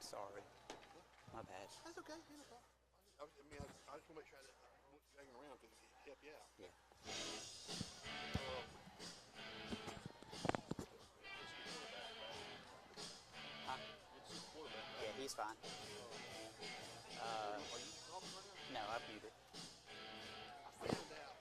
Sorry. My bad. That's okay. You know, I just want to make sure that I wasn't hanging around to help you out. Yeah. Huh? Yeah, he's fine. Are you talking right now? No, I've muted. I found out.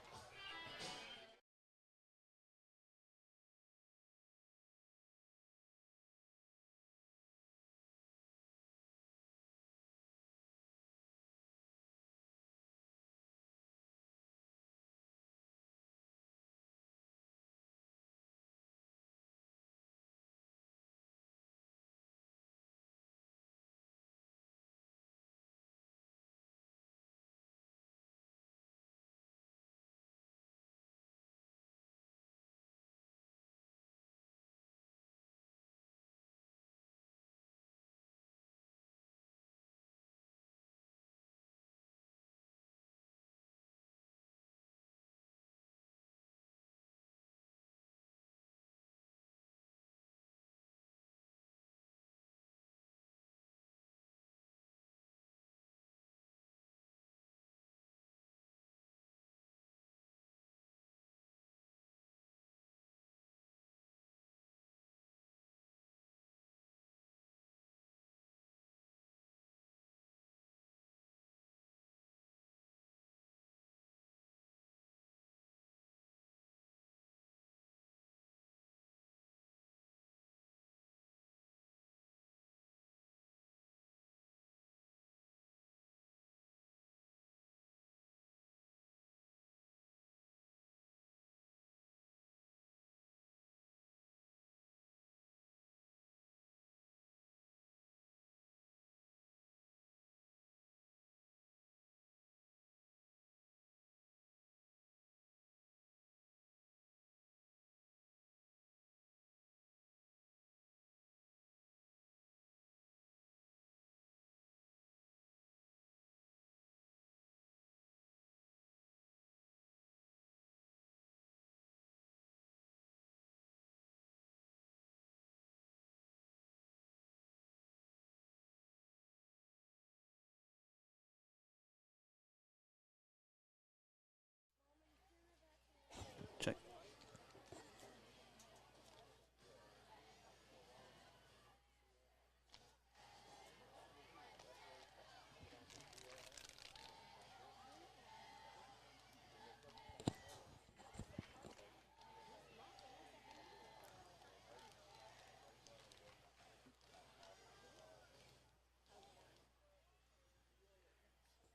Check.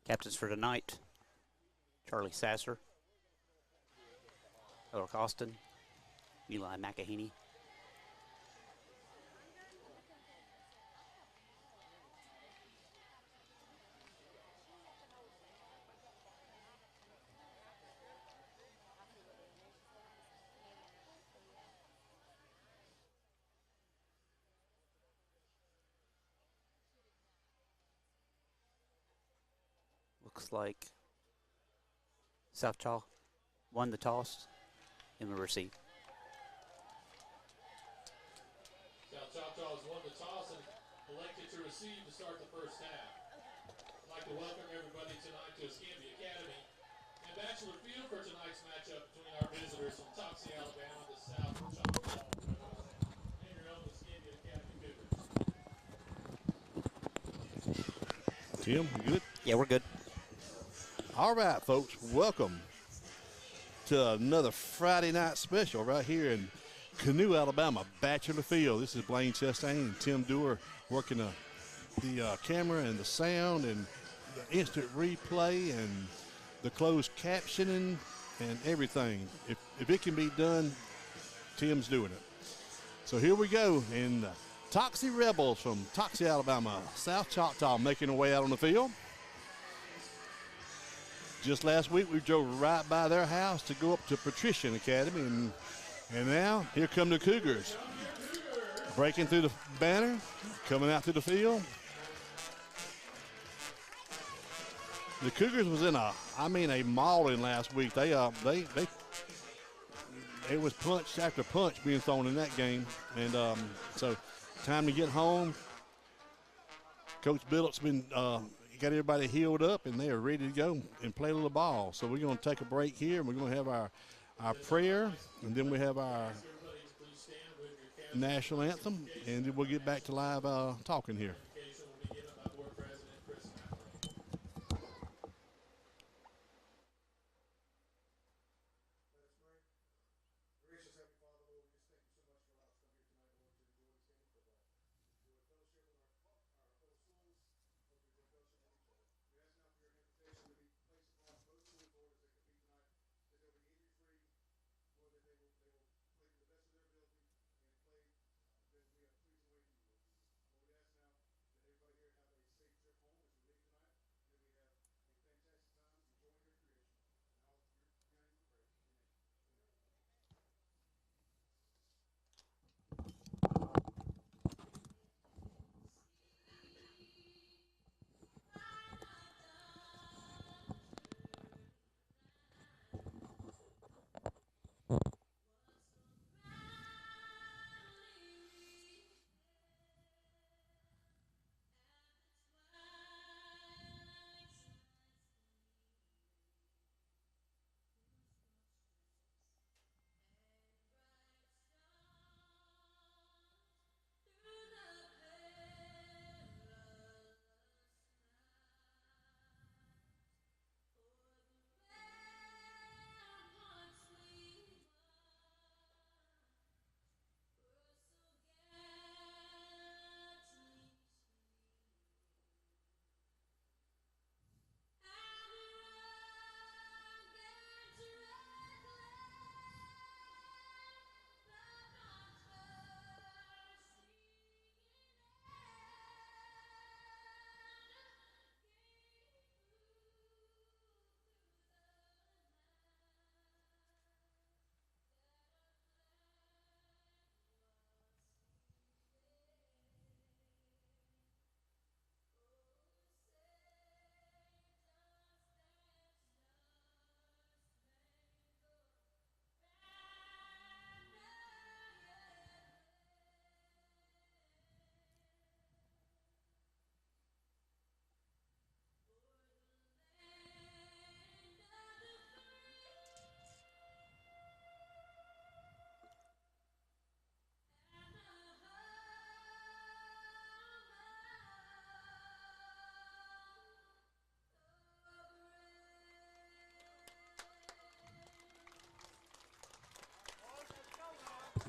Captains for tonight: Charlie Sasser, Eric Austin, Eli McAhaney. Looks like Choctaw won the toss and will receive. Choctaw has won the toss and elected to receive to start the first half. I'd like to welcome everybody tonight to Escambia Academy and Bachelor Field for tonight's matchup between our visitors from Choctaw, Alabama, the South Choctaw and your own Escambia Academy Cougars. Tim, you good? Yeah, we're good. All right, folks. Welcome to another Friday night special right here in Canoe, Alabama, Bachelor Field. This is Blaine Chastain and Tim Dewar working the camera and the sound and the instant replay and the closed captioning and everything. If it can be done, Tim's doing it. So here we go. And the Toxie Rebels from Toxie, Alabama, South Choctaw making their way out on the field. Just last week, we drove right by their house to go up to Patrician Academy, and now here come the Cougars. Breaking through the banner, coming out to the field. The Cougars was in a mauling last week. It was punch after punch being thrown in that game, and so time to get home. Coach Billups been got everybody healed up, and they are ready to go and play a little ball. So we're going to take a break here, and we're going to have our prayer, and then we have our national anthem, and then we'll get back to live talking here.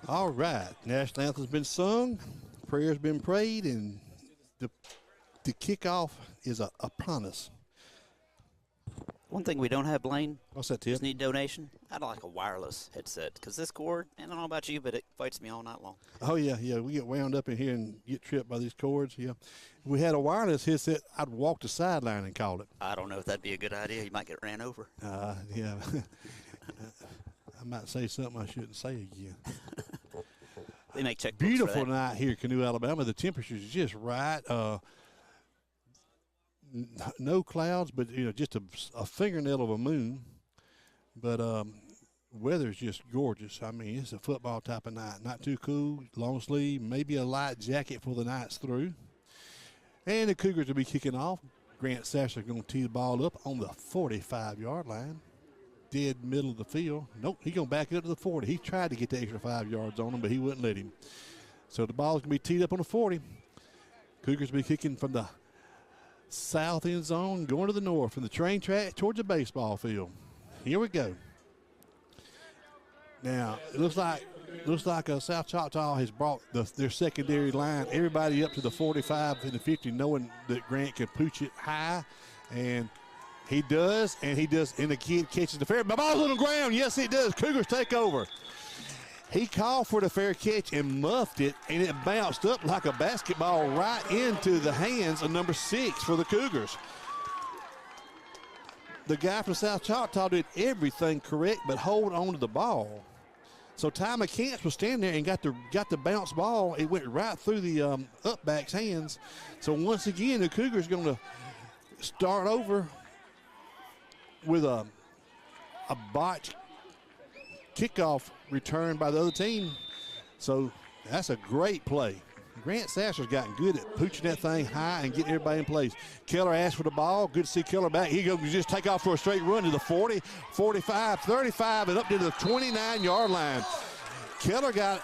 All right, national anthem's been sung, prayers been prayed, and the kickoff is upon us. One thing we don't have, Blaine, What's that, Tip? just need donation. I'd like a wireless headset because this cord, I don't know about you, but it fights me all night long. Oh, yeah, we get wound up in here and get tripped by these cords, yeah. If we had a wireless headset, I'd walk the sideline and call it. I don't know if that'd be a good idea. You might get ran over. Yeah. I might say something I shouldn't say again. They make checkbooks. Beautiful night here in Canoe, Alabama. The temperature's just right. No clouds, but just a fingernail of a moon. But weather's just gorgeous. I mean, it's a football type of night. Not too cool, long sleeve, maybe a light jacket for the night's through. And the Cougars will be kicking off. Grant Sasser's going to tee the ball up on the 45-yard line. Dead middle of the field. Nope, he's going to back it up to the 40. He tried to get the extra 5 yards on him, but he wouldn't let him. So the ball's going to be teed up on the 40. Cougars will be kicking from the south end zone, going to the north, from the train track towards the baseball field. Here we go. Now, it looks like South Choctaw has brought their secondary line, everybody up to the 45 and the 50, knowing that Grant can pooch it high, and he does, and the kid catches the fair. The ball's on the ground. Yes, it does. Cougars take over. He called for the fair catch and muffed it, and it bounced up like a basketball right into the hands of number 6 for the Cougars. The guy from South Choctaw did everything correct but hold on to the ball. So Ty McCants was standing there and got the bounce ball. It went right through the up-back's hands. So once again, the Cougars going to start over with a botched kickoff return by the other team. So that's a great play. Grant Sasser's gotten good at pooching that thing high and getting everybody in place. Keller asked for the ball. Good to see Keller back. He goes just take off for a straight run to the 40, 45, 35, and up to the 29-yard line. Keller got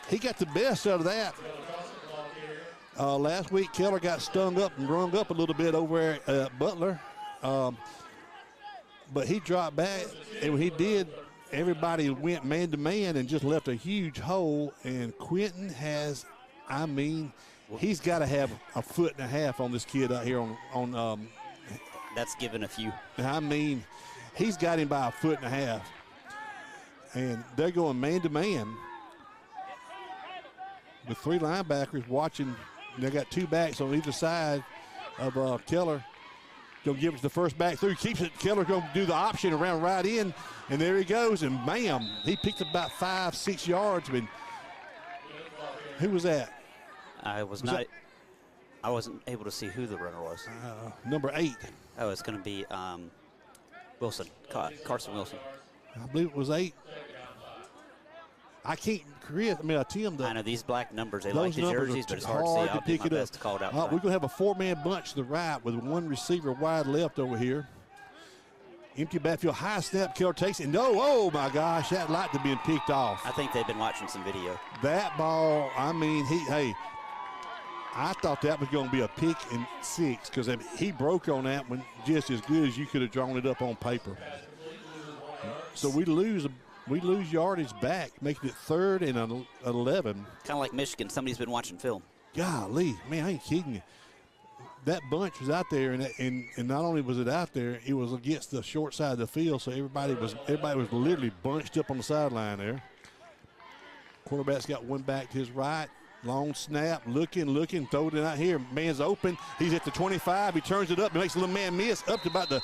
the best out of that. Last week, Keller got stung up and rung up a little bit over at Butler. But he dropped back, and when he did, everybody went man-to-man and just left a huge hole. And Quentin has, he's got to have a foot and a half on this kid out here on that's given a few. He's got him by a foot and a half. And they're going man-to-man with 3 linebackers watching. They got 2 backs on either side of Keller. Going to give it to the first back through. Keeps it. Keller's going to do the option around right in. And there he goes. And bam, he picked up about 5-6 yards. But who was that? I wasn't able to see who the runner was. Number 8. Oh, it's going to be Wilson, Carson Wilson. I believe it was 8. I can't create. Tim. I know these black numbers. They like the jerseys, but it's hard to see. I'll do my best to call it out. We're going to have a 4-man bunch to the right with 1 receiver wide left over here. Empty backfield, high snap. Keller takes it. No, oh my gosh, that light to being picked off. I think they've been watching some video. That ball, I thought that was going to be a pick and 6 because he broke on that one just as good as you could have drawn it up on paper. So we lose yardage back, making it 3rd and 11. Kind of like Michigan. Somebody's been watching film. Golly, man, I ain't kidding you. That bunch was out there, and not only was it out there, it was against the short side of the field, so everybody was literally bunched up on the sideline there. Quarterback's got 1 back to his right. Long snap, looking, throw it out here. Man's open. He's at the 25. He turns it up and makes a little man miss up to probably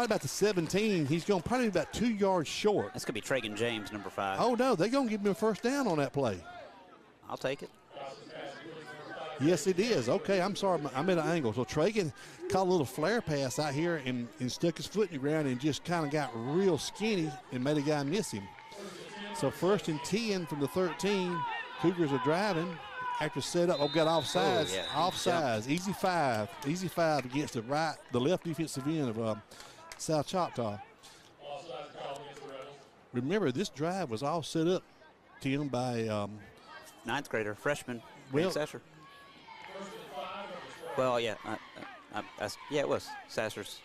about the 17. He's going probably about 2 yards short. That's going to be Tragan James, number 5. Oh, no, they're going to give him a first down on that play. I'll take it. Yes, it is. Okay, I'm sorry. I'm at an angle. So Tragan caught a little flare pass out here and stuck his foot in the ground and just kind of got real skinny and made a guy miss him. So 1st and 10 from the 13. Cougars are driving after setup. Got offsides. Oh, yeah. Offsides. Easy 5. Easy 5 against the left defensive end of South Choctaw. Remember, this drive was all set up, Tim, by 9th grader, freshman, Well- Sasser. Well, yeah, it was Sasser's.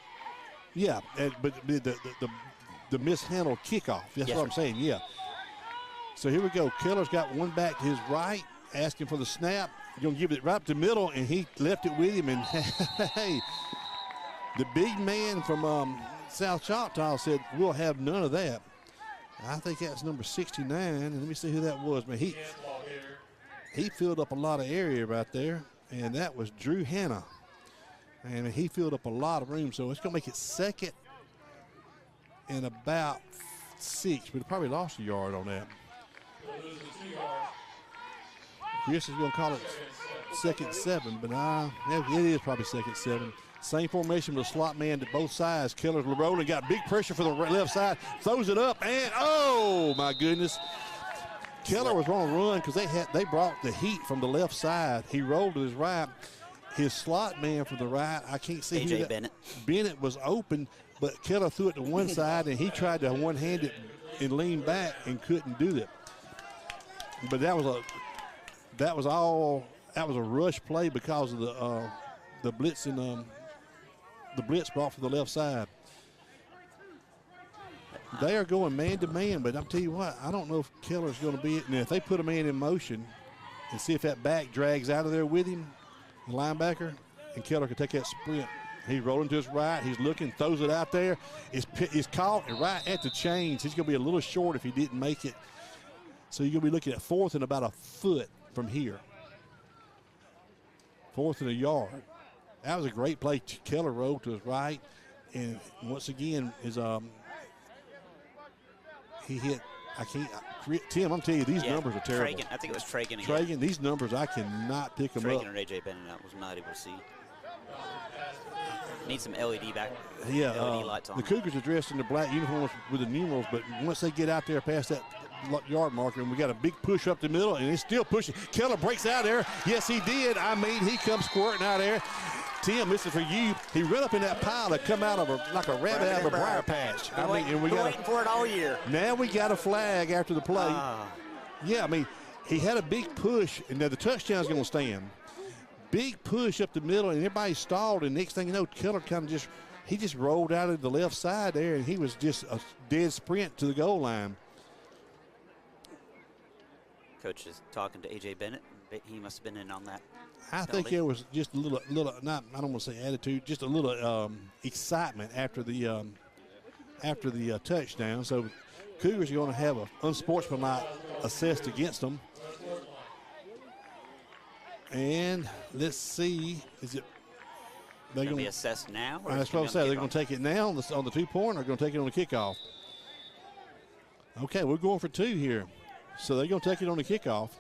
Yeah, but the mishandled kickoff. That's Yes, what I'm sir. saying. Yeah. So here we go. Keller's got 1 back to his right, asking for the snap. Going to give it right up the middle, and he left it with him. And hey, the big man from South Choctaw said, "We'll have none of that." I think that's number 69. And let me see who that was. Man, he filled up a lot of area right there, and that was Drew Hanna. And he filled up a lot of room, so it's going to make it 2nd and about 6. But probably lost a yard on that. Chris is going to call it 2nd 7, but it is probably 2nd 7. Same formation with a slot man to both sides. Keller's rolling, got big pressure for the left side, throws it up, and oh my goodness. Keller was on a run because they brought the heat from the left side. He rolled to his right. His slot man from the right, I can't see A.J. who that. Bennett. Bennett was open, but Keller threw it to one side, and he tried to one-hand it and lean back and couldn't do that. But that was a rush play because of the blitz and the blitz brought from the left side. They are going man-to-man, but I'm telling you what, I don't know if Keller's going to be it. Now, if they put a man in motion and see if that back drags out of there with him, the linebacker, and Keller can take that sprint. He's rolling to his right. He's looking, throws it out there. It's caught right at the chains. He's going to be a little short if he didn't make it. So you're going to be looking at 4th and about a foot from here. 4th and a yard. That was a great play. Keller rolled to his right. And once again, he hit. Tim, I'm telling you, these numbers are terrible. Tragan, I think it was Tragan again. Tragan, these numbers, I cannot pick them up. Tragan or A.J. Bennett, I was not able to see. Need some LED back. Yeah, LED lights on. the Cougars are dressed in the black uniforms with the numerals, but once they get out there past that yard marker, and we got a big push up the middle, and he's still pushing. Keller breaks out there. Yes, he did. I mean, he comes squirting out there. Tim, this is for you. He ran up in that pile to come out of like a rabbit out of a briar patch. Been waiting for it all year. Now we got a flag after the play. Yeah, I mean, he had a big push, and now the touchdown's going to stand. Big push up the middle, and everybody stalled, and next thing you know, Keller kind of just rolled out of the left side there, and he was just a dead sprint to the goal line. Coach is talking to A.J. Bennett. He must have been in on that. I think there was just a little, not, I don't want to say attitude, just a little excitement after the touchdown. So Cougars are going to have an unsportsmanlike assessed against them. And let's see, is it? They're going to be assessed now? Or that's what I said. They're going to take it now on the 2-point, or going to take it on the kickoff. Okay, we're going for 2 here. So they're going to take it on the kickoff.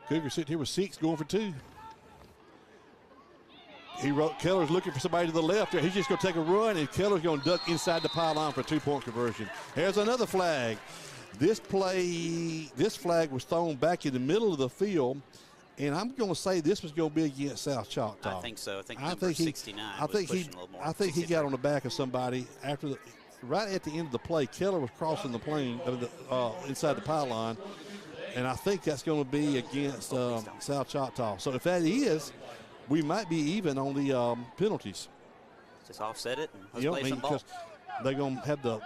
Cougars sitting here with 6, going for 2. Keller's looking for somebody to the left there. He's just going to take a run, and Keller's going to duck inside the pylon for a 2-point conversion. There's another flag. This flag was thrown back in the middle of the field, and I'm going to say this was going to be against South Choctaw. I think so. I think 69 I think was pushing a little more. I think he got on the back of somebody right at the end of the play. Keller was crossing the plane inside the pylon, and I think that's going to be against South Choctaw. So if that is, we might be even on the penalties. Just offset it and let's play some ball. Because they're going to have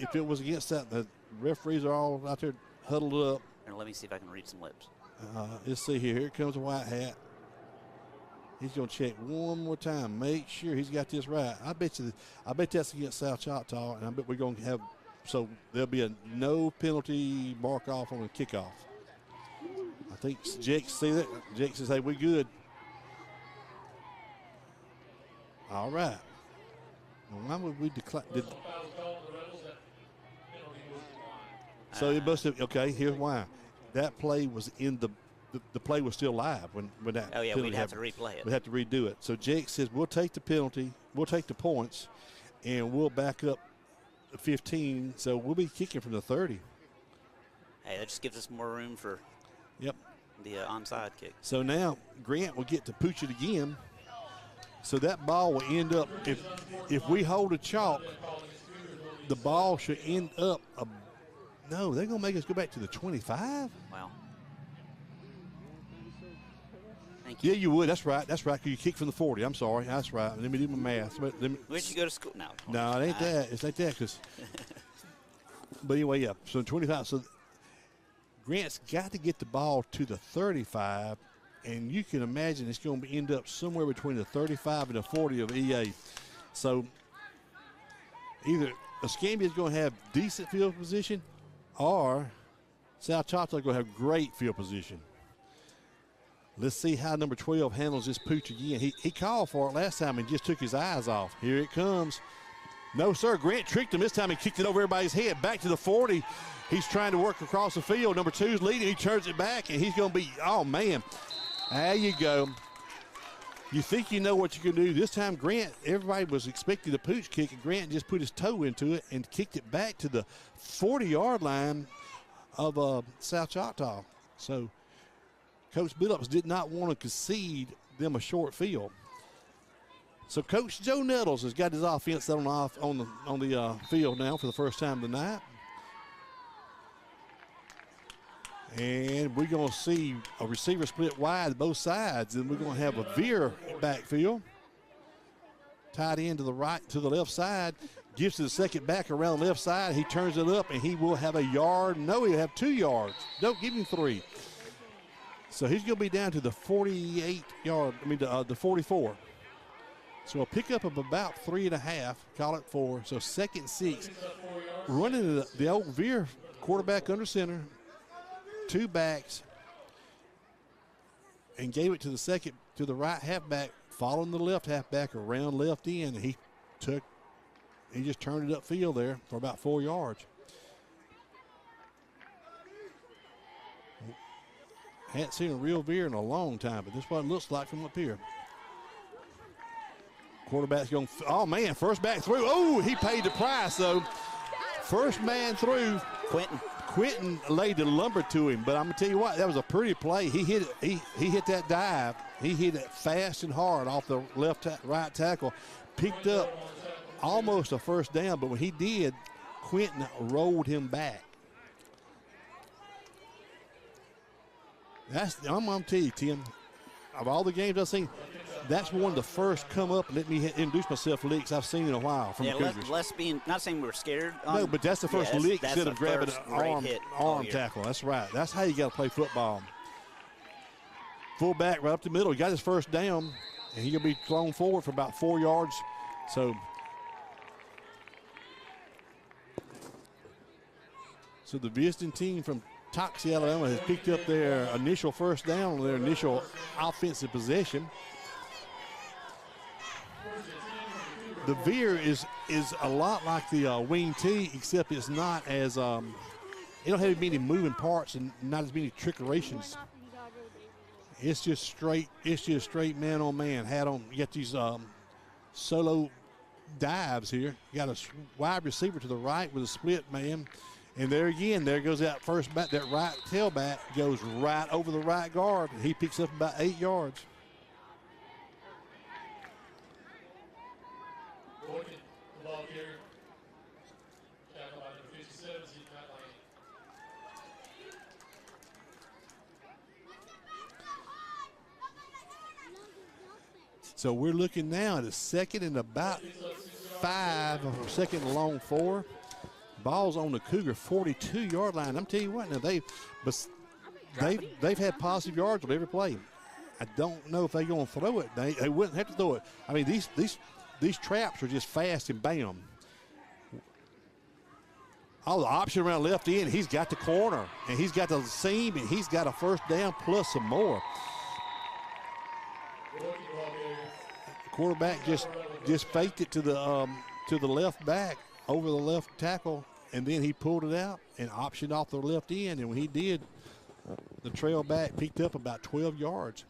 if it was against that, the referees are all out there huddled up. And let me see if I can read some lips. Let's see here. Here comes a white hat. He's going to check one more time. Make sure he's got this right. I bet that's against South Choctaw, and I bet we're going to have, so there'll be a no penalty mark off on the kickoff. I think Jake see that. Jake says, hey, we good. All right. Well, why would we decline? So it must have, okay, here's why. That play was in the play was still live when that. Oh, yeah, we'd have to replay it. We'd have to redo it. So Jake says, we'll take the penalty, we'll take the points, and we'll back up 15. So we'll be kicking from the 30. Hey, that just gives us more room for the onside kick. So now Grant will get to pooch it again. So that ball will end up, if we hold a chalk, the ball should end up, no, they're going to make us go back to the 25? Wow. Thank you. Yeah, you would. That's right. That's right. You kick from the 40. I'm sorry. That's right. Let me do my math. Where'd you go to school? No, it ain't that. It's like that. But anyway, yeah. So 25. So Grant's got to get the ball to the 35, and you can imagine it's going to end up somewhere between the 35 and the 40 of EA. So either Escambia is going to have decent field position, or South Choctaw is going to have great field position. Let's see how number 12 handles this pooch again. He called for it last time and just took his eyes off. Here it comes. No, sir. Grant tricked him. This time he kicked it over everybody's head. Back to the 40. He's trying to work across the field. Number 2's leading. He turns it back, and he's going to be, oh, man. There you go. You think you know what you can do. This time Grant, everybody was expecting the pooch kick, and Grant just put his toe into it and kicked it back to the 40-yard line of South Choctaw. So Coach Billups did not want to concede them a short field. So Coach Joe Nettles has got his offense on the field now for the first time tonight. And we're going to see a receiver split wide both sides, and we're going to have a veer backfield. Tight end to the right, to the left side. Gives to the second back around the left side. He turns it up, and he will have a yard. No, he'll have 2 yards. Don't give him 3. So he's going to be down to the 48-yard, the 44. So a pickup of about 3.5, call it 4. So 2nd and 6. Running the old veer, quarterback under center. 2 backs, and gave it to the right halfback, following the left halfback around left end. He just turned it upfield there for about 4 yards. Hadn't seen a real veer in a long time, but this is what it looks like from up here. Quarterback's going, oh man, first back through. Oh, he paid the price though. First man through. Quentin laid the lumber to him, but I'm gonna tell you what, that was a pretty play. He hit it. He hit that dive. He hit it fast and hard off the right tackle. Picked up almost a first down, but when he did, Quentin rolled him back. I'm gonna tell you, Tim, of all the games I've seen, that's one of the first come up and let me introduce myself licks I've seen in a while from the Cougars. Less being, not saying we were scared. No, but that's the first lick instead of grabbing an arm tackle. That's right. That's how you got to play football. Fullback right up the middle. He got his first down, and he's going to be thrown forward for about 4 yards. So the visiting team from Choctaw, Alabama has picked up their initial first down on their initial offensive possession. The veer is a lot like the wing tee, except it's not as it don't have as many moving parts and not as many trickerations. It's just straight. It's just straight man on man. Hat on. You got these solo dives here. You got a wide receiver to the right with a split man, and there again, there goes that first back. That right tailback goes right over the right guard, and he picks up about 8 yards. So we're looking now at a second and about 5, or second and long 4. Ball's on the Cougar 42-yard line. I'm telling you what, now they've had positive yards on every play. I don't know if they're going to throw it. They wouldn't have to throw it. I mean, these traps are just fast and bam. All the option around left end, he's got the corner, and he's got the seam, and he's got a first down plus some more. Quarterback just faked it to the left back over the left tackle, and then he pulled it out and optioned off the left end. And when he did, the trail back picked up about 12 yards.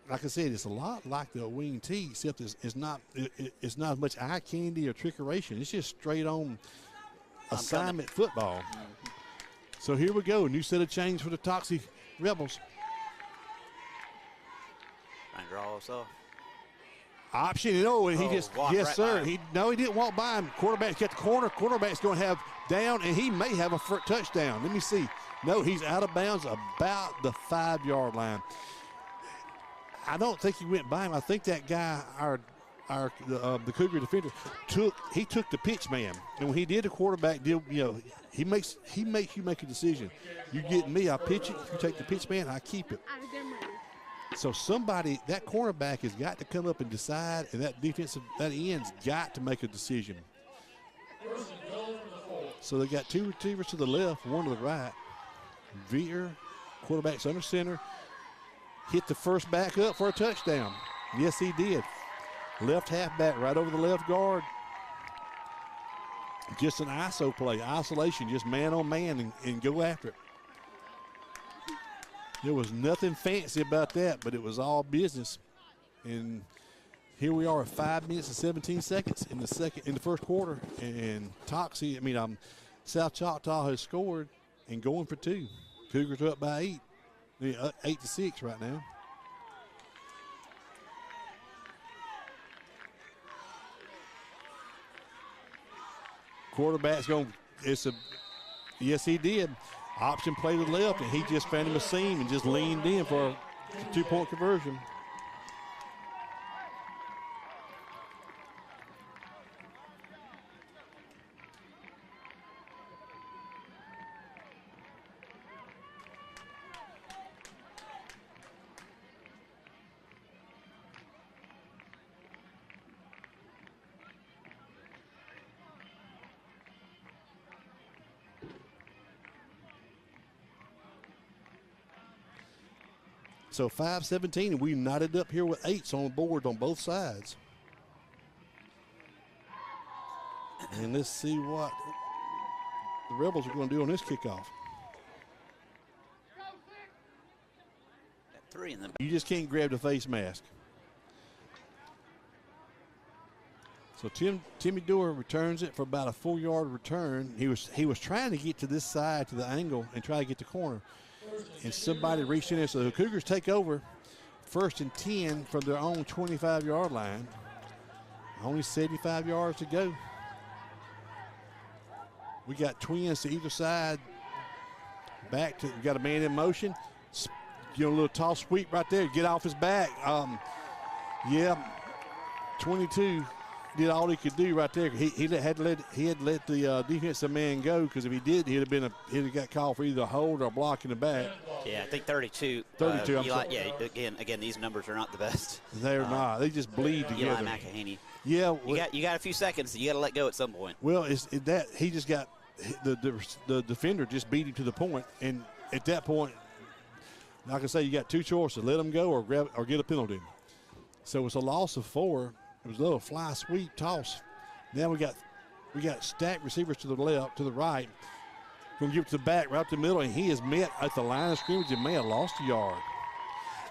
Like I said, it's a lot like the wing tee, except it's not as much eye candy or trickeration. It's just straight on assignment football. So here we go, new set of chains for the Toxie Rebels. Trying to draw us off. Option, and he just, yes, right sir. He didn't walk by him. Quarterback's got the corner. Quarterback's going to have down, and he may have a touchdown. Let me see. No, he's out of bounds about the 5-yard line. I don't think he went by him. I think that guy, the Cougar defender, took the pitch man, and when he did, the quarterback did. He makes you make a decision. You get me, I pitch it. You take the pitch man, I keep it. So that cornerback has got to come up and decide, and that end's got to make a decision. So they got 2 receivers to the left, 1 to the right. Veer, quarterback's under center, hit the first back up for a touchdown. Yes, he did. Left halfback right over the left guard. Just an ISO play, isolation, just man on man and go after it. There was nothing fancy about that, but it was all business. And here we are at 5 minutes and 17 seconds in the first quarter. And South Choctaw has scored and going for 2. Cougars are up by 8. 8-6 right now. Quarterback's going. Yes, he did. Option play to the left, and he just found him a seam and just leaned in for a 2-point conversion. So 5-17, and we knotted up here with 8s on the board on both sides. And let's see what the Rebels are going to do on this kickoff. 3 in the back. You just can't grab the face mask. So Timmy Dewar returns it for about a 4-yard return. He was trying to get to this side, to the angle, and try to get the corner. And somebody reached in there. So the Cougars take over 1st and 10 from their own 25-yard line. Only 75 yards to go. We got twins to either side. We got a man in motion. A little toss sweep right there. Get off his back. 22 did all he could do right there. He had let the defensive man go, because if he did, he'd have got called for either a hold or a block in the back. Yeah, I think 32. 32. Again, these numbers are not the best. They're not. They just bleed together. Eli McEhaney. Yeah, you got a few seconds. You got to let go at some point. Well, he just got the defender just beat him to the point, and at that point, like I say, you got 2 choices: let him go or get a penalty. So it's a loss of 4. It was a little fly sweep toss. Now we got stacked receivers to the left, to the right. Going to give it to the back, right up the middle, and he is met at the line of scrimmage and may have lost a yard.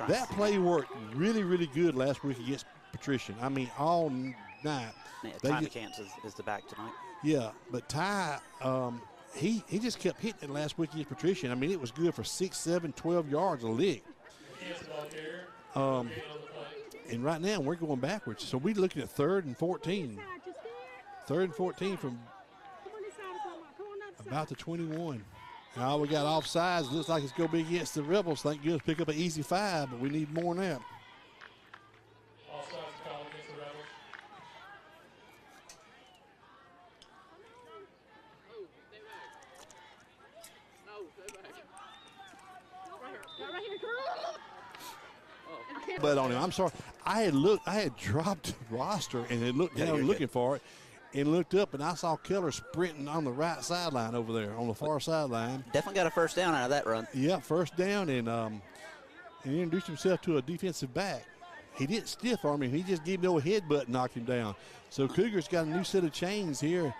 That play worked really, really good last week against Patrician. I mean, all night. Yeah, Ty McCants is the back tonight. Yeah, but Ty, he just kept hitting it last week against Patrician. I mean, it was good for 6, 7, 12 yards a lick. And right now we're going backwards. So we're looking at 3rd and 14. 3rd and 14 from about the 21. Now we got offsides. Looks like it's going to be against the Rebels. Thank goodness, pick up an easy 5, but we need more than that. Offsides call against the Rebels. But on him, I'm sorry. I had dropped the roster and had looked down looking for it, and looked up, and I saw Keller sprinting on the right sideline over there, on the far sideline. Definitely got a first down out of that run. Yeah, first down, and he introduced himself to a defensive back. He didn't stiff arm him. He just gave him a little headbutt and knocked him down. So Cougars got a new set of chains here.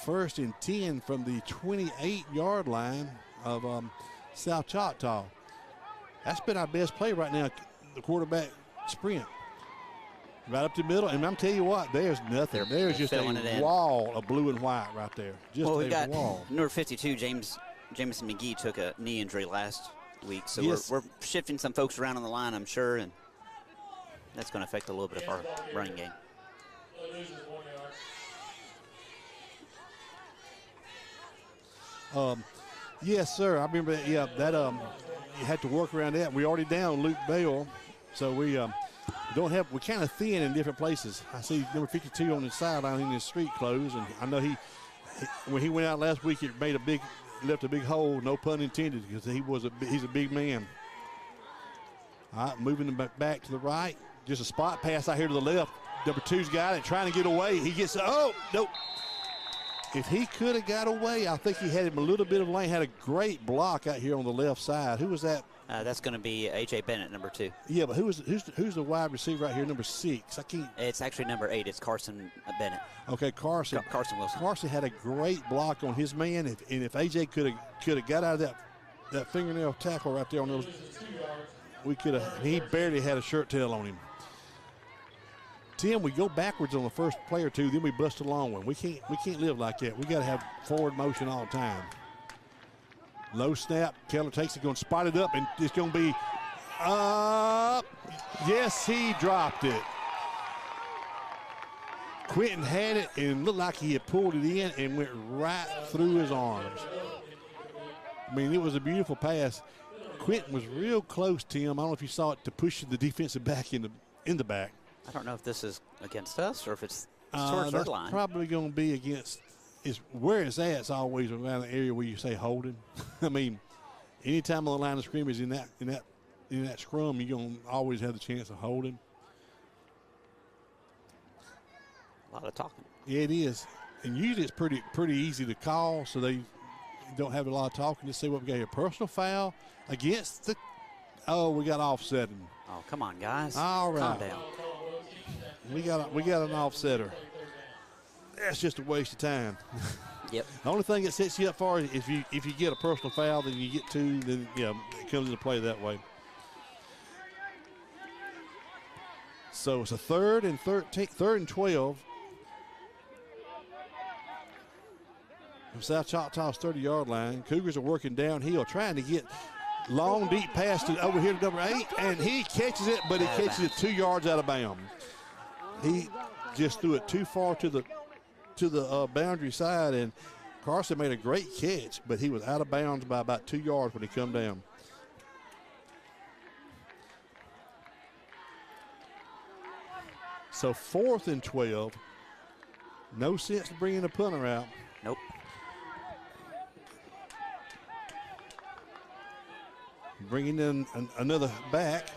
1st and 10 from the 28-yard line of South Choctaw. That's been our best play right now, the quarterback sprint. Right up the middle, and I'm telling you what, there's nothing. There's just a wall of blue and white right there. Just we got wall. Number 52, Jameson McGee took a knee injury last week, so yes. we're shifting some folks around on the line, I'm sure, and that's going to affect a little bit of our running game. Yes, sir. I remember that. Yeah, that you had to work around that. We already down Luke Bell, so we don't have. We're kind of thin in different places. I see number 52 on the sideline in his street clothes, and I know he when he went out last week, it left a big hole. No pun intended, because he's a big man. All right, moving him back to the right. Just a spot pass out here to the left. Number 2's got it, trying to get away. He gets. Oh, nope. If he could have got away, I think he had him a little bit of lane. Had a great block out here on the left side. Who was that? That's going to be A.J. Bennett, number 2. Yeah, but who's the wide receiver right here, number 6? I can't. It's actually number 8. It's Carson Bennett. Okay, Carson. Carson Wilson. Carson had a great block on his man, and if A.J. could have got out of that fingernail tackle right there on those, we could have. He barely had a shirt tail on him. Tim, we go backwards on the first play or two, then we bust a long one. We can't live like that. We got to have forward motion all the time. Low snap. Keller takes it, going to spot it up, and it's going to be up. Yes, he dropped it. Quentin had it, and it looked like he had pulled it in and went right through his arms. I mean, it was a beautiful pass. Quentin was real close, Tim. I don't know if you saw it, to push the defensive back in the back. I don't know if this is against us or if it's towards our line. Probably going to be against. Is where it's at. It's always around the area where you say holding. I mean, anytime on the line of scrimmage in that scrum, you're going to always have the chance of holding. A lot of talking. Yeah, it is, and usually it's pretty easy to call, so they don't have a lot of talking. Just see what we got here. Personal foul against the. Oh, we got offsetting. Oh, come on, guys. All right. Calm down. We got an offsetter. That's just a waste of time. Yep. The only thing that sets you up for if you get a personal foul, then you get 2, then it comes into play that way. So it's a 3rd and 13, 3rd and 12. From South Choctaw's 30-yard line. Cougars are working downhill, trying to get long, deep pass to over here to number 8, and he catches it, but he catches it 2 yards out of bounds. He just threw it too far to the boundary side, and Carson made a great catch, but he was out of bounds by about 2 yards when he come down. So 4th and 12. No sense bringing the punter out. Nope. Bringing in another back.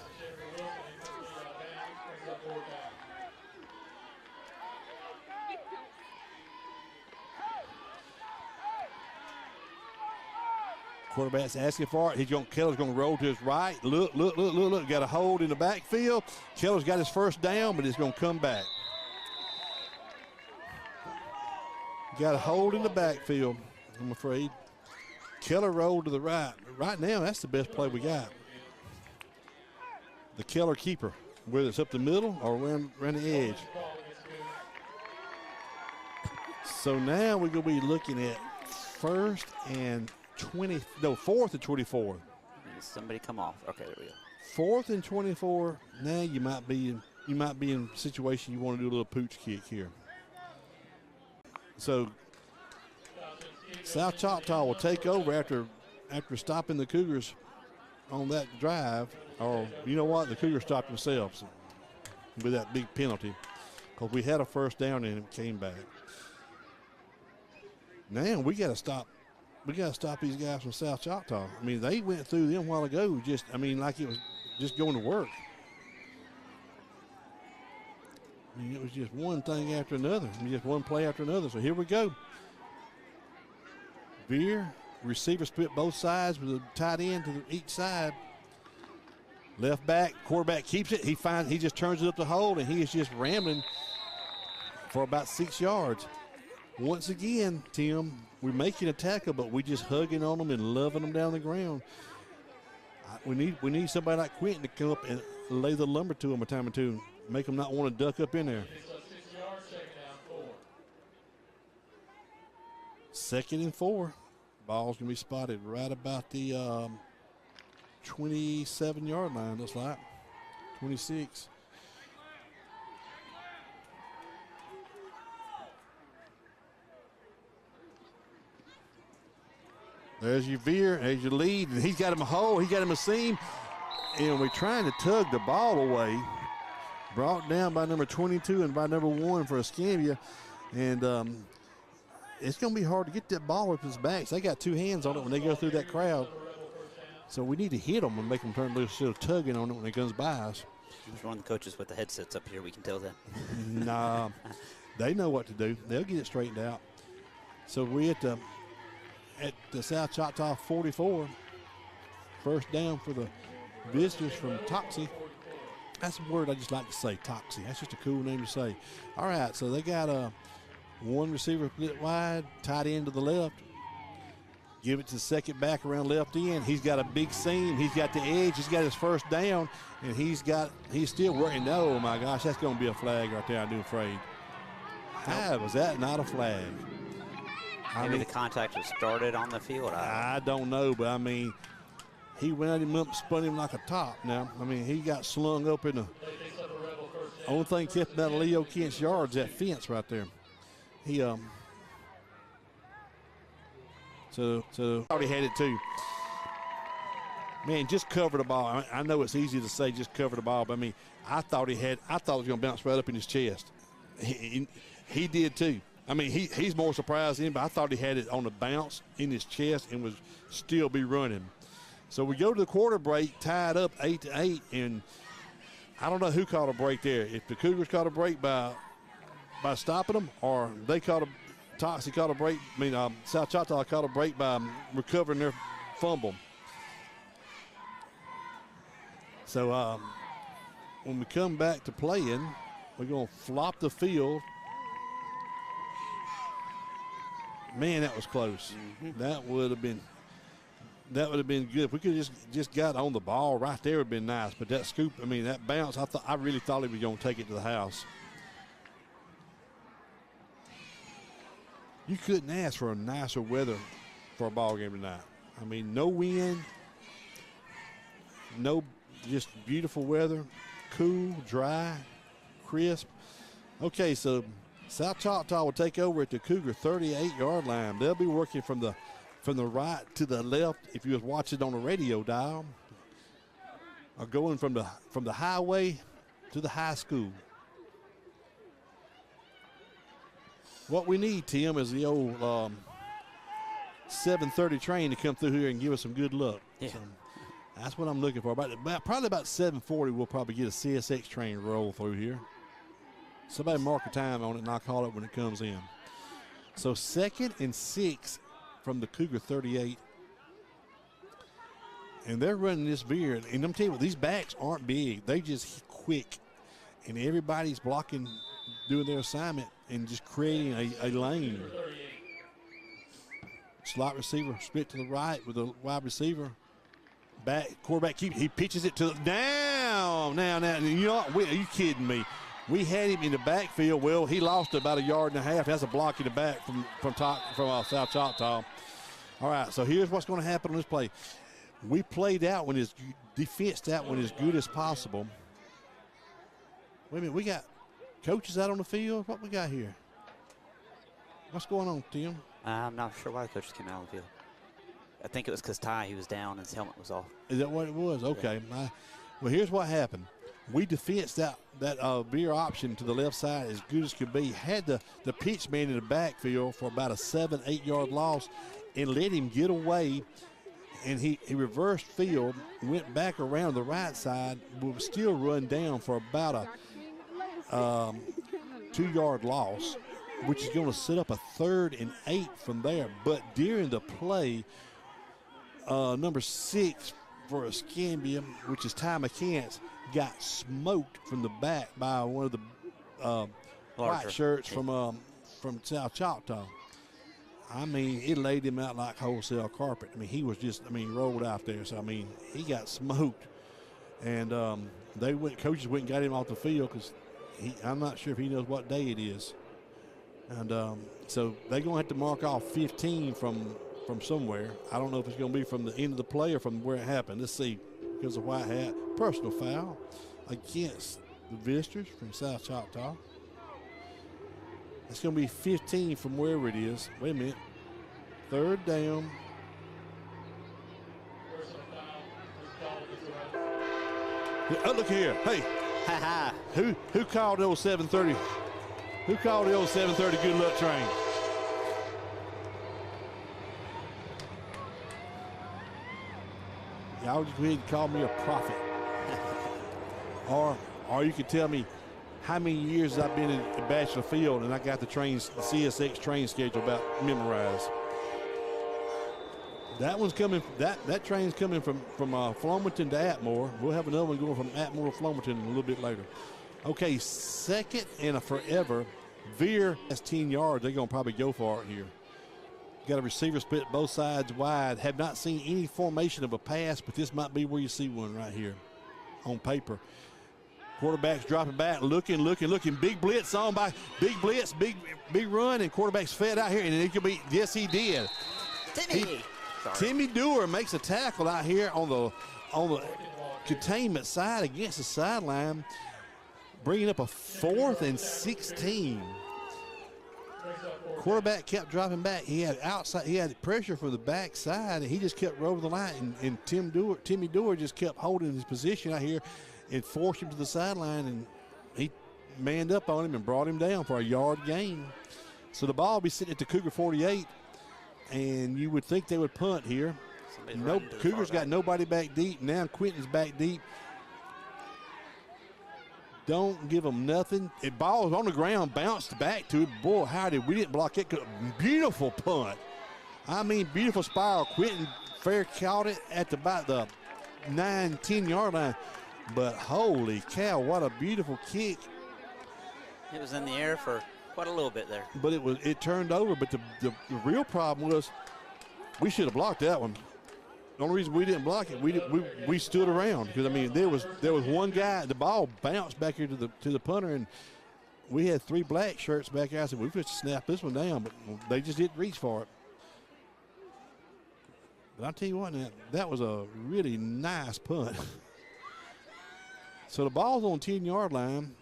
Quarterback's asking for it. Keller's going to roll to his right. Look. Got a hold in the backfield. Keller's got his first down, but it's going to come back. Got a hold in the backfield, I'm afraid. Keller rolled to the right. Right now, that's the best play we got. The Keller keeper, whether it's up the middle or around the edge. So now we're going to be looking at 4th and 24. Somebody come off. Okay, there we go. 4th and 24. Now you might be in a situation you want to do a little pooch kick here. So South Choctaw will take over after stopping the Cougars on that drive. Or you know what? The Cougars stopped themselves with that big penalty because we had a first down and it came back. Now we got to stop. We got to stop these guys from South Choctaw. I mean, they went through them a while ago. Like it was just going to work. I mean, it was just one thing after another. Just one play after another. So here we go. Veer, receiver split both sides with a tight end to each side. Left back, quarterback keeps it. He just turns it up the hole, and he is just rambling for about 6 yards. Once again, Tim, we're making a tackle, but we're just hugging on them and loving them down the ground. We need somebody like Quentin to come up and lay the lumber to them a time or two, make them not want to duck up in there. 2nd and 4. Ball's going to be spotted right about the 27-yard line, looks like. 26. There's your veer, there's your lead, and he's got him a hole, he got him a seam, and we're trying to tug the ball away. Brought down by number 22 and by number 1 for Escambia, and it's going to be hard to get that ball with his backs. They got 2 hands on it when they go through that crowd. So we need to hit them and make them turn loose instead of tugging on it when it comes by us. There's one of the coaches with the headsets up here. We can tell them. Nah, they know what to do. They'll get it straightened out. So we're at the South Choctaw 44. First down for the visitors from Toxie. That's a word I just like to say, Toxie. That's just a cool name to say. All right, so they got one receiver split wide, tight end to the left. Give it to the second back around left end. He's got a big seam. He's got the edge. He's got his first down, and he's still working. Oh, my gosh, that's going to be a flag right there, I'm afraid. How was that not a flag? Maybe the contact was started on the field. I don't know, but, I mean, he went him up, spun him like a top now. I mean, he got slung up in the – only thing kept out of Leo Kent's yards, that fence right there. He So already had it too. Man, just cover the ball. I know it's easy to say just cover the ball, but I mean, I thought it was going to bounce right up in his chest. He did too. I mean, he's more surprised than anybody. I thought he had it on the bounce in his chest and was still be running. So we go to the quarter break, tied up 8-8, and I don't know who caught a break there. If the Cougars caught a break by stopping them, or they caught a Toxie caught a break. I mean, South Choctaw caught a break by recovering their fumble. So when we come back to playing, we're going to flop the field. Man, that was close. Mm-hmm. That would have been That would have been good. If we could have just got on the ball right there, would have been nice. But that scoop, I mean, that bounce, I really thought he was going to take it to the house. You couldn't ask for a nicer weather for a ball game tonight. I mean, no wind, no, just beautiful weather, cool, dry, crisp. Okay, so South Choctaw will take over at the Cougar 38-yard line. They'll be working from the right to the left if you was watching on the radio dial, or going from the highway to the high school. What we need, Tim, is the old 7:30 train to come through here and give us some good luck. Yeah. So that's what I'm looking for. Probably about 7:40, we'll probably get a CSX train roll through here. Somebody mark a time on it, and I'll call it when it comes in. So 2nd and 6 from the Cougar 38. And they're running this veer. And I'm telling you, these backs aren't big. They just quick. And everybody's blocking, doing their assignment, and just creating a lane. Slot receiver split to the right with a wide receiver. Quarterback he pitches it to the down. Now, you know what? Are you kidding me? We had him in the backfield. Well, he lost about 1.5 yards. That's a block in the back from South Choctaw. All right, so here's what's going to happen on this play. We played out when his defense out when as good as possible. Wait a minute, we got coaches out on the field. What we got here? What's going on, Tim? I'm not sure why the coaches came out on the field. I think it was because he was down and his helmet was off. Is that what it was? Okay. Yeah. Well, here's what happened. We defensed that veer option to the left side as good as could be. Had the pitch man in the backfield for about a 7-8 yard loss and let him get away. And he reversed field, went back around the right side, but was still run down for about a 2 yard loss, which is going to set up a 3rd and 8 from there. But during the play, number 6 for Escambia, which is Ty McCants, got smoked from the back by one of the white shirts from South Choctaw. I mean, it laid him out like wholesale carpet. I mean, he was just, rolled out there. So, he got smoked. And coaches went and got him off the field because I'm not sure if he knows what day it is. And so they're going to have to mark off 15 from somewhere. I don't know if it's going to be from the end of the play or from where it happened. Let's see. Because of white hat. Personal foul against the visitors from South Choctaw. It's going to be 15 from wherever it is. Wait a minute. 3rd down. Oh, look here. Hey. Who called the old 7:30? Who called the old 7:30 good luck train? Y'all just go ahead and call me a prophet. or you can tell me how many years I've been in Bachelor Field and I got the CSX train schedule about memorized. That one's coming. That train's coming from Flomaton to Atmore. We'll have another one going from Atmore to Flomaton a little bit later. Okay, 2nd and a forever. Veer has 10 yards. They're going to probably go for it here. Got a receiver split both sides wide. Have not seen any formation of a pass, but this might be where you see one right here on paper. Quarterback's dropping back, looking. Big blitz on by big blitz, big run, and quarterback's fed out here. And it could be, yes, he did. Timmy Dewar makes a tackle out here on the containment side against the sideline, bringing up a 4th and 16. Quarterback kept dropping back. He had pressure from the backside, and he just kept rolling the line. And Timmy Dewar just kept holding his position out here and forced him to the sideline, and he manned up on him and brought him down for a yard gain. So the ball will be sitting at the Cougar 48, and you would think they would punt here. Cougars got nobody back deep. Now Quentin's back deep. Don't give them nothing. It ball was on the ground, bounced back to it. Boy, we didn't block it. Beautiful punt. Beautiful spiral. Quentin fair caught it at about the 9-10 yard line. But holy cow, what a beautiful kick. It was in the air for quite a little bit there. But it turned over. But the real problem was we should have blocked that one. only reason we didn't block it, we stood around because I mean there was one guy. The ball bounced back here to the punter, and we had 3 black shirts back there. I said we just snap this one down, but they just didn't reach for it. But I'll tell you what, that was a really nice punt. So the ball's on 10-yard line,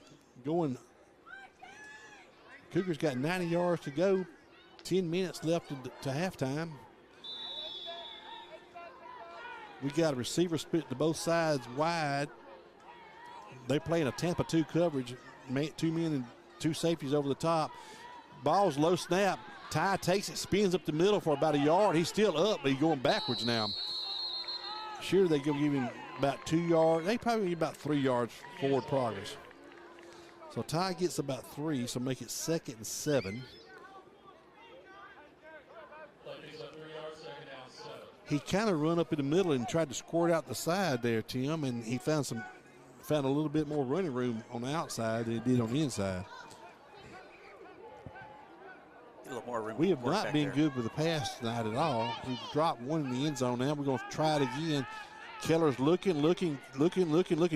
going. Cougars got 90 yards to go, 10 minutes left to halftime. We got a receiver split to both sides wide. They playing a Tampa 2 coverage, 2 men and 2 safeties over the top. Ball's low snap. Ty takes it, spins up the middle for about a yard. He's still up, but he's going backwards now. Sure, they give him about 2 yards. They probably give about 3 yards forward progress. So Ty gets about 3, so make it 2nd and 7. He kind of run up in the middle and tried to squirt out the side there, Tim, and he found a little bit more running room on the outside than he did on the inside. A little more room. We have not been good with the pass tonight at all. We've dropped one in the end zone now. We're going to try it again. Keller's looking,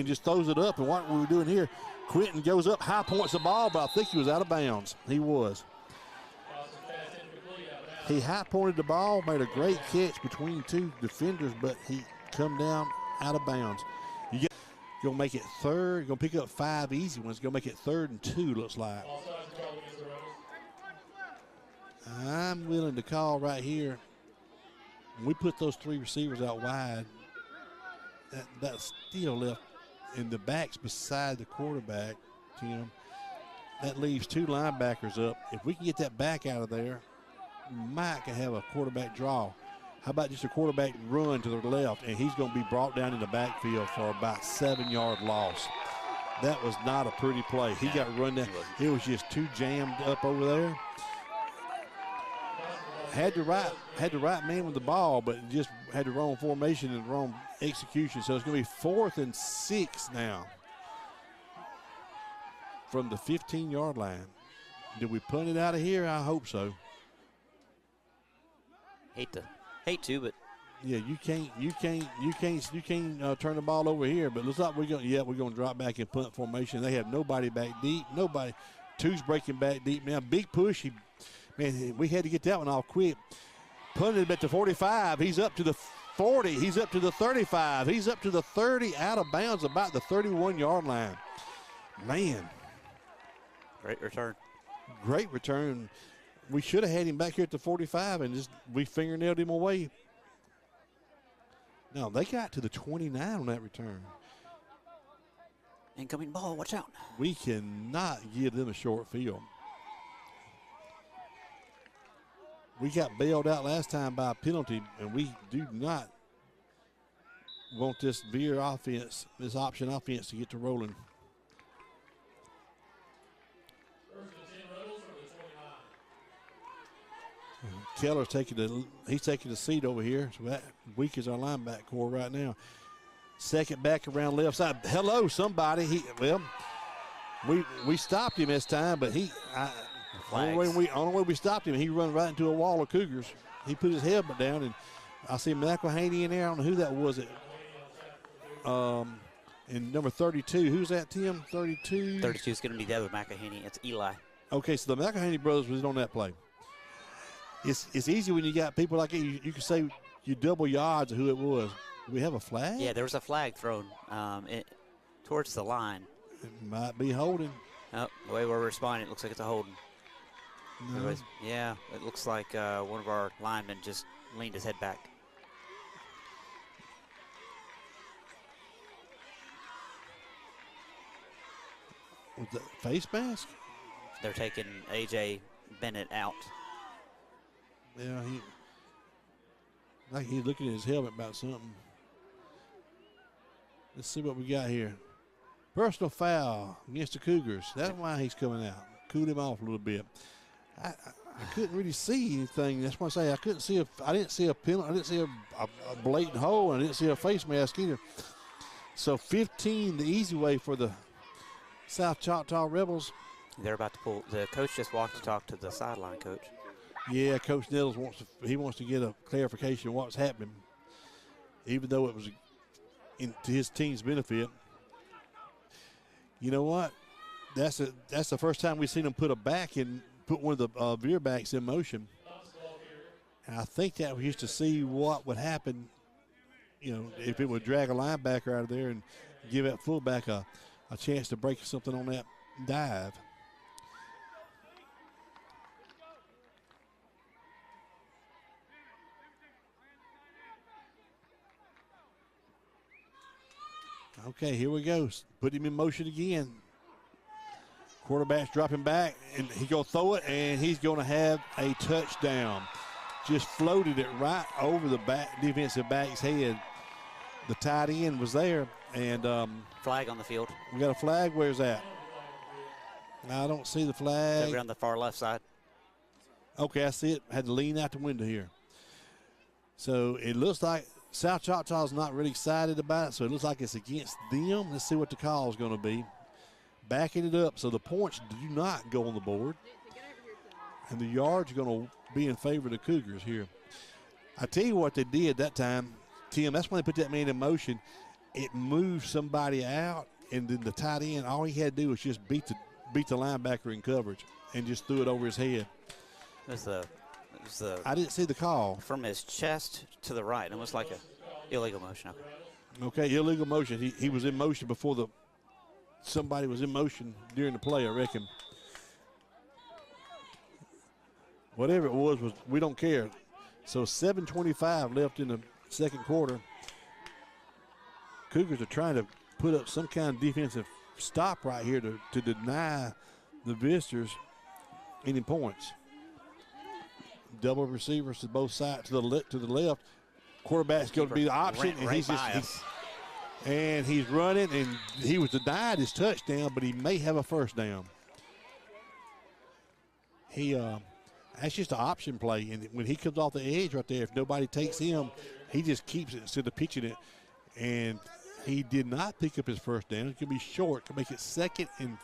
just throws it up. And what we were doing here, Quentin goes up, high points the ball, but I think he was out of bounds. He was. He high pointed the ball, made a great catch between 2 defenders, but he come down out of bounds. You're going to make it third. You're going to pick up 5 easy ones. Going to make it 3rd and 2, looks like. I'm willing to call right here. When we put those 3 receivers out wide, that's still left in the backs beside the quarterback, Tim. That leaves 2 linebackers up. If we can get that back out of there, we might have a quarterback draw. How about just a quarterback run to the left, and he's going to be brought down in the backfield for about 7-yard loss. That was not a pretty play. He got run down. It was just too jammed up over there. Had the right man with the ball, but just had the wrong formation and the wrong execution. So it's going to be 4th and 6 now from the 15-yard line. Did we punt it out of here? I hope so. Hate to, but yeah, you can't turn the ball over here. But looks like we're going to drop back in punt formation. They have nobody back deep. Nobody. 2's breaking back deep now. Big push. Man, we had to get that one off quick. Punted at the 45. He's up to the 40. He's up to the 35. He's up to the 30, out of bounds about the 31-yard line. Man. Great return. Great return. We should have had him back here at the 45 and we fingernailed him away. No, they got to the 29 on that return. Incoming ball, watch out. We cannot give them a short field. We got bailed out last time by a penalty, and we do not want this veer offense, this option offense to get to rolling. Keller's taking the seat over here. So that weak is our linebacker core right now. Second back around left side. Hello, somebody. We stopped him this time, but only way we stopped him, he run right into a wall of Cougars. He put his helmet down, and I see McElhaney in there. I don't know who that was. And number 32. Who's that, Tim? 32? 32 is going to be the other McElhaney. It's Eli. Okay, so the McElhaney brothers was on that play. It's easy when you got people like you can say you double your odds of who it was. Do we have a flag? Yeah, there was a flag thrown towards the line. It might be holding. Oh, the way we're responding, it looks like it's a holding. No. Anyways, yeah, it looks like one of our linemen just leaned his head back. With the face mask? They're taking A.J. Bennett out. Yeah, he's looking at his helmet about something. Let's see what we got here. Personal foul against the Cougars. That's why he's coming out. Cool him off a little bit. I couldn't really see anything. That's why I say I didn't see a penalty. I didn't see a blatant hole, and I didn't see a face mask either. So 15, the easy way for the South Choctaw Rebels. They're about to pull. The coach just walked to talk to the sideline coach. Yeah, Coach Nettles wants to get a clarification of what's happening. even though it was to his team's benefit. You know what? That's the first time we've seen him put one of the veer backs in motion. And I think that we used to see what would happen, if it would drag a linebacker out of there and give that fullback a chance to break something on that dive. Okay, here we go. Put him in motion again. Quarterback's dropping back, and he's going to throw it, and he's going to have a touchdown. Just floated it right over the defensive back's head. The tight end was there, and flag on the field. We got a flag. Where's that? I don't see the flag. Over on the far left side. Okay, I see it. I had to lean out the window here. So it looks like South Choctaw's not really excited about it, so it looks like it's against them. Let's see what the call is going to be. Backing it up, so the points do not go on the board. And the yards are going to be in favor of the Cougars here. I tell you what they did that time, Tim, that's when they put that man in motion. It moved somebody out, and then the tight end, all he had to do was just beat the linebacker in coverage and just threw it over his head. I didn't see the call. From his chest to the right, almost like a illegal motion. Okay, illegal motion. He was in motion before somebody was in motion during the play, I reckon. Whatever it was we don't care. So 7:25 left in the second quarter. Cougars are trying to put up some kind of defensive stop right here to deny the visitors any points. Double receivers to both sides, to the left. Quarterback's going to be the option, and he's running, and he was denied his touchdown, but he may have a first down. That's just an option play, and when he comes off the edge right there, if nobody takes him, he just keeps it instead of pitching it, and he did not pick up his first down. It could be short, could make it second and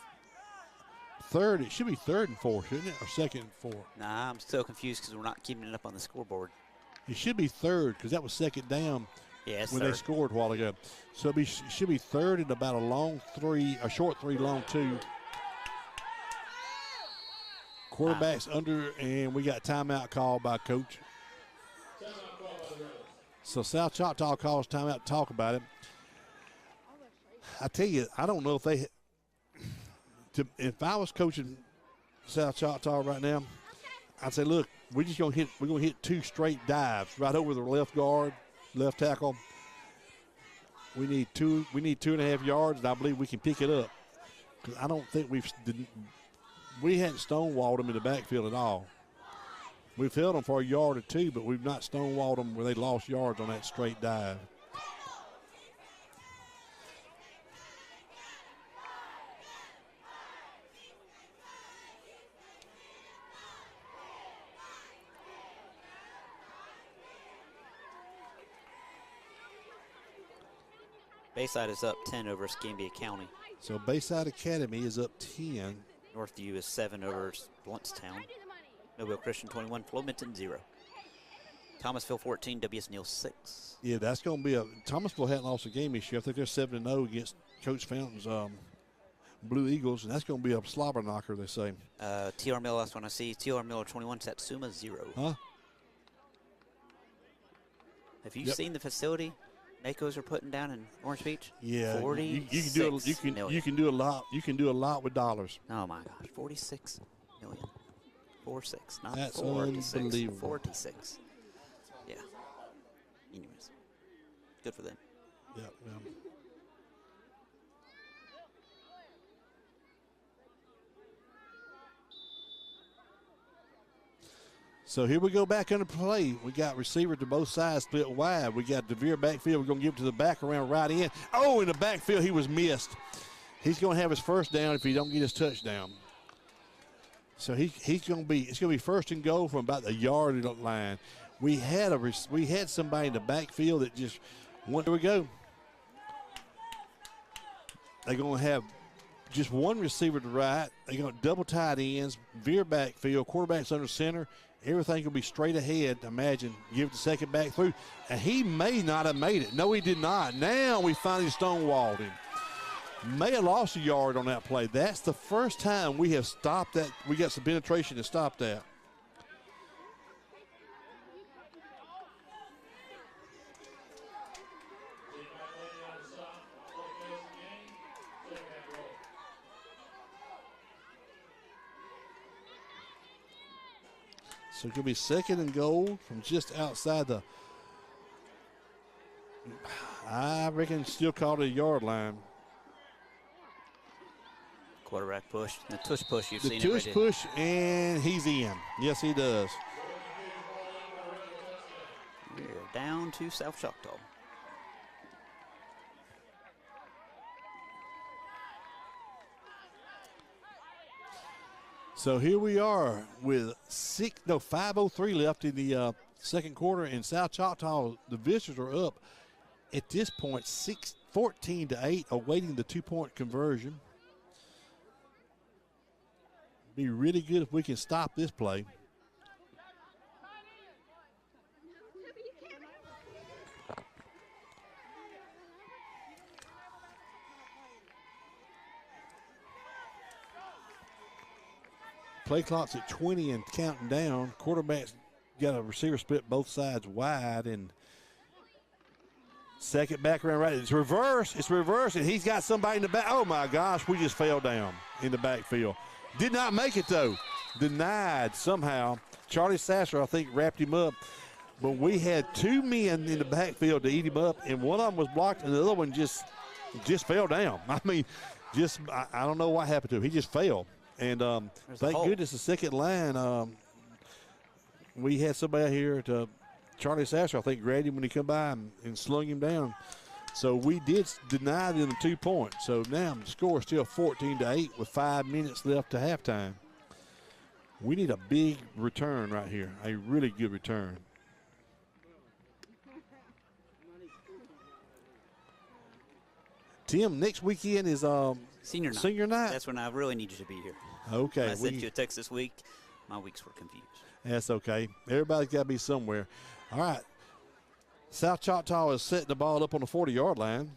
third. It should be third and four, shouldn't it, or second and four? Nah, I'm still confused because we're not keeping it up on the scoreboard. It should be third because that was second down. Yeah, when they scored a while ago. So it should be third and about a short three, long two. Quarterback's under, and we got timeout called by coach. So South Choctaw calls timeout to talk about it. I tell you, I don't know if if I was coaching South Choctaw right now, I'd say, look, we're gonna hit two straight dives right over the left guard, left tackle. We need 2.5 yards, and I believe we can pick it up. Because I don't think we hadn't stonewalled them in the backfield at all. We've held them for a yard or two, but we've not stonewalled them where they lost yards on that straight dive. Bayside is up 10 over Escambia County. So Bayside Academy is up 10. Northview is 7 over Bluntstown. Mobile Christian 21, Flominton 0. Thomasville 14, W.S. Neal 6. Yeah, that's going to be Thomasville hadn't lost a game this year. I think they're 7-0 against Coach Fountain's Blue Eagles, and that's going to be a slobber knocker, they say. T.R. Miller, last one I see. T.R. Miller 21, Satsuma 0. Huh? Have you seen the facility NACOs are putting down in Orange Beach? Yeah, 46 you can do a lot. You can do a lot with dollars. Oh my gosh, 46 million. 46, not That's 46. unbelievable. 46. Yeah. Anyways, good for them. Yeah. So here we go back under play. We got receivers to both sides split wide. We got DeVere backfield. We're going to give it to the back around right in. Oh, in the backfield, he was missed. He's going to have his first down if he don't get his touchdown. So it's going to be first and goal from about the yard line. We had somebody in the backfield that just went. Here we go. They're going to have just one receiver to right. They got double tight ends, veer backfield, quarterback's under center. Everything will be straight ahead. Imagine, give it the second back through. And he may not have made it. No, he did not. Now we finally stonewalled him. May have lost a yard on that play. That's the first time we have stopped that. We got some penetration to stop that. So it could be second and goal from just outside the, I reckon, still called a yard line. Quarterback push. The tush push, you've The seen tush it. push, and he's in. Yes, he does. We're down to South Choctaw. So here we are with 5:03 left in the second quarter, and South Choctaw, the visitors are up at this point 14-8, awaiting the 2-point conversion. Be really good if we can stop this play. Play clock's at 20 and counting down. Quarterback's got a receiver split both sides wide, and second back around right. It's reverse. It's reverse, and he's got somebody in the back. Oh, my gosh, we just fell down in the backfield. Did not make it, though. Denied somehow. Charlie Sasser, I think, wrapped him up. But we had two men in the backfield to eat him up, and one of them was blocked, and the other one just fell down. I mean, I don't know what happened to him. He just fell. And thank goodness the second line, we had somebody here to Charlie Sasser, I think, grabbed him when he come by and slung him down. So we did deny them the 2 points. So now the score is still 14-8 with 5 minutes left to halftime. We need a big return right here, a really good return. Tim, next weekend is Senior night. Senior night. That's when I really need you to be here. Okay. I sent you a text this week. My weeks were confused. That's okay. Everybody's got to be somewhere. All right. South Choctaw is setting the ball up on the 40-yard line.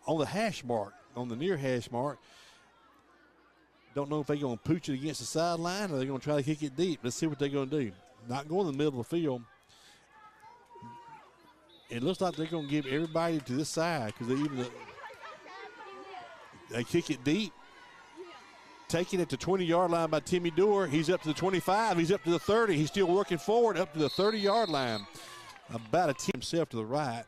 On the hash mark, on the near hash mark. Don't know if they're going to pooch it against the sideline or they're going to try to kick it deep. Let's see what they're going to do. Not going in the middle of the field. It looks like they're going to give everybody to this side because they kick it deep. Taking it to 20-yard line by Timmy Dewar. He's up to the 25. He's up to the 30. He's still working forward up to the 30-yard line. About a tee himself to the right.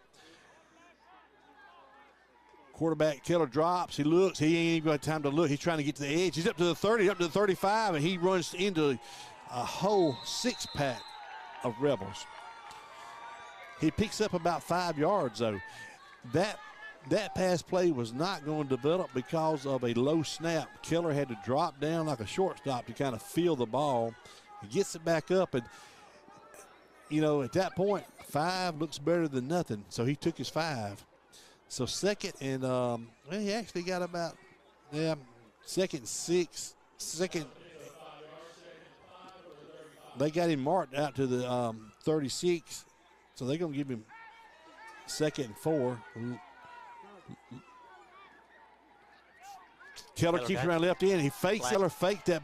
Quarterback Keller drops. He looks. He ain't even got time to look. He's trying to get to the edge. He's up to the 30, up to the 35, and he runs into a whole six-pack of Rebels. He picks up about 5 yards, though. That pass play was not going to develop because of a low snap. Keller had to drop down like a shortstop to kind of feel the ball. He gets it back up, and, you know, at that point, 5 looks better than nothing. So he took his 5. So second and, he actually got about, second 6. They got him marked out to the 36. So they're going to give him second and 4. Keller keeps around left end. He fakes. Keller faked that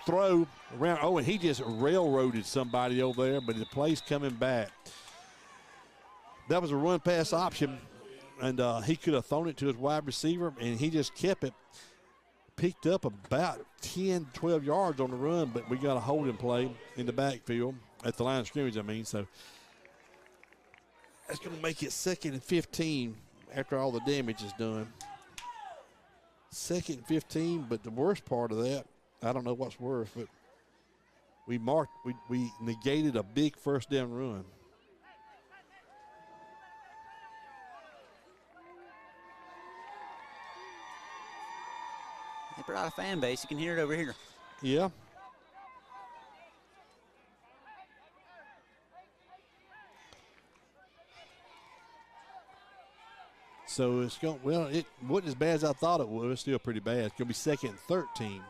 throw around. Oh, and he just railroaded somebody over there, but the play's coming back. That was a run pass option, and he could have thrown it to his wide receiver, and he just kept it. Picked up about 10, 12 yards on the run, but we got a holding play in the backfield at the line of scrimmage, I mean. So that's going to make it 2nd and 15 after all the damage is done. 2nd and 15, but the worst part of that, I don't know what's worse, but we negated a big first down run. They brought a fan base. You can hear it over here. Yeah. So it's going, well, it wasn't as bad as I thought it would. It's still pretty bad. It's going to be second and 13.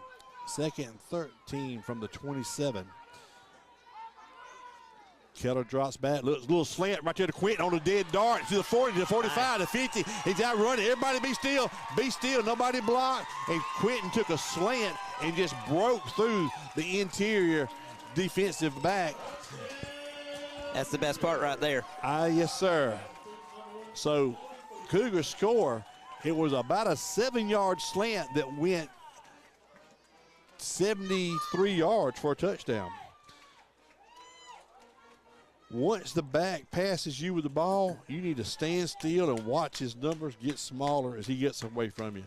Second and 13 from the 27. Keller drops back. Little slant right there to Quentin on the dead dart to the 40, to the 45, to 50. He's out running. Everybody be still. Be still. Nobody blocked. And Quentin took a slant and just broke through the interior defensive back. That's the best part right there. Yes, sir. So Cougars score. It was about a 7-yard slant that went 73 yards for a touchdown. Once the back passes you with the ball, you need to stand still and watch his numbers get smaller as he gets away from you.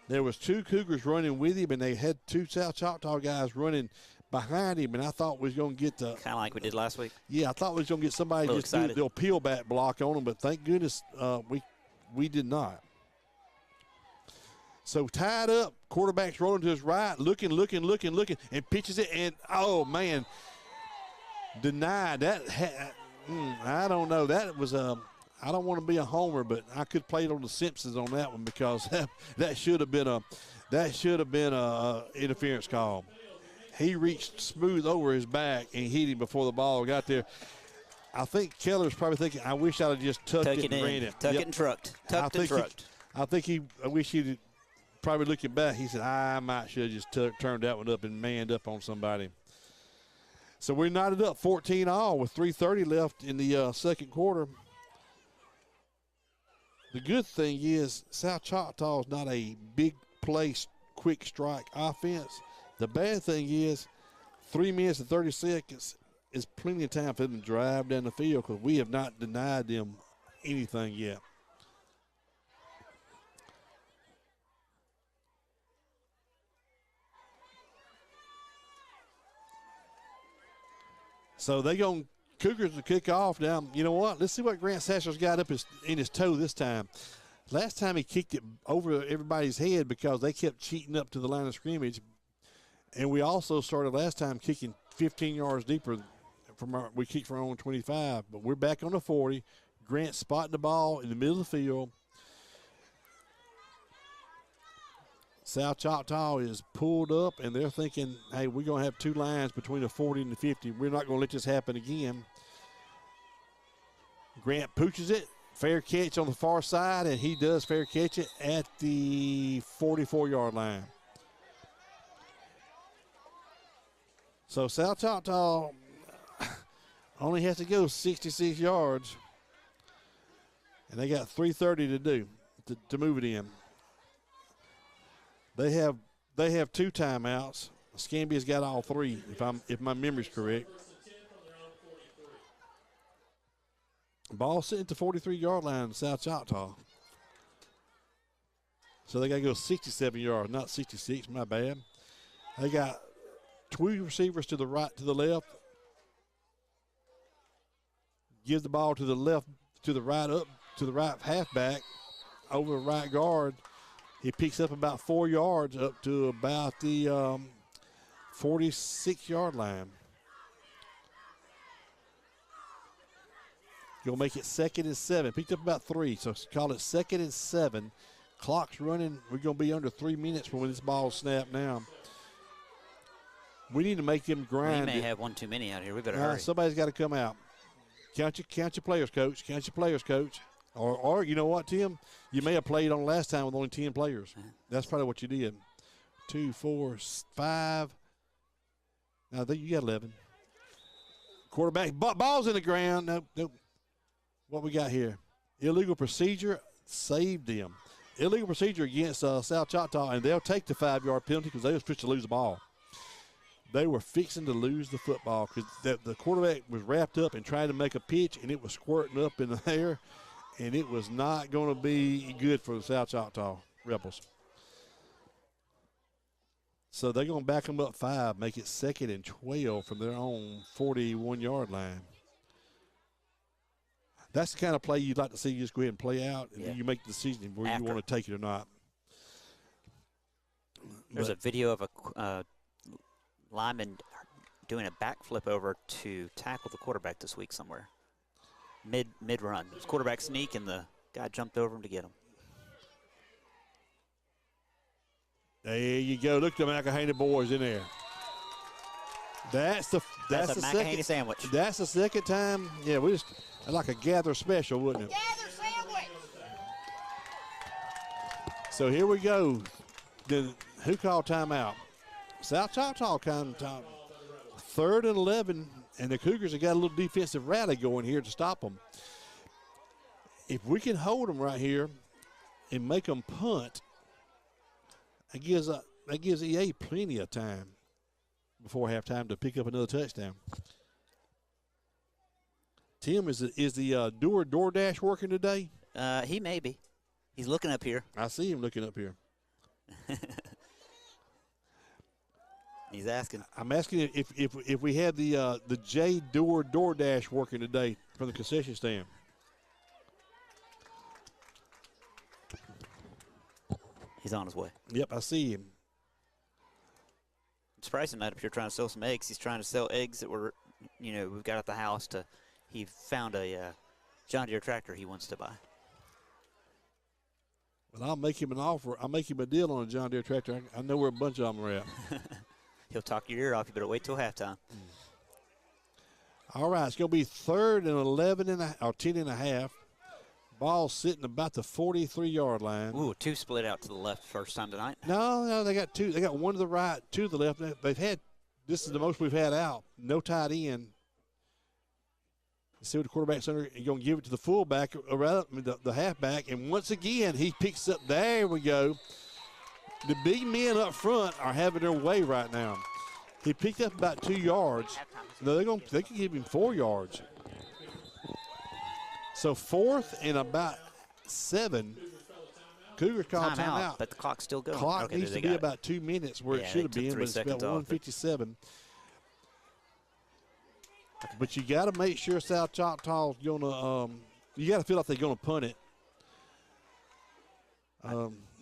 There was 2 Cougars running with him, and they had 2 South Choctaw guys running behind him, and I thought we was going to get the – kind of like we did last week. Yeah, I thought we was going to get somebody just do the peel back block on him, but thank goodness we did not. So tied up, quarterback's rolling to his right, looking, and pitches it, and, oh, man – denied that. I don't know. That was I don't want to be a homer, but I could play it on the Simpsons on that one because that should have been a interference call. He reached smooth over his back and hit him before the ball got there. I think Keller's probably thinking, I wish I'd have just tucked it and ran it. Tuck it and trucked. Tucked and trucked. I wish he'd probably looking back. He said, I might should have just turned that one up and manned up on somebody. So we're knotted up 14-all with 3:30 left in the second quarter. The good thing is South Choctaw is not a big play, quick strike offense. The bad thing is 3 minutes and 30 seconds is plenty of time for them to drive down the field because we have not denied them anything yet. So they're going Cougars to kick off now. You know what? Let's see what Grant Sasser's got up in his toe this time. Last time he kicked it over everybody's head because they kept cheating up to the line of scrimmage. And we also started last time kicking 15 yards deeper we kicked from our own 25. But we're back on the 40. Grant spotting the ball in the middle of the field. South Choctaw is pulled up, and they're thinking, hey, we're going to have 2 lines between the 40 and the 50. We're not going to let this happen again. Grant pooches it. Fair catch on the far side, and he does fair catch it at the 44-yard line. So South Choctaw only has to go 66 yards, and they got 3:30 to do to move it in. They have 2 timeouts. Escambia's got all 3, if my memory's correct. Ball sitting at the 43-yard line, South Choctaw. So they got to go 67 yards, not 66. My bad. They got 2 receivers to the right, to the left. Gives the ball to the left, to the right, up to the right halfback, over the right guard. He picks up about 4 yards up to about the 46-yard line. You'll make it 2nd and 7. Picked up about 3, so call it 2nd and 7. Clock's running. We're going to be under 3 minutes when this ball snapped now. We need to make them grind. We may have one too many out here. We better hurry. Somebody's got to come out. Count your players, coach. Count your players, coach. Or you know what, Tim? You may have played on last time with only 10 players. That's probably what you did. 2, 4, 5. Now, I think you got 11. Quarterback, ball's in the ground. Nope. What we got here? Illegal procedure saved them. Illegal procedure against South Choctaw, and they'll take the 5-yard penalty because they were supposed to lose the ball. They were fixing to lose the football because the quarterback was wrapped up and trying to make a pitch, and it was squirting up in the air. And it was not going to be good for the South Choctaw Rebels. So they're going to back them up 5, make it 2nd and 12 from their own 41-yard line. That's the kind of play you'd like to see you just go ahead and play out, and then you make the decision where you want to take it or not. There's a video of a lineman doing a backflip over to tackle the quarterback this week somewhere. Mid-run. It was quarterback sneak, and the Guy jumped over him to get him. There you go. Look at the McElhaney boys in there. That's a McElhaney second sandwich. That's the second time. Yeah, we just like a gather special, wouldn't it? Gather sandwich. So here we go. Who called timeout? South Choctaw called time. 3rd and 11, and the Cougars have got a little defensive rally going here to stop them. If we can hold them right here and make them punt, that gives EA plenty of time before halftime to pick up another touchdown. Tim, is the DoorDash working today? He may be. He's looking up here. I see him looking up here. He's asking. I'm asking if we have the J DoorDash working today from the concession stand. He's on his way. Yep, I see him. It's pricing night up here trying to sell some eggs. He's trying to sell eggs that we've got at the house. He found a John Deere tractor he wants to buy. Well, I'll make him an offer. I'll make him a deal on a John Deere tractor. I know where a bunch of them are at. He'll talk your ear off. You better wait till halftime. All right, it's going to be 3rd and 11 or 10 and a half. Ball sitting about the 43-yard line. Ooh, 2 split out to the left first time tonight. No, they got 2. They got 1 to the right, 2 to the left. This is the most we've had out. No tight end. See what the quarterback's under. You're going to give it to the fullback, or rather the halfback, and once again he picks up. There we go. The big men up front are having their way right now. He picked up about 2 yards. No, they can give him 4 yards. So 4th and about 7. Cougars call timeout. But the clock's still going. Clock needs to be about 2 minutes where it should have been, but it's about 1:57. But you got to make sure South Choctaw's going to you got to feel like they're going to punt it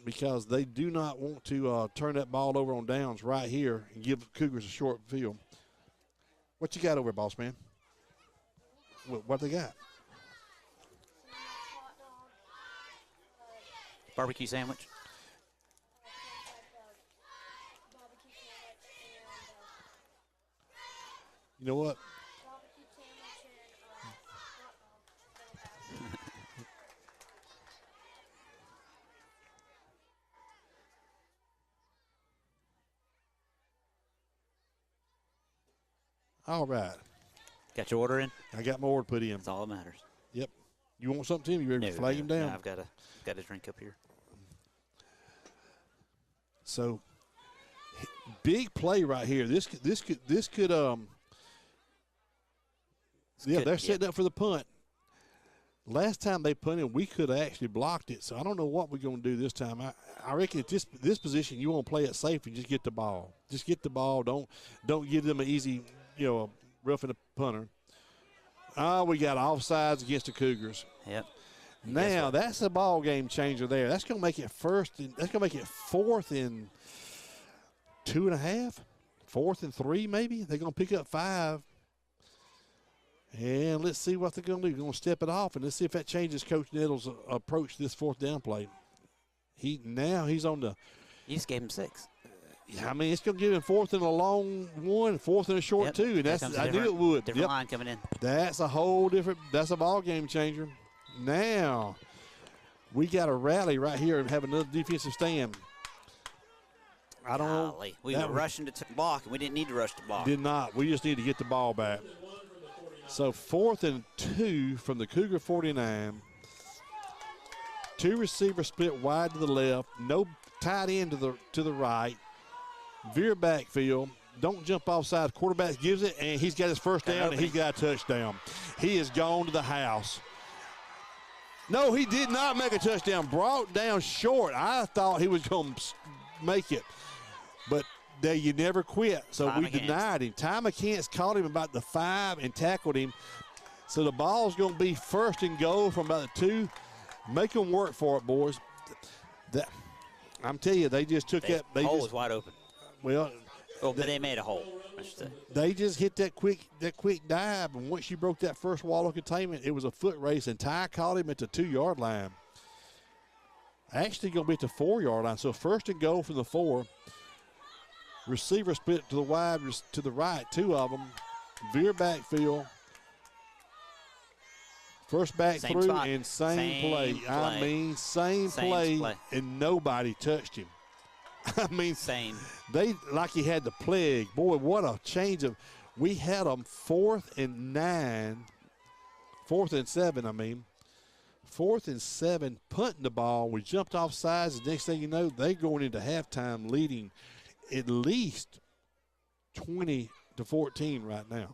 because they do not want to turn that ball over on downs right here and give Cougars a short field. What you got over there, boss man? What they got? Barbecue sandwich. You know what? All right. Got your order in? I got my order put in. That's all that matters. Yep. You want something, Tim? You ready to flag him down? No, I've got a drink up here. So, big play right here. This could they're setting up for the punt. Last time they punted, we could have actually blocked it. So I don't know what we're going to do this time. I reckon at this position, you want to play it safe and just get the ball. Just get the ball. Don't give them an easy, roughing the punter. We got offsides against the Cougars. Yep. Now that's a ball game changer there. That's going to make it that's going to make it 4th and 2.5, 4th and 3 maybe. They're going to pick up 5. And let's see what they're going to do. They're going to step it off, and let's see if that changes Coach Nettles' approach to this 4th down play. He's on the. You just gave him 6. I mean, it's going to give him 4th and a long 1, 4th and a short 2, and I knew it would. Different line coming in. That's a whole different. That's a ball game changer. Now we got to rally right here and have another defensive stand. I don't know. We were rushing to block, and we didn't need to rush to block. Did not. We just need to get the ball back. So 4th and 2 from the Cougar 49. 2 receivers split wide to the left. No tight end to the right. Veer backfield. Don't jump offside. Quarterback gives it, and he's got his first down, and he's got a touchdown. He has gone to the house. No, he did not make a touchdown. Brought down short. I thought he was going to make it. But you never quit, so we denied him. Ty McCants caught him about the 5 and tackled him. So the ball's going to be 1st and goal from about the 2. Make them work for it, boys. I'm telling you, they just took that. The hole was wide open. Well, but they made a hole, I should say. They just hit that quick dive, and once you broke that first wall of containment, it was a foot race, and Ty caught him at the 2-yard line. Actually going to be at the 4-yard line. So first and goal from the 4. Receiver split to the wide, to the right, 2 of them. Veer backfield. First back Same through spot. and same play. I mean, same play, and nobody touched him. I mean, Same. They like he had the plague. Boy, what a change of. We had them 4th and 7. I mean, 4th and 7, punting the ball. We jumped off sides. The next thing you know, they going into halftime leading at least 20-14 right now.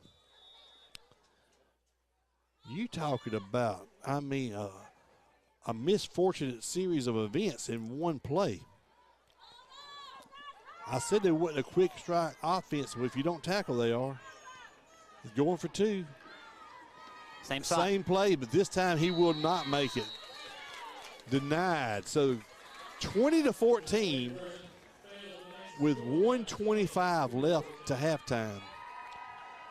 You talking about, I mean, a misfortunate series of events in one play. I said they wasn't a quick strike offense, but if you don't tackle, they are. He's going for 2. Same play, but this time he will not make it. Denied. So 20-14 with 1:25 left to halftime.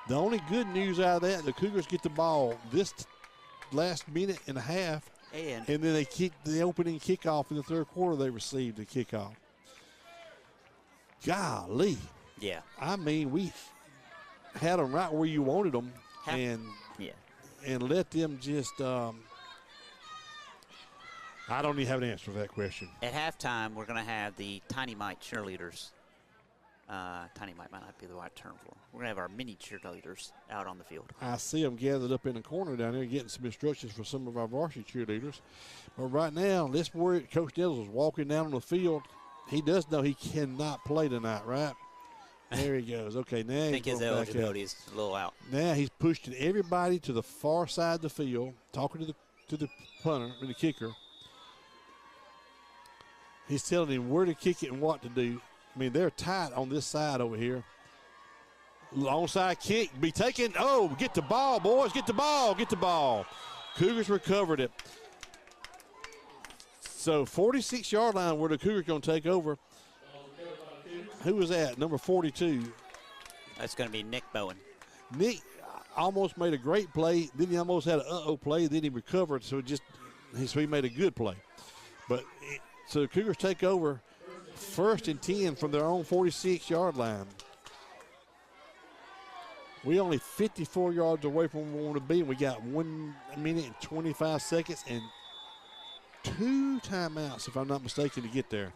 The only good news out of that, the Cougars get the ball this last minute and a half, and then they kick the opening kickoff in the 3rd quarter. They received the kickoff. Golly. Yeah. I mean, we had them right where you wanted them, and let them just I don't even have an answer for that question. At halftime, we're going to have the Tiny Mite cheerleaders. Tiny Mite might not be the right term for them. We're going to have our mini cheerleaders out on the field. I see them gathered up in the corner down there getting some instructions for some of our varsity cheerleaders. But right now, let's worry. Coach Dillon is walking down on the field. He does know he cannot play tonight, right? There he goes. Okay, now I think his eligibility is a little out. Now he's pushing everybody to the far side of the field, talking to the punter and the kicker. He's telling him where to kick it and what to do. I mean, they're tight on this side over here. Onside kick, be taken. Oh, get the ball, boys. Get the ball. Get the ball. Cougars recovered it. So 46-yard line where the Cougars going to take over. Who was that? Number 42. That's going to be Nick Bowen. Nick almost made a great play. Then he almost had an uh-oh play. Then he recovered, so he made a good play. So the Cougars take over 1st and 10 from their own 46-yard line. We only 54 yards away from where we want to be, and we got 1 minute and 25 seconds and 2 timeouts, if I'm not mistaken, to get there.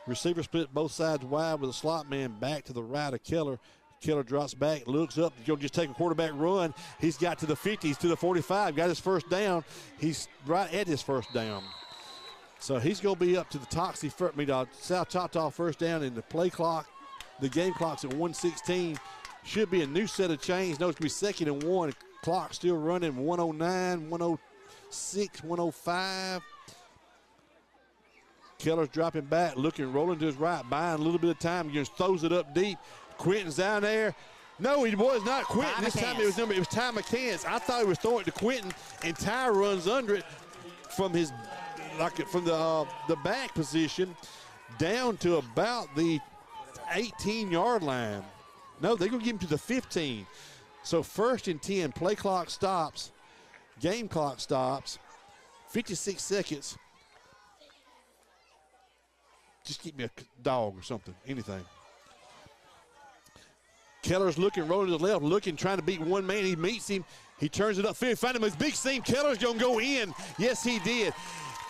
Receiver split both sides wide with a slot man back to the right of Keller. Keller drops back, looks up, he'll just take a quarterback run. He's got to the 50s, to the 45, got his first down. He's right at his first down. So he's going to be up to the South Choctaw first down in the play clock. The game clock's at 1:16. Should be a new set of chains. No, it's going to be 2nd and 1. Clock still running, 109, 106, 105. Keller's dropping back, rolling to his right, buying a little bit of time. Just throws it up deep. Quentin's down there. No, he was not Quentin. This time it was Ty McCants. I thought he was throwing it to Quentin, and Ty runs under it from the back position down to about the 18-yard line. No, they're going to give him to the 15. So 1st and 10, play clock stops, game clock stops, 56 seconds. Just keep me a dog or something, anything. Keller's looking, rolling to the left, looking, trying to beat one man. He meets him. He turns it up. Find him. His big seam. Keller's going to go in. Yes, he did.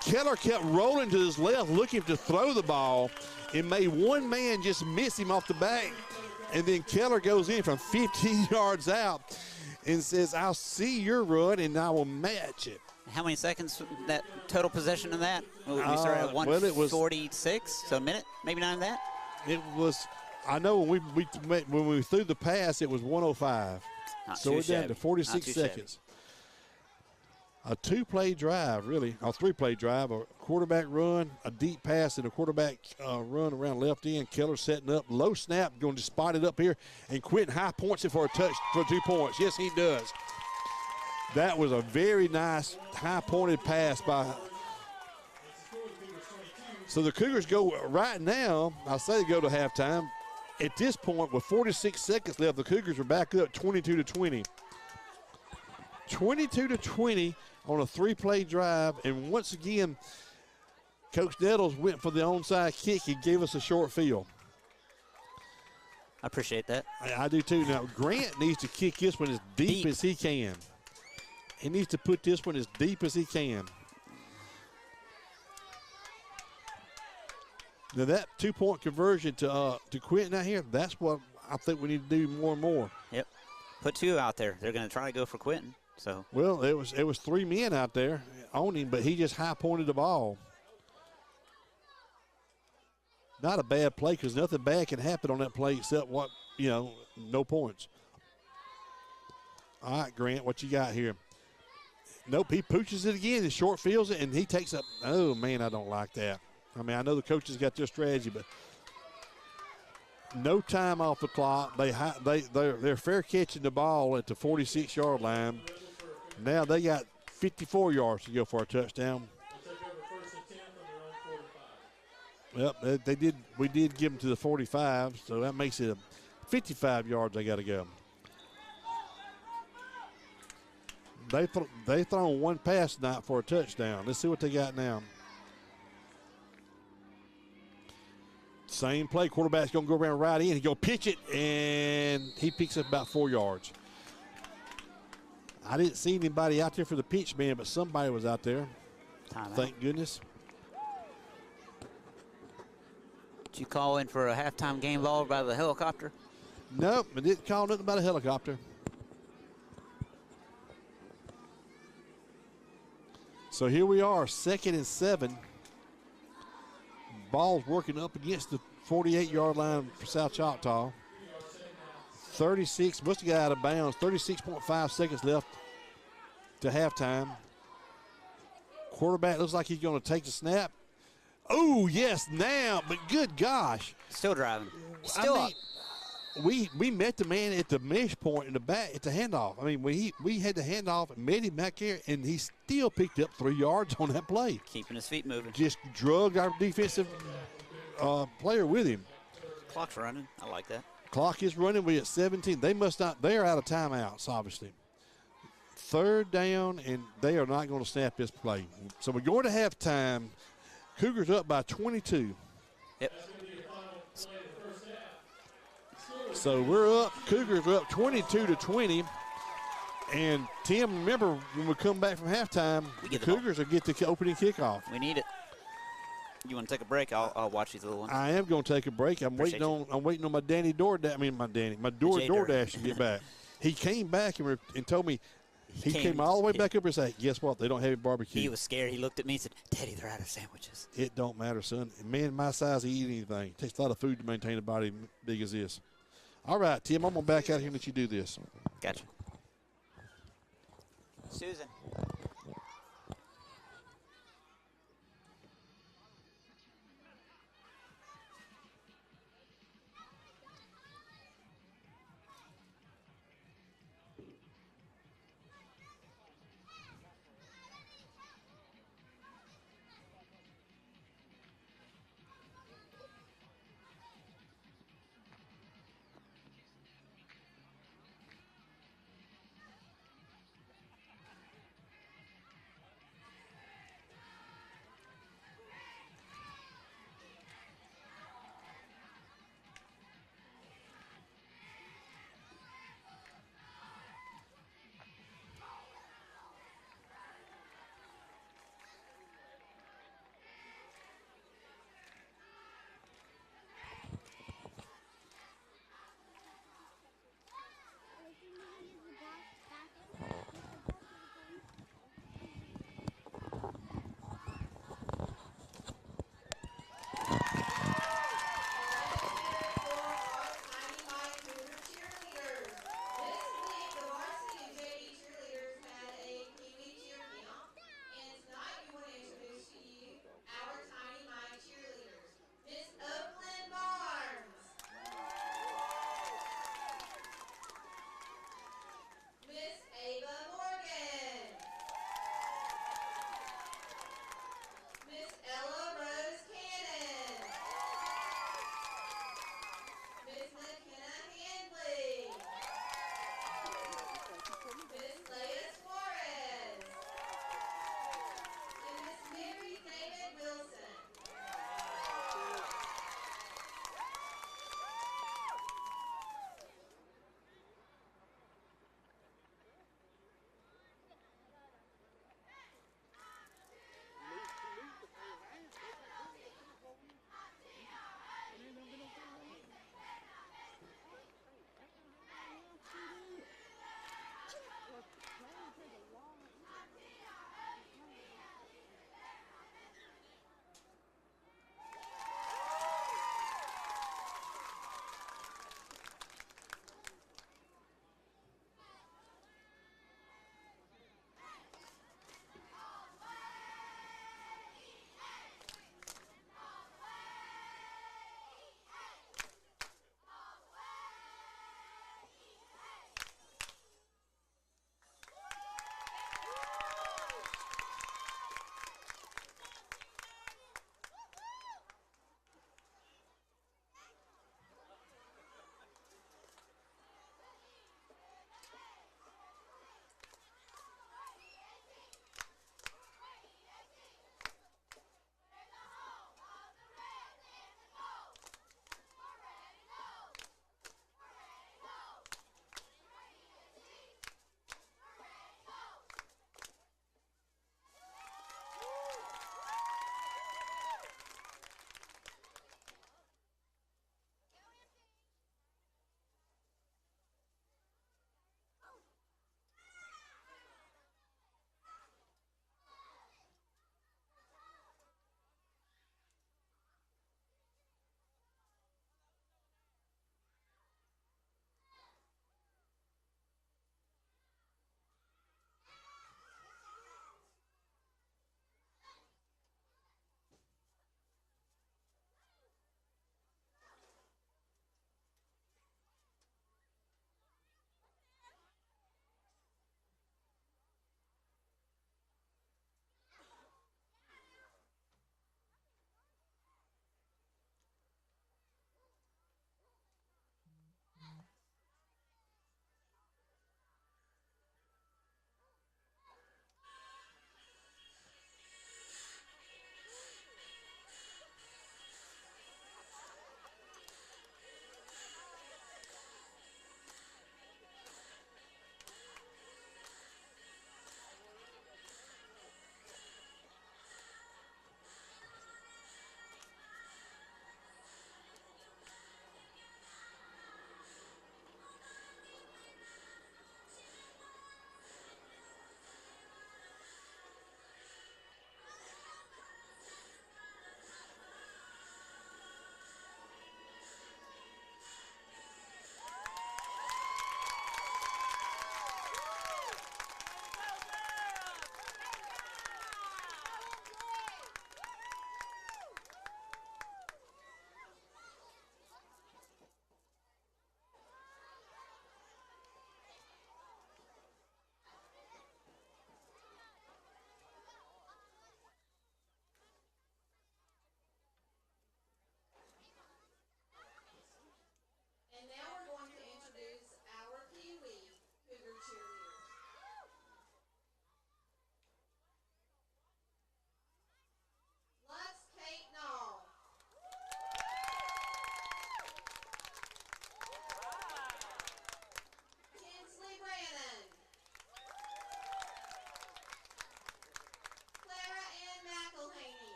Keller kept rolling to his left, looking to throw the ball. It made one man just miss him off the back. And then Keller goes in from 15 yards out and says, I'll see your run and I will match it. How many seconds that total possession of that? We started at 1:46, so a minute, maybe not that. It was. I know when we threw the pass, it was 105. So we're down to 46 seconds. A 2-play drive, really, a 3-play drive, a quarterback run, a deep pass, and a quarterback run around left end. Keller setting up, low snap, going to spot it up here, and Quentin high points it for a touch for 2 points. Yes, he does. That was a very nice high-pointed pass by. So the Cougars go right now, I say they go to halftime. At this point, with 46 seconds left, the Cougars are back up 22-20. 22-20 on a 3-play drive, and once again, Coach Nettles went for the onside kick. He gave us a short field. I appreciate that. I do too. Now, Grant needs to kick this one as deep as he can. He needs to put this one as deep as he can. Now, that two-point conversion to Quentin out here, that's what I think we need to do more and more. Yep. Put 2 out there. They're going to try to go for Quentin. So. Well, it was 3 men out there on him, but he just high-pointed the ball. Not a bad play because nothing bad can happen on that play except what, no points. All right, Grant, what you got here? Nope, he pooches it again. He short fields it, and he takes up. Oh, man, I don't like that. I mean, I know the coaches got their strategy, but no time off the clock. They're fair catching the ball at the 46-yard line. Now they got 54 yards to go for a touchdown. Yep, they did. We did give them to the 45, so that makes it 55 yards. They got to go. They thrown one pass tonight for a touchdown. Let's see what they got now. Same play. Quarterback's going to go around right in. He's going to pitch it, and he picks up about 4 yards. I didn't see anybody out there for the pitch man, but somebody was out there. Thank goodness. Did you call in for a halftime game ball by the helicopter? Nope, I didn't call nothing about a helicopter. So here we are, 2nd and 7. Ball's working up against the 48-yard line for South Choctaw. 36, must have got out of bounds. 36.5 seconds left to halftime. Quarterback looks like he's going to take the snap. Oh, yes, now, but good gosh. Still driving. Still up. We met the man at the mesh point in the back at the handoff. I mean, we had the handoff and met him back there, and he still picked up 3 yards on that play. Keeping his feet moving. Just drugged our defensive player with him. Clock's running. I like that. Clock is running. We at 17. They must not. They're out of timeouts, obviously. 3rd down, and they are not going to snap this play. So we're going to halftime. Cougars up by 22. Yep. So we're up. Cougars are up 22-20. And Tim, remember when we come back from halftime, the Cougars will get the opening kickoff. We need it. You want to take a break? I'll watch these little ones. I am going to take a break. I'm waiting on my DoorDash to get back. He came back and told me he came all the way back up and said, guess what? They don't have any barbecue. He was scared. He looked at me and said, Daddy, they're out of sandwiches. It don't matter, son. A man my size, he eat anything. It takes a lot of food to maintain a body big as this. All right, Tim, I'm going to back out here and let you do this. Gotcha. Susan. Wilson.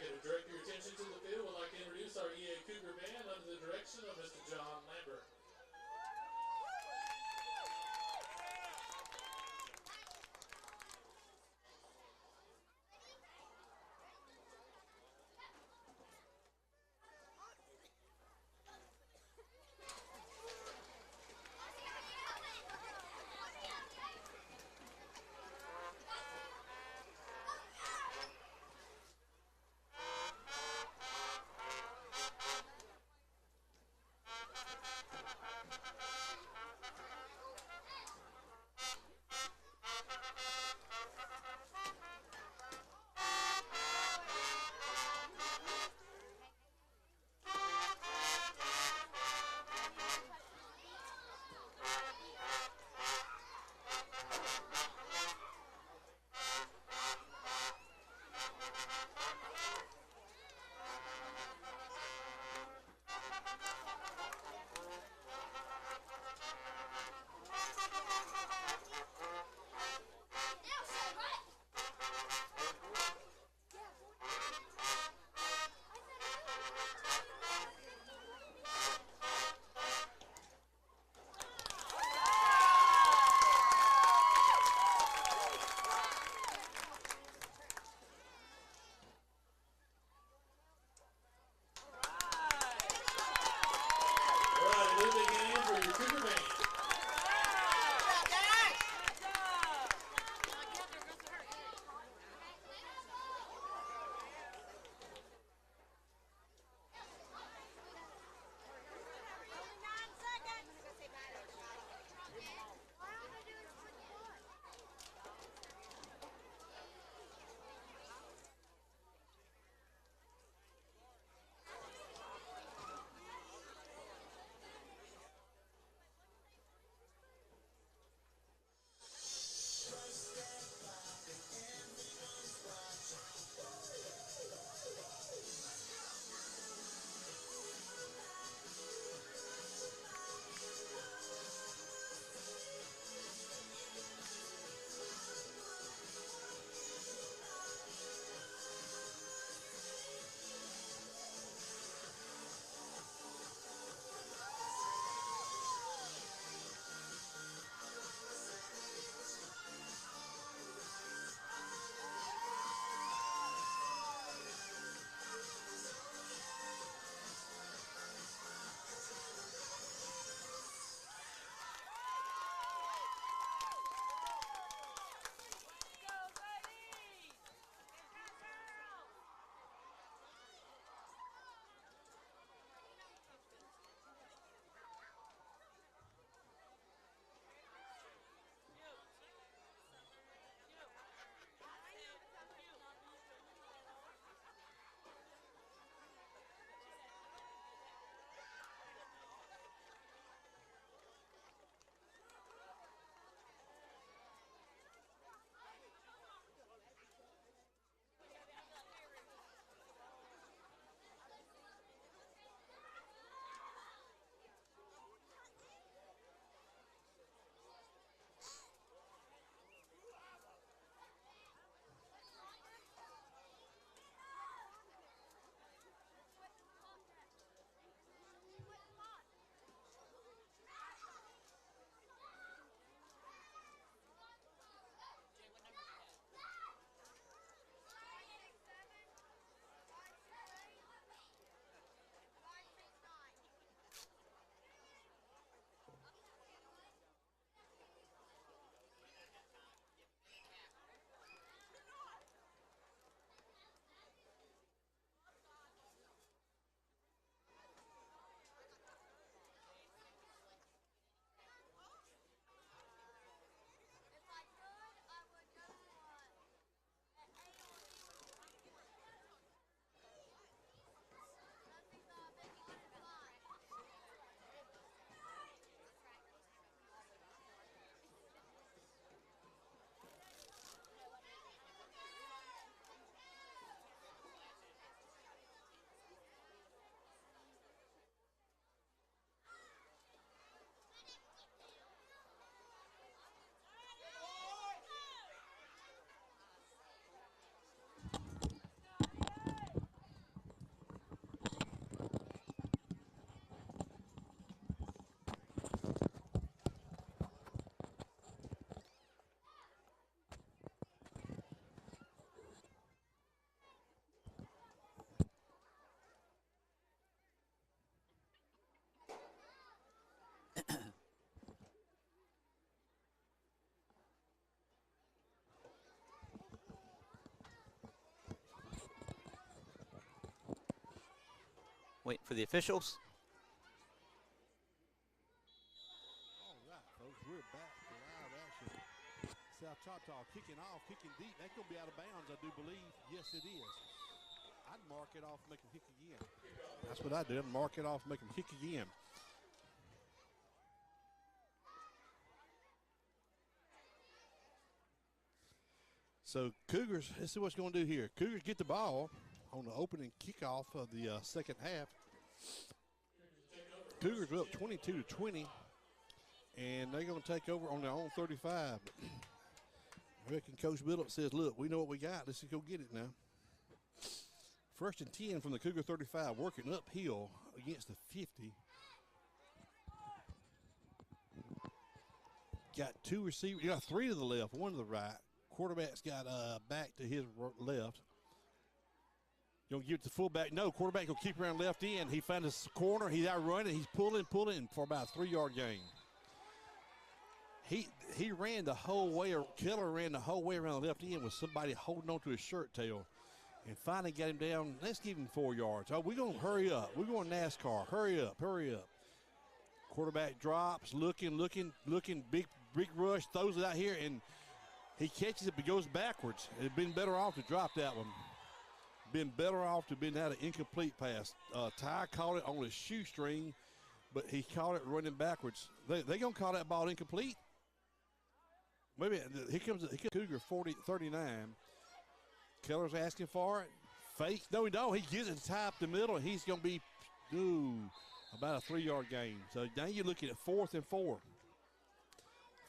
Okay, to direct your attention to the field, we'd like to introduce our EA Cougar band under the direction of Mr. John Lambert. Waiting for the officials. All right, folks, we're back to live action. South Choctaw kicking off, kicking deep. That's going to be out of bounds, I do believe. Yes, it is. I'd mark it off and make them kick again. That's what I did. Mark it off and make them kick again. So Cougars, let's see what's going to do here. Cougars get the ball on the opening kickoff of the second half. Cougars are up 22-20, and they're going to take over on their own 35. I reckon Coach Billup says, look, we know what we got. Let's just go get it now. First and 10 from the Cougar 35, working uphill against the 50. Got two receivers. You got three to the left, one to the right. Quarterback's got back to his left. You don't give it to fullback. No, quarterback will keep around left end. He found his corner. He's out running. He's pulling for about a 3-yard gain. He ran the whole way, or Keller ran the whole way around the left end with somebody holding on to his shirt tail. And finally got him down. Let's give him 4 yards. Oh, we're going to hurry up. We're going NASCAR. Hurry up. Quarterback drops, looking, big rush, throws it out here, and he catches it but goes backwards. It'd been better off to drop that one. Been better off to been out an incomplete pass. Ty caught it on his shoestring, but he caught it running backwards. They going to call that ball incomplete? Maybe here comes Cougar 39. Keller's asking for it. Fake. No, he don't. He gives it Ty up the middle, and he's going to be about a 3-yard gain. So now you're looking at 4th and 4.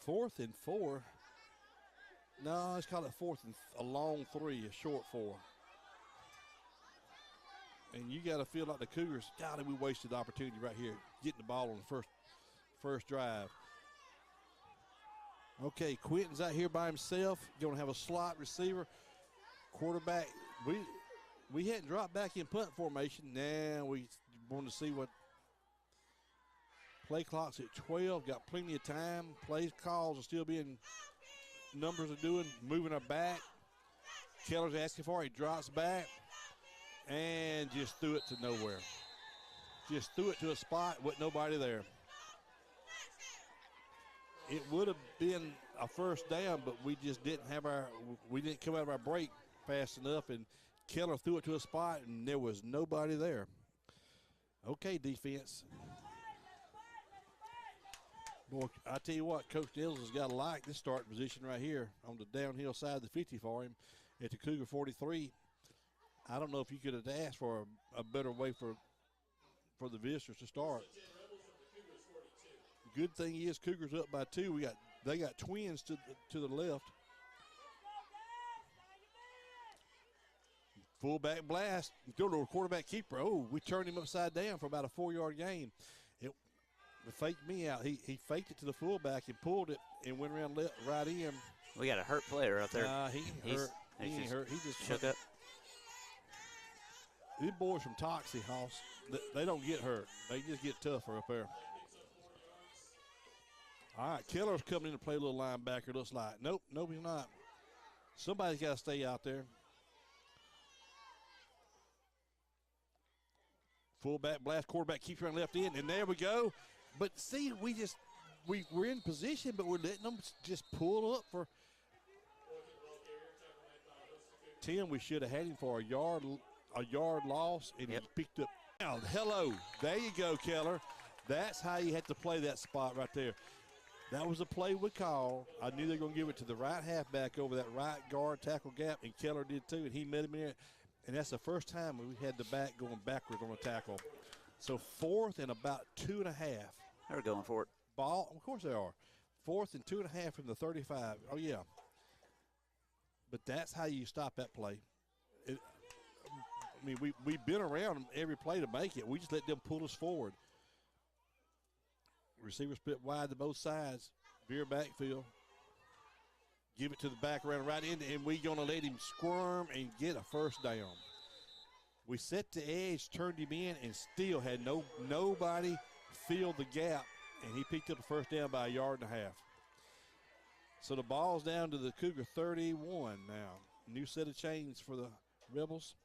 4th and 4. No, let's call it 4th and a long 3, a short 4. And you got to feel like the Cougars, God, we wasted the opportunity right here, getting the ball on the first drive. Okay, Quentin's out here by himself, going to have a slot receiver. Quarterback, we hadn't dropped back in punt formation. Now we want to see what play clock's at 12. Got plenty of time. Plays calls are still being numbers are doing. Moving her back. Keller's asking for it. He drops back and just threw it to nowhere. Just threw it to a spot with nobody there. It would have been a first down, but we just didn't come out of our break fast enough, and Keller threw it to a spot, and there was nobody there. Okay, defense. Boy, I tell you what, Coach Dills has got to like this starting position right here on the downhill side of the 50 for him at the Cougar 43. I don't know if you could have asked for a better way for the visitors to start. Good thing is Cougars up by 2. They got twins to the left. Fullback blast. Go to a quarterback keeper. Oh, we turned him upside down for about a 4-yard gain. It faked me out. He faked it to the fullback and pulled it and went around right in. We got a hurt player out there. He ain't hurt. He just shook up. These boys from Toxie House, they don't get hurt. They just get tougher up there. All right, Keller's coming in to play a little linebacker, looks like. Nope, he's not. Somebody's got to stay out there. Fullback blast, quarterback keeps running left end, and there we go. But see, we're in position, but we're letting them just pull up for 10. We should have had him for a yard loss, and he picked up. Now, hello, there you go, Keller. That's how you had to play that spot right there. That was a play we called. I knew they were going to give it to the right halfback over that right guard tackle gap, and Keller did too, and he met him in there. And that's the first time we had the back going backwards on a tackle. So 4th and about 2.5. They're going for it. Ball, of course they are. 4th and 2.5 from the 35. Oh, yeah. But that's how you stop that play. We've been around them every play to make it. We just let them pull us forward. Receiver split wide to both sides. Veer backfield. Give it to the back around right end, and we're going to let him squirm and get a first down. We set the edge, turned him in, and still had nobody fill the gap, and he picked up a first down by 1.5 yards. So the ball's down to the Cougar 31 now. New set of chains for the Rebels.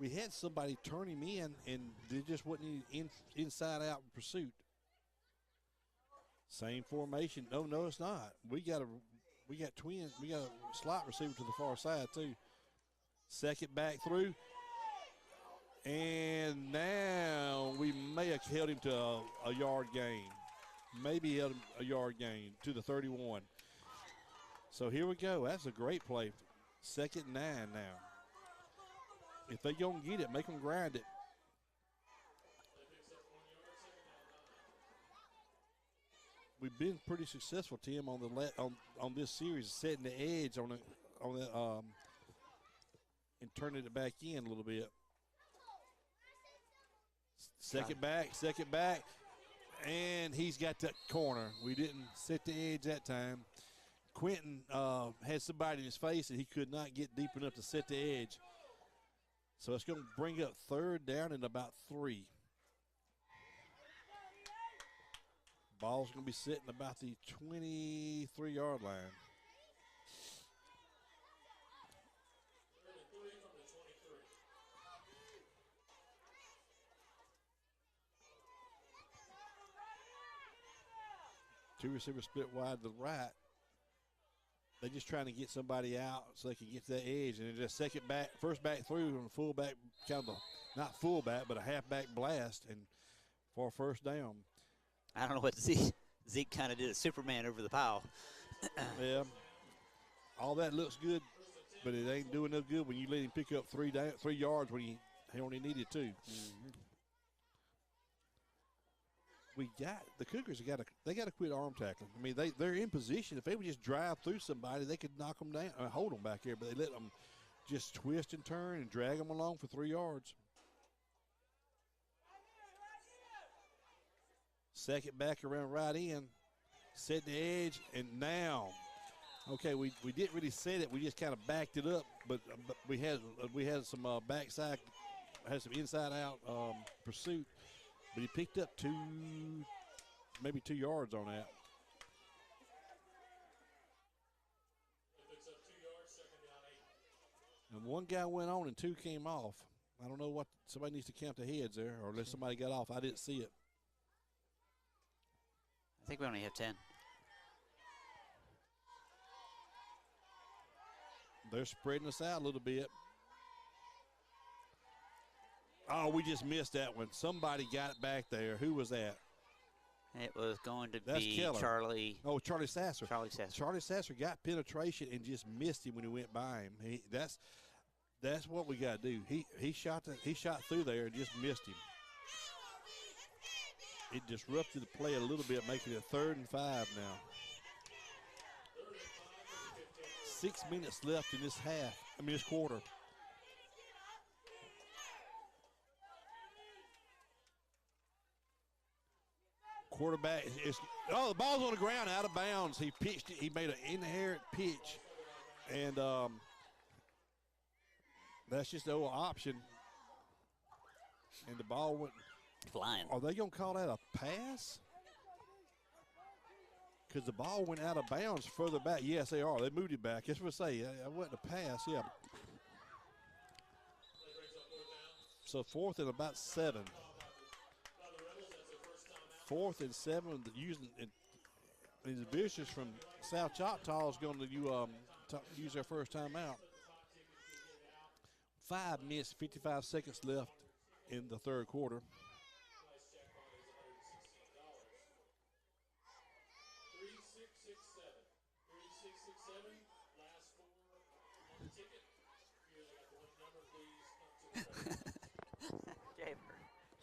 we had somebody turn him in, and there just wasn't any inside-out pursuit. Same formation. No, it's not. We got twins. We got a slot receiver to the far side too. Second back through, and now we may have held him to a yard gain. Maybe held him a yard gain to the 31. So here we go. That's a great play. 2nd and 9 now. If they gonna get it, make them grind it. We've been pretty successful, Tim, on this series, setting the edge on that and turning it back in a little bit. Second back, and he's got that corner. We didn't set the edge that time. Quentin had somebody in his face, and he could not get deep enough to set the edge. So it's going to bring up 3rd down and about 3. Ball's going to be sitting about the 23-yard line. Two receivers split wide to the right. They're just trying to get somebody out so they can get to that edge. And just first back through on a fullback, kind of not fullback, but a halfback blast and for a 1st down. I don't know what Zeke kind of did a Superman over the pile. Yeah. All that looks good, but it ain't doing no good when you let him pick up 3 yards when he only needed 2. Mm-hmm. The Cougars got to quit arm tackling. I mean, they're in position. If they would just drive through somebody, they could knock them down, hold them back here. But they let them just twist and turn and drag them along for 3 yards. Second back around right in, set the edge, and now, okay, we didn't really set it. We just kind of backed it up, but we had some backside, had some inside out pursuit. But he picked up maybe 2 yards on that. And 1 guy went on and 2 came off. I don't know what, somebody needs to count the heads there, or unless somebody got off. I didn't see it. I think we only have 10. They're spreading us out a little bit. Oh, we just missed that one. Somebody got it back there. Who was that? It was going to That's be Keller. Charlie. Oh, Charlie Sasser. Charlie Sasser. Charlie Sasser got penetration and just missed him when he went by him. That's what we got to do. He shot through there and just missed him. It disrupted the play a little bit, making it 3rd and 5 now. 6 minutes left in this quarter. Quarterback the ball's on the ground, out of bounds. He pitched it. He made an inherent pitch, and that's just the old option. And the ball went flying. Are they going to call that a pass? Because the ball went out of bounds further back. Yes, they are. They moved it back. That's what I say. I wasn't a pass. Yeah. So 4th and about 7. 4th and 7, using the visitors from South Choctaw is going to use their first time out. 5 minutes, 55 seconds left in the 3rd quarter.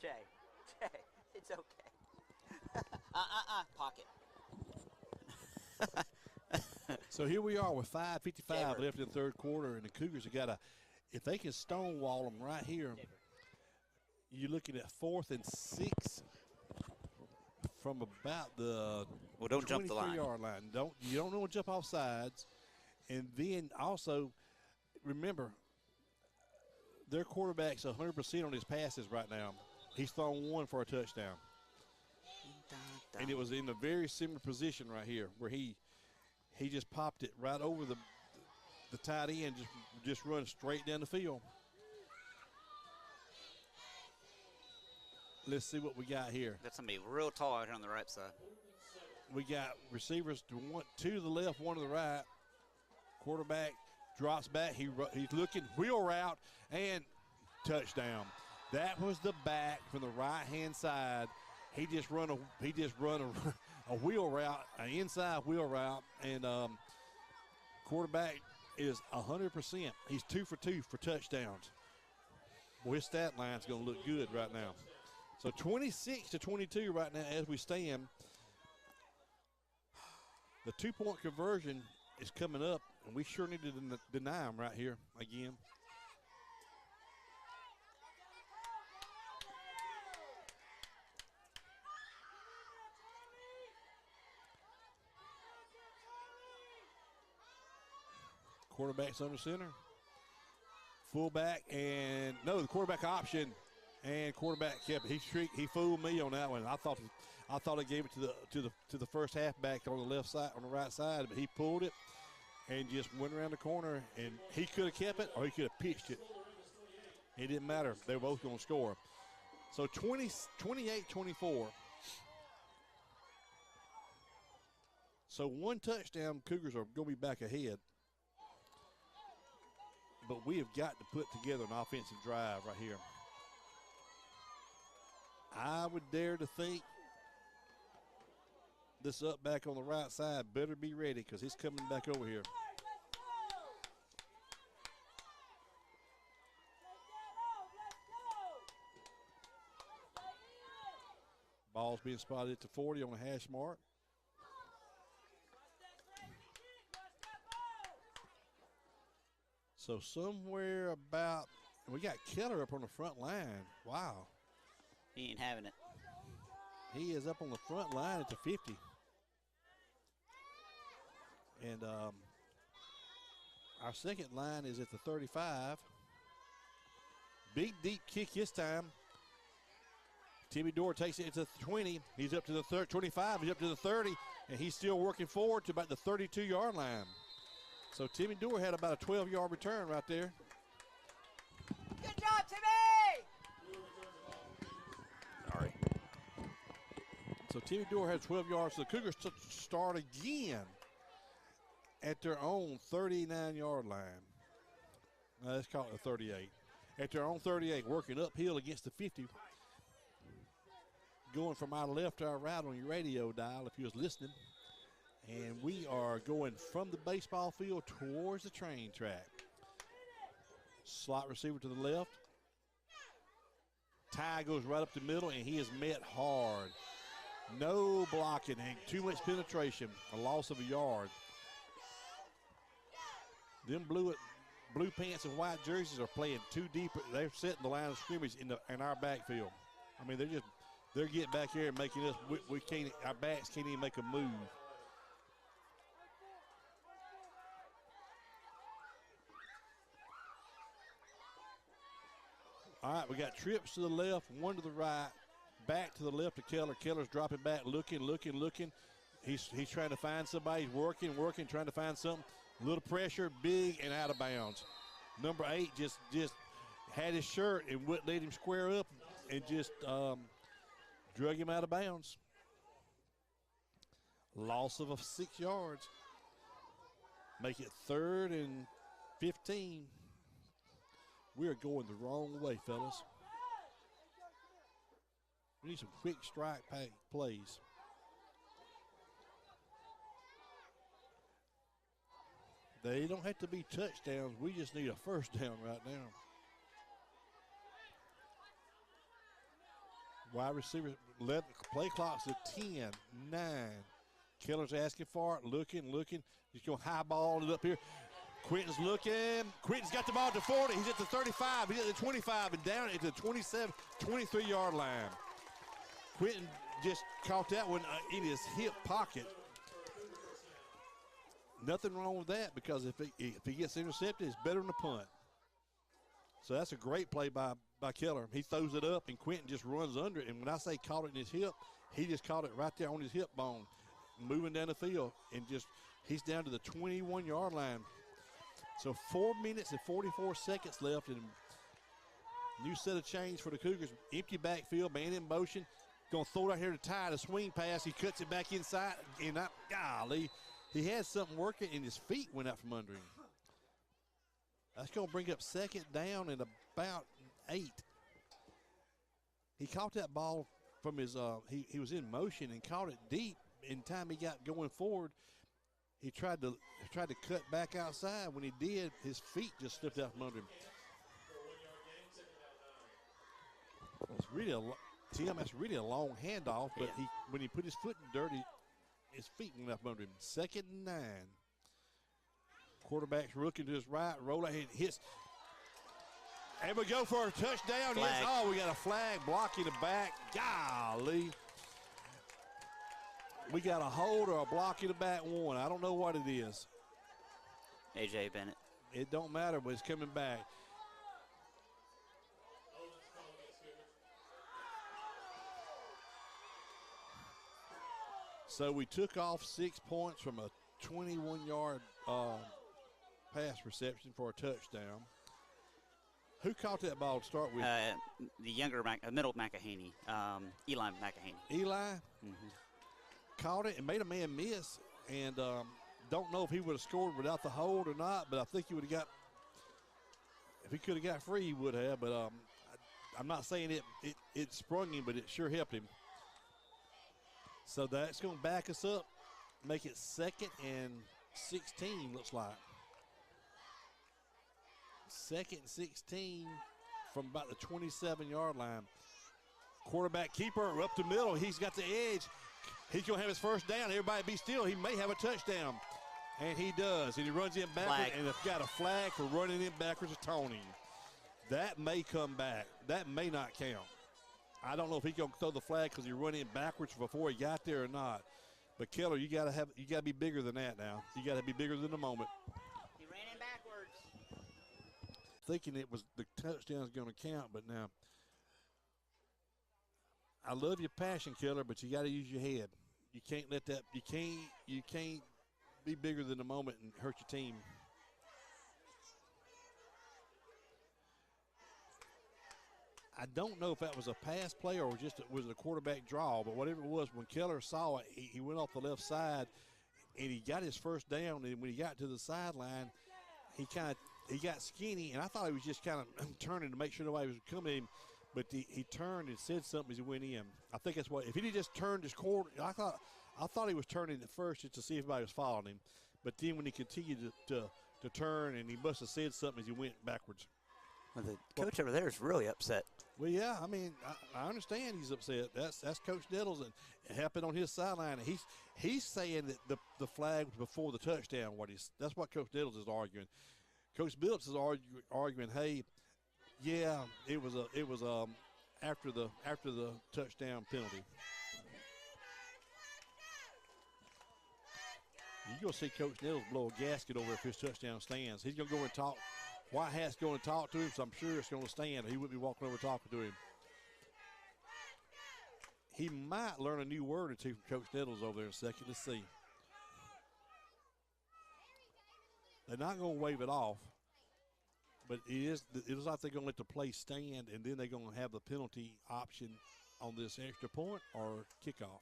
Jay, it's okay. Pocket. So here we are with 5:55 left in the 3rd quarter, and the Cougars have got if they can stonewall them right here, you're looking at 4th and 6 from about the don't jump the line. 23-yard line. You don't want to jump off sides, and then also remember their quarterback's 100% on his passes right now. He's thrown 1 for a touchdown. And it was in a very similar position right here where he just popped it right over the tight end, just run straight down the field. let's see what we got here. That's going to be real tall out here on the right side. We got receivers two to the left, one to the right. Quarterback drops back. He's looking, wheel route, and touchdown. That was the back from the right-hand side. He just run a wheel route, an inside wheel route, and quarterback is 100%. He's 2 for 2 for touchdowns. Well, his stat line's going to look good right now. So 26-22 right now as we stand. The 2-point conversion is coming up, and we sure need to deny them right here again. Quarterback's under center. Fullback and the quarterback option, and quarterback kept it. He fooled me on that one. I thought he gave it to the first halfback on the left side, on the right side, but he pulled it and just went around the corner, and he could have kept it or he could have pitched it. It didn't matter. They were both going to score. So 28-24. So one touchdown, Cougars are going to be back ahead. But we have got to put together an offensive drive right here. I would dare to think this up back on the right side better be ready because he's coming back over here. Ball's being spotted at the 40 on the hash mark. So somewhere about, we got Keller up on the front line. Wow. He ain't having it. He is up on the front line at the 50. And our second line is at the 35. Big, deep kick this time. Timmy Dorr takes it to the 20. He's up to the 25. He's up to the 30. And he's still working forward to about the 32-yard line. So Timmy Dorr had about a 12-yard return right there. Good job, Timmy! Sorry. So Timmy Dorr had 12 yards. So the Cougars start again at their own 39-yard line. Let's call it a 38. At their own 38, working uphill against the 50. Going from our left to our right on your radio dial if you was listening. And we are going from the baseball field towards the train track. Slot receiver to the left. Ty goes right up the middle, and he is met hard. No blocking and too much penetration. A loss of a yard. Them blue pants and white jerseys are playing too deep. They're setting the line of scrimmage in our backfield. I mean, they're getting back here and making us. We can't. Our backs can't even make a move. All right, we got trips to the left, one to the right, back to the left to Keller. Keller's dropping back, looking. He's trying to find somebody. He's working, trying to find something. A little pressure, big and out of bounds. Number 8 just had his shirt and wouldn't let him square up and just drug him out of bounds. Loss of 6 yards. Make it 3rd and 15. We are going the wrong way, fellas. We need some quick strike plays. They don't have to be touchdowns. We just need a first down right now. Wide receiver, play clock's at 10, 9. Keller's asking for it, looking. He's going to highball it up here. Quentin's looking. Quentin's got the ball at the 40. He's at the 35. He's at the 25 and down at the 27, 23-yard line. Quentin just caught that one in his hip pocket. Nothing wrong with that because if he gets intercepted, it's better than a punt. So that's a great play by Keller. He throws it up, and Quentin just runs under it. And when I say caught it in his hip, he just caught it right there on his hip bone, moving down the field, and he's down to the 21-yard line. So 4 minutes and 44 seconds left, and New set of chains for the Cougars. Empty backfield, man in motion. Going to throw it out here to Ty, the swing pass. He cuts it back inside. And golly, he had something working, and his feet went out from under him. That's going to bring up second down and about 8. He caught that ball from his, he was in motion and caught it deep. In time he got going forward, he tried to cut back outside. When he did, his feet just slipped out from under him. It's really Tim, that's really a long handoff, but when he put his foot in dirt, his feet went up under him. 2nd and 9. Quarterback's looking to his right, roll ahead, hits. And we go for a touchdown. Flag. Yes. Oh, we got a flag blocking the back. Golly. We got a hold or a block in the back one. I don't know what it is. A.J. Bennett. It don't matter, but it's coming back. So we took off 6 points from a 21-yard pass reception for a touchdown. Who caught that ball to start with? The younger, middle McEhaney, Eli McEhaney. Eli caught it and made a man miss, and don't know if he would have scored without the hold or not, but I think he would have got, if he could have got free, he would have, but I'm not saying it sprung him, but it sure helped him. So that's going to back us up, make it 2nd and 16, looks like. 2nd and 16 from about the 27-yard line. Quarterback keeper up the middle. He's got the edge. He's going to have his first down. Everybody be still. He may have a touchdown. And he does. And he runs in backwards. And they've got a flag for running in backwards to Tony. That may come back. That may not count. I don't know if he's going to throw the flag because he ran in backwards before he got there or not. But Keller, you got to be bigger than that now. You got to be bigger than the moment. He ran in backwards. Thinking it was the touchdown's going to count, but now I love your passion, Keller, but you got to use your head. You can't let that. You can't be bigger than the moment and hurt your team. I don't know if that was a pass play or was it a quarterback draw, but whatever it was, when Keller saw it, he went off the left side and he got his first down. And when he got to the sideline, he got skinny, and I thought he was just kind of turning to make sure nobody was coming at him, but he turned and said something as he went in. I think that's what. If he just turned his quarter, I thought he was turning at first just to see if anybody was following him, but then when he continued to turn, and he must have said something as he went backwards. Well, the coach over there is really upset. Well, yeah, I mean, I understand he's upset. That's Coach Nettles, and it happened on his sideline. And he's saying that the flag was before the touchdown. That's what Coach Nettles is arguing. Coach Billups is arguing, hey, yeah, it was after the touchdown penalty. You're going to see Coach Nettles blow a gasket over if his touchdown stands. He's going to go and talk. White Hat's going to talk to him, so I'm sure it's going to stand. He wouldn't be walking over talking to him. He might learn a new word or two from Coach Nettles over there in a second. Let's see. They're not going to wave it off, but it is like they're going to let the play stand, and then they're going to have the penalty option on this extra point or kickoff.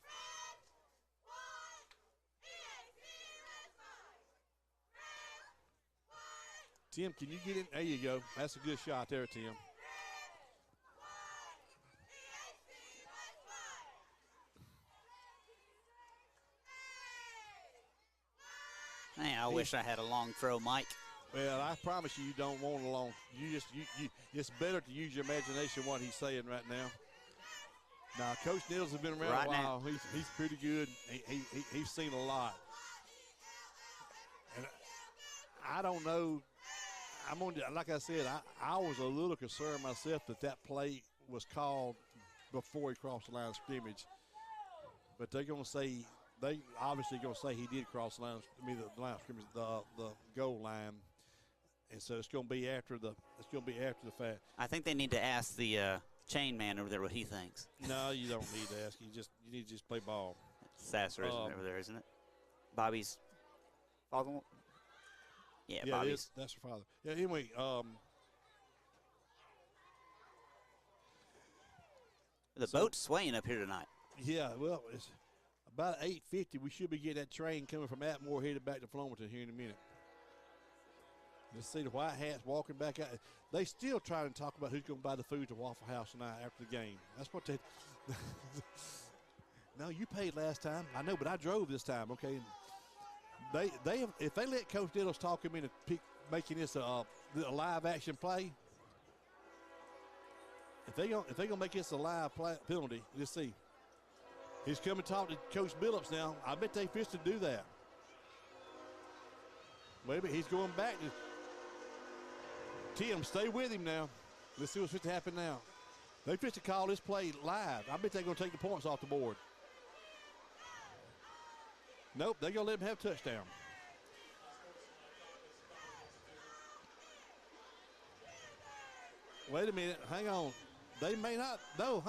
Tim, can you get in? There you go. That's a good shot there, Tim. Man, I wish I had a long throw, Mike. Well, I promise you don't want a long. It's better to use your imagination what he's saying right now. Now, Coach Nettles has been around right a while. He's pretty good. He's seen a lot. And I don't know. Like I said, I was a little concerned myself that play was called before he crossed the line of scrimmage. But they're going to say, they obviously going to say he did cross the line. The line of scrimmage, the goal line, and so it's going to be after the fact. I think they need to ask the chain man over there what he thinks. No, you don't need to ask. You need to just play ball. Sasser isn't over there, isn't it? Bobby's father. Yeah, Bobby's. That's her father. Yeah. Anyway, The boat's swaying up here tonight. Yeah, well, it's about 8:50. We should be getting that train coming from Atmore headed back to Flomaton here in a minute. Just see the White Hats walking back out. They still trying to talk about who's going to buy the food to Waffle House tonight after the game. That's what they. No, you paid last time. I know, but I drove this time. Okay. They if they let Coach Diddles talk him into making this a live action play. If they gonna make this a live penalty, let's see. He's coming to talk to Coach Billups now. I bet they fist to do that. Wait a minute, he's going back to Tim. Stay with him now. Let's see what's supposed to happen now. They fist to call this play live. I bet they're gonna take the points off the board. Nope, they're gonna let him have a touchdown. Wait a minute, hang on. They may not, no,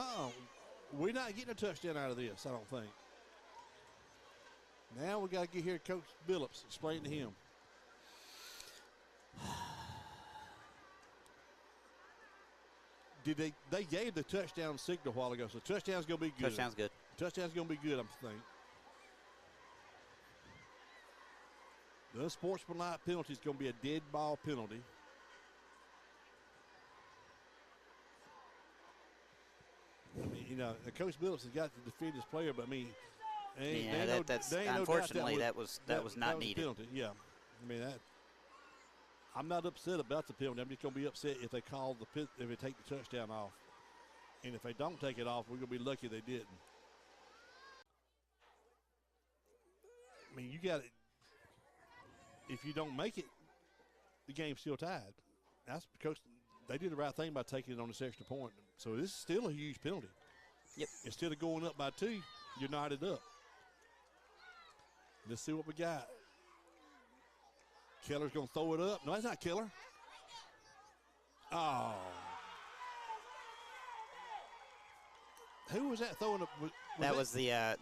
we're not getting a touchdown out of this, I don't think. Now we got to get here to Coach Billups, explain to him. They gave the touchdown signal a while ago, so touchdown's going to be good. Touchdown's good. Touchdown's going to be good, I think. The unsportsmanlike penalty is going to be a dead ball penalty. I mean, you know, Coach Billups has got to defend his player, but I mean, that's unfortunately that was not needed. Penalty. Yeah, I mean that. I'm not upset about the penalty. I'm just going to be upset if they call if they take the touchdown off, and if they don't take it off, we're going to be lucky they didn't. I mean, you got it. If you don't make it, the game's still tied. That's because they did the right thing by taking it on this extra point. So this is still a huge penalty. Yep. Instead of going up by 2, you're knotted up. Let's see what we got. Keller's going to throw it up. No, that's not Keller. Oh. Who was that throwing up?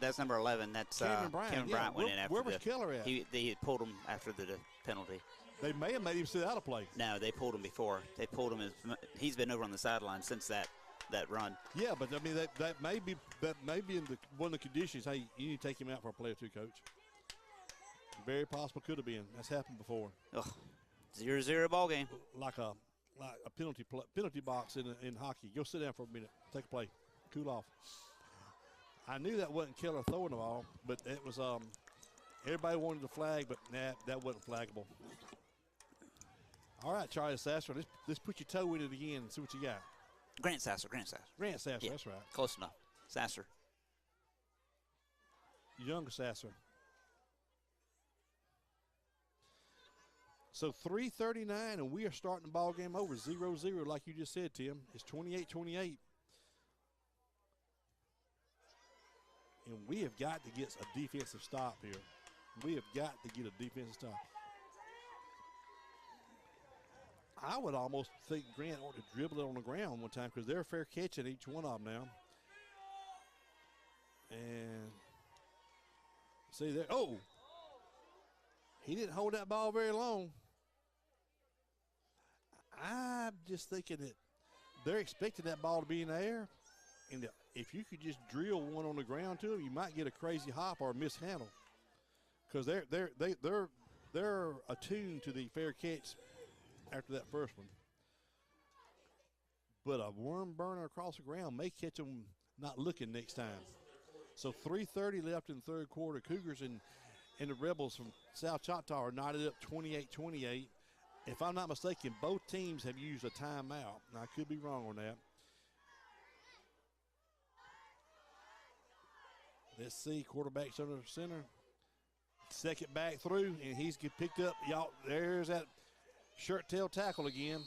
That's number 11. That's Cameron Bryant. Cameron Bryant went in after. Where was Keller at? They pulled him after the penalty. They may have made him sit out of play. No, they pulled him before. They pulled him. He's been over on the sideline since that run. Yeah, but I mean that may be in one of the conditions. Hey, you need to take him out for a play or two, Coach. Very possible could have been. That's happened before. Ugh. 0-0 ball game. Like a penalty box in hockey. Go sit down for a minute. Take a play. Cool off. I knew that wasn't Keller throwing the ball, but it was everybody wanted the flag, but nah, that wasn't flaggable. All right, Charlie Sasser, let's put your toe in it again and see what you got. Grant Sasser. Yeah, that's right. Close enough. Sasser. Younger Sasser. So 3:39, and we are starting the ball game over 0-0, like you just said, Tim. It's 28-28. And we have got to get a defensive stop here. We have got to get a defensive stop. I would almost think Grant ought to dribble it on the ground one time because they're fair catching each one of them now. And see there. Oh, he didn't hold that ball very long. I'm just thinking that they're expecting that ball to be in the air. And if you could just drill one on the ground to him, you might get a crazy hop or a mishandle. Because they're attuned to the fair catch after that first one. But a worm burner across the ground may catch them not looking next time. So 3:30 left in the third quarter. Cougars and the Rebels from South Choctaw are knotted up 28-28. If I'm not mistaken, both teams have used a timeout. Now, I could be wrong on that. Let's see, quarterback's under center. Second back through, and he's picked up. Y'all, there's that shirt tail tackle again.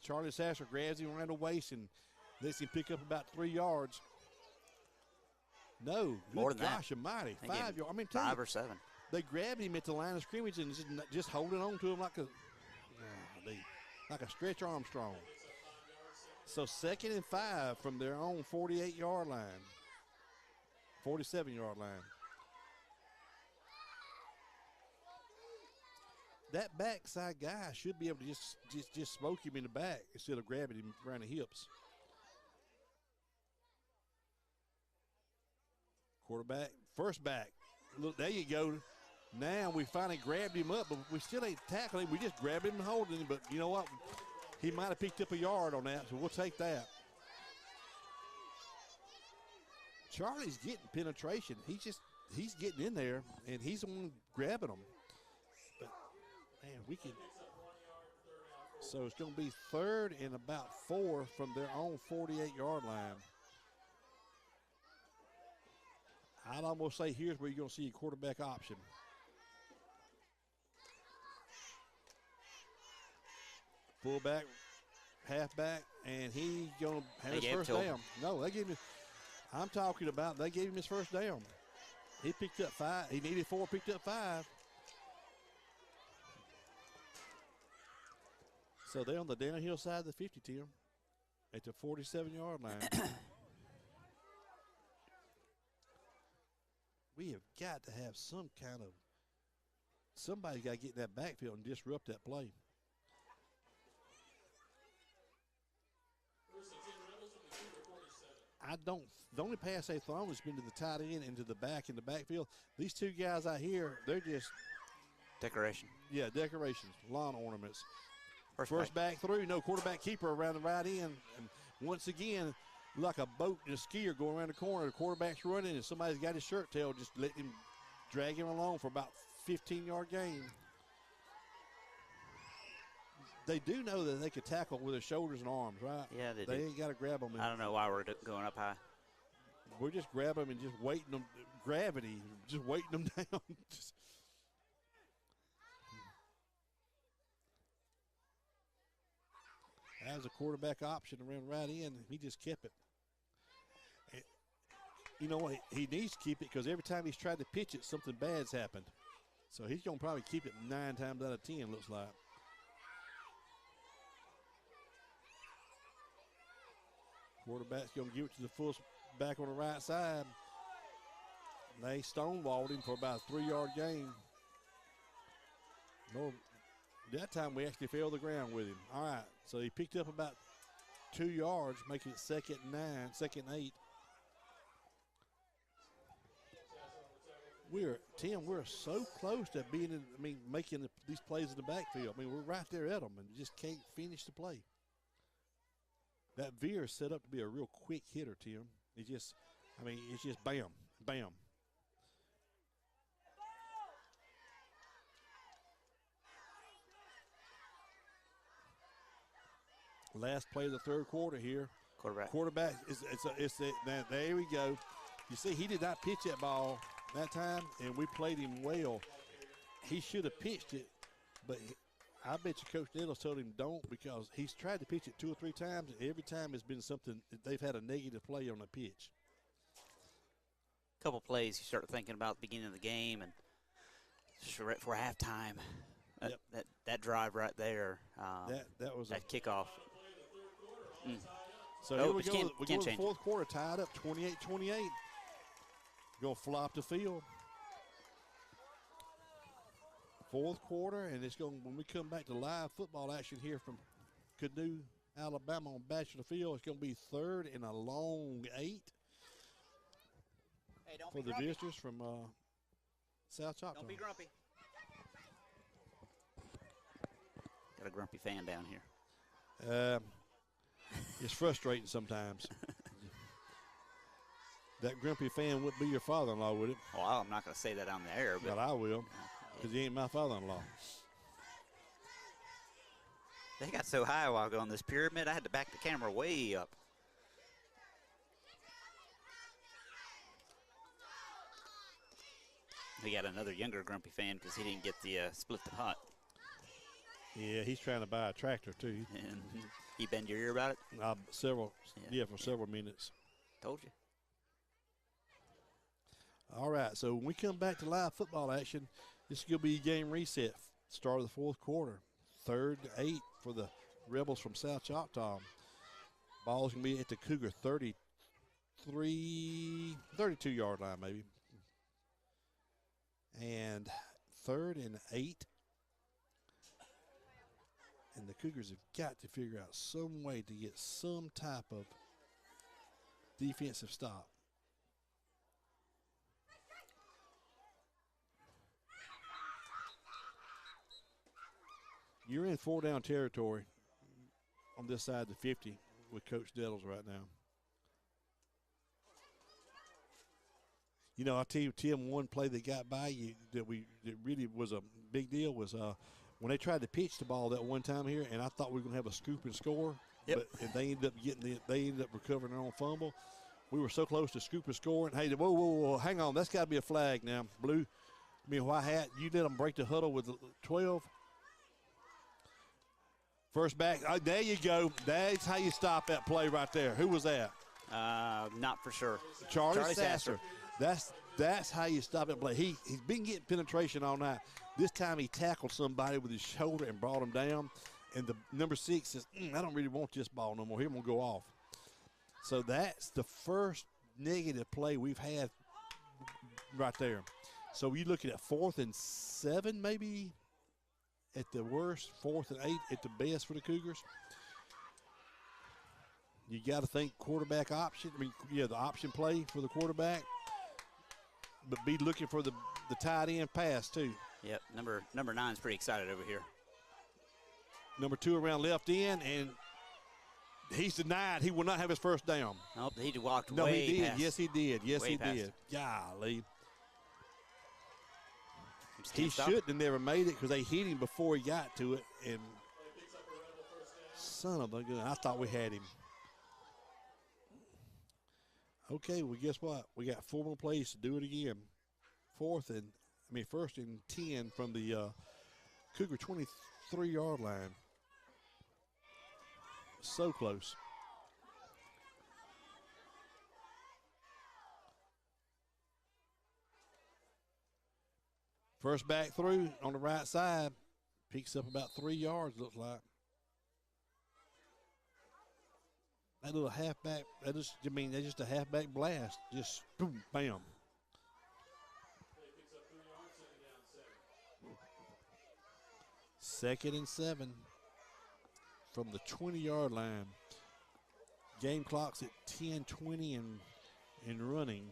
Charlie Sasser grabs him around the waist and lets him pick up about 3 yards. No, more than gosh that. Almighty, 5 yards. I mean, 5 or 7. They grabbed him at the line of scrimmage and just holding on to him like a stretch Armstrong. So 2nd and 5 from their own 48-yard line, 47-yard line. That backside guy should be able to just smoke him in the back instead of grabbing him around the hips. Quarterback, first back. Look, there you go. Now we finally grabbed him up, but we still ain't tackling him. We just grabbed him and holding him. But you know what? He might have picked up a yard on that, so we'll take that. Charlie's getting penetration. He's getting in there, and he's the one grabbing them. But, man, we can. So it's going to be 3rd and about 4 from their own 48-yard line. I'd almost say here's where you're going to see a quarterback option. Fullback, halfback, and he's going to have his first down. No, they gave him. I'm talking about they gave him his first down. He picked up 5. He needed 4, picked up 5. So they're on the downhill side of the 50, Tim, at the 47-yard line. We have got to have some kind of – somebody's got to get in that backfield and disrupt that play. The only pass they've thrown has been to the tight end and to the back in the backfield. These two guys out here, they're just – decoration. Yeah, decorations, lawn ornaments. First back through, no quarterback keeper around the right end. And once again, like a boat and a skier going around the corner, the quarterback's running and somebody's got his shirt tail, just let him drag him along for about 15-yard gain. They do know that they could tackle with their shoulders and arms, right? Yeah, they do. They ain't got to grab them. I don't know why we're going up high. We're just grabbing them and just weighting them, gravity, just weighting them down. That was a quarterback option around right in. He just kept it. And you know what? He needs to keep it because every time he's tried to pitch it, something bad's happened. So he's going to probably keep it 9 times out of 10, looks like. Quarterback's going to give it to the full back on the right side. They stonewalled him for about a 3-yard gain. No. That time we actually fell to the ground with him. All right, so he picked up about 2 yards, making it 2nd and 9, 2nd and 8. We're so close to being in, making these plays in the backfield. We're right there at them and just can't finish the play. That veer is set up to be a real quick hitter, Tim. It's just bam, bam. Last play of the 3rd quarter here. Quarterback there we go. You see, he did not pitch that ball that time, and we played him well. He should have pitched it, but I bet you Coach Nettles told him don't because he's tried to pitch it 2 or 3 times, and every time it's been something they've had a negative play on the pitch. A couple plays you start thinking about the beginning of the game and for halftime. Yep. That drive right there. That was that kickoff. So here we go. We go to the 4th quarter, tied up 28-28. Going to fly up the field. 4th quarter, and it's going. When we come back to live football action here from Canoe, Alabama on Bachelor Field, it's going to be 3rd and a long 8 for the visitors from South Choctaw. Don't be grumpy. Got a grumpy fan down here. It's frustrating sometimes. That grumpy fan wouldn't be your father-in-law, would it? Well, I'm not going to say that on the air. But I will, because he ain't my father-in-law. They got so high while going this pyramid, I had to back the camera way up. We got another younger grumpy fan because he didn't get the split the pot. Yeah, he's trying to buy a tractor, too. And he bend your ear about it? For several minutes. Told you. All right, so when we come back to live football action, this is going to be a game reset. Start of the 4th quarter. 3rd and 8 for the Rebels from South Choctaw. Ball's going to be at the Cougar 32-yard line, maybe. And 3rd and 8. And the Cougars have got to figure out some way to get some type of defensive stop. You're in 4-down territory on this side of the 50 with Coach Dettles right now. You know, I'll tell you, Tim, one play that got by you that really was a big deal was when they tried to pitch the ball that one time here, and I thought we were going to have a scoop and score. Yep. But they ended up recovering their own fumble. We were so close to scoop and scoring. Hey, whoa, hang on, that's got to be a flag now, Blue. I mean, white hat, you let them break the huddle with 12. First back, there you go. That's how you stop that play right there. Who was that? Not for sure. Charlie Sasser. That's how you stop that play. He's been getting penetration all night. This time he tackled somebody with his shoulder and brought him down. And the number 6 says, I don't really want this ball no more. Here, I'm going to go off. So that's the first negative play we've had right there. So you looking at 4th and 7 maybe at the worst, 4th and 8 at the best for the Cougars. You got to think quarterback option. The option play for the quarterback. But be looking for the tight end pass too. Yep, number 9's pretty excited over here. Number 2 around left in, and he's denied. He will not have his first down. Nope, he walked No, way he did. past. Yes, he did. Yes, Way he past did. it. Golly. Just He can't stop shouldn't have never made it because they hit him before he got to it. And son of a gun, I thought we had him. Okay, well, guess what? We got 4 more plays to do it again. First and 10 from the Cougar 23-yard line. So close. First back through on the right side. Picks up about 3 yards, looks like. That little halfback, that's just a halfback blast. Just boom, bam. Second and 7 from the 20-yard line. Game clock's at 10:20 and running.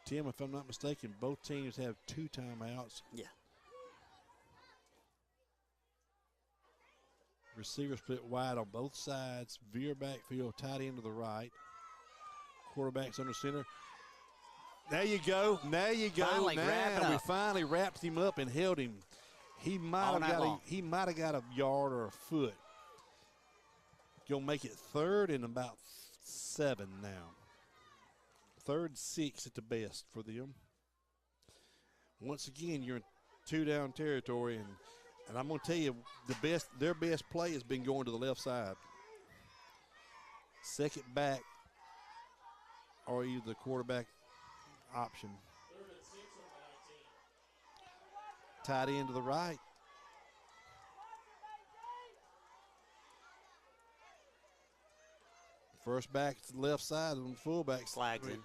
Tim, if I'm not mistaken, both teams have 2 timeouts. Yeah. Receivers split wide on both sides. Veer backfield, tight end to the right. Quarterback's under center. There you go. We finally wrapped him up and held him. He might have got a yard or a foot. Gonna make it 3rd and about 7 now. 3rd and 6 at the best for them. Once again, you're in 2-down territory, and I'm going to tell you, their best play has been going to the left side. Second back or either the quarterback option. Tight end to the right. First back to the left side and fullback. Flags in.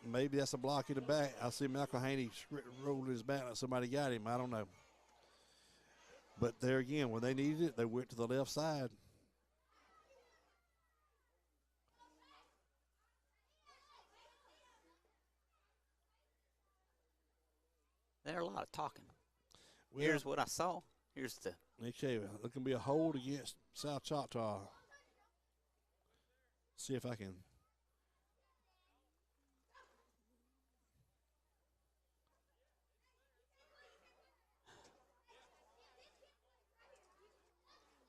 Maybe that's a block in the back. I see Malcolm Haney rolled his back like somebody got him. I don't know. But there again, when they needed it, they went to the left side. There's a lot of talking. Well, Here's what I saw. Here's the. Okay, it can be a hold against South Choctaw. See if I can.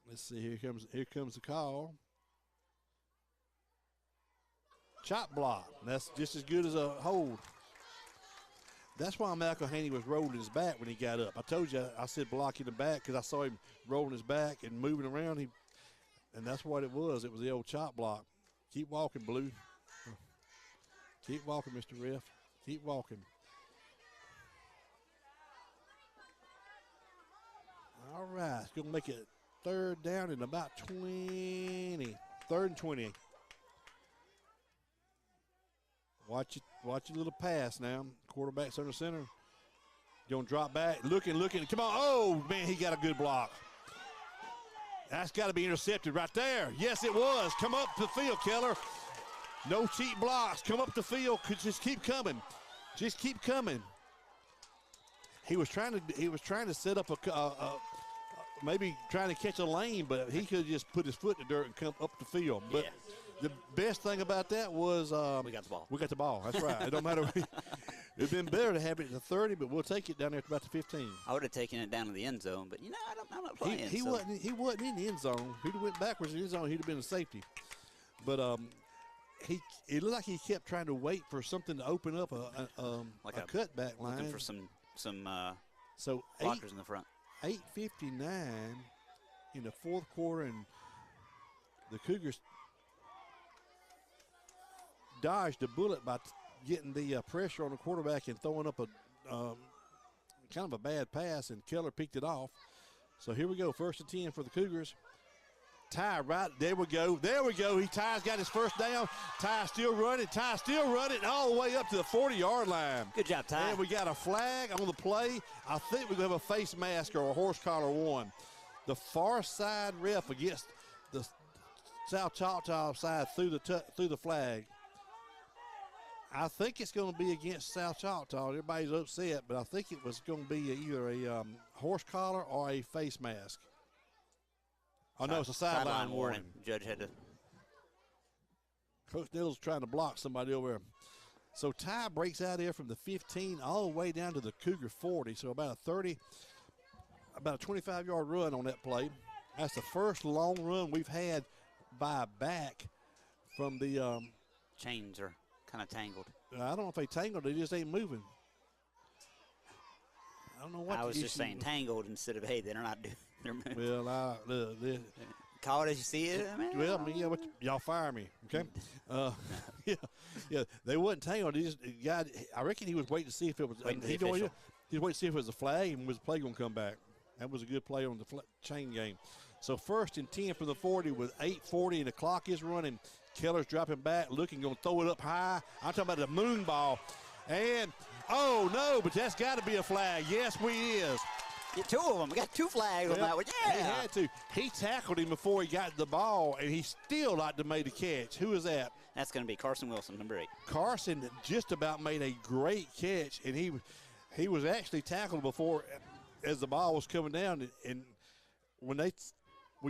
Let's see. Here comes the call. Chop block. That's just as good as a hold. That's why Malcolm Haney was rolling his back when he got up. I told you, I said block in the back because I saw him rolling his back and moving around. And that's what it was. It was the old chop block. Keep walking, Blue. Keep walking, Mr. Ref. Keep walking. All right. It's going to make it 3rd down and about 20. 3rd and 20. Watch your little pass now. Quarterback's under center. Going to drop back. Looking. Come on. Oh, man, he got a good block. That's got to be intercepted right there. Yes, it was. Come up the field, Keller. No cheap blocks. Come up the field. Just keep coming. Just keep coming. he was trying to set up maybe trying to catch a lane, but he could just put his foot in the dirt and come up the field. But the best thing about that was we got the ball. We got the ball. That's right. It don't matter. It'd been better to have it at the 30, but we'll take it down there to about the 15. I would have taken it down to the end zone, but I'm not playing. He wasn't in the end zone. He'd have went backwards in the end zone. He'd have been a safety. But it looked like he kept trying to wait for something to open up a cutback line. Looking for some so blockers in the front. 8:59 in the fourth quarter, and the Cougars dodged a bullet by getting the pressure on the quarterback and throwing up a kind of a bad pass, and Keller picked it off. So here we go, 1st and 10 for the Cougars. Ty, right, there we go. Ty's got his first down. Ty still running, all the way up to the 40-yard line. Good job, Ty. And we got a flag on the play. I think we're going to have a face mask or a horse collar one. The far side ref against the South Choctaw side through the flag. I think it's going to be against South Choctaw. Everybody's upset, but I think it was going to be either a horse collar or a face mask. Oh, no, it's a sideline warning. Judge had to. Coach Nettles trying to block somebody over there. So Ty breaks out here from the 15 all the way down to the Cougar 40. So about a 25-yard run on that play. That's the first long run we've had by a back from the chains are kind of tangled. I don't know if they tangled. They just ain't moving. I don't know what. I was just saying tangled instead of, hey, they're not doing. Well, call it as you see it, man. Well, I mean, y'all fire me, okay? They wasn't tangled. I reckon he was waiting to see if it was. He was waiting to see if it was a flag and was the play going to come back. That was a good play on the chain game. So 1st and 10 for the 40 with 8:40 and the clock is running. Keller's dropping back, looking, going to throw it up high. I'm talking about the moon ball. And, oh, no, but that's got to be a flag. Yes, we is. Get 2 of them. We got 2 flags on that one. Yeah. He had to. He tackled him before he got the ball, and he still like to make the catch. Who is that? That's going to be Carson Wilson, number 8. Carson just about made a great catch, and he was actually tackled before as the ball was coming down. And when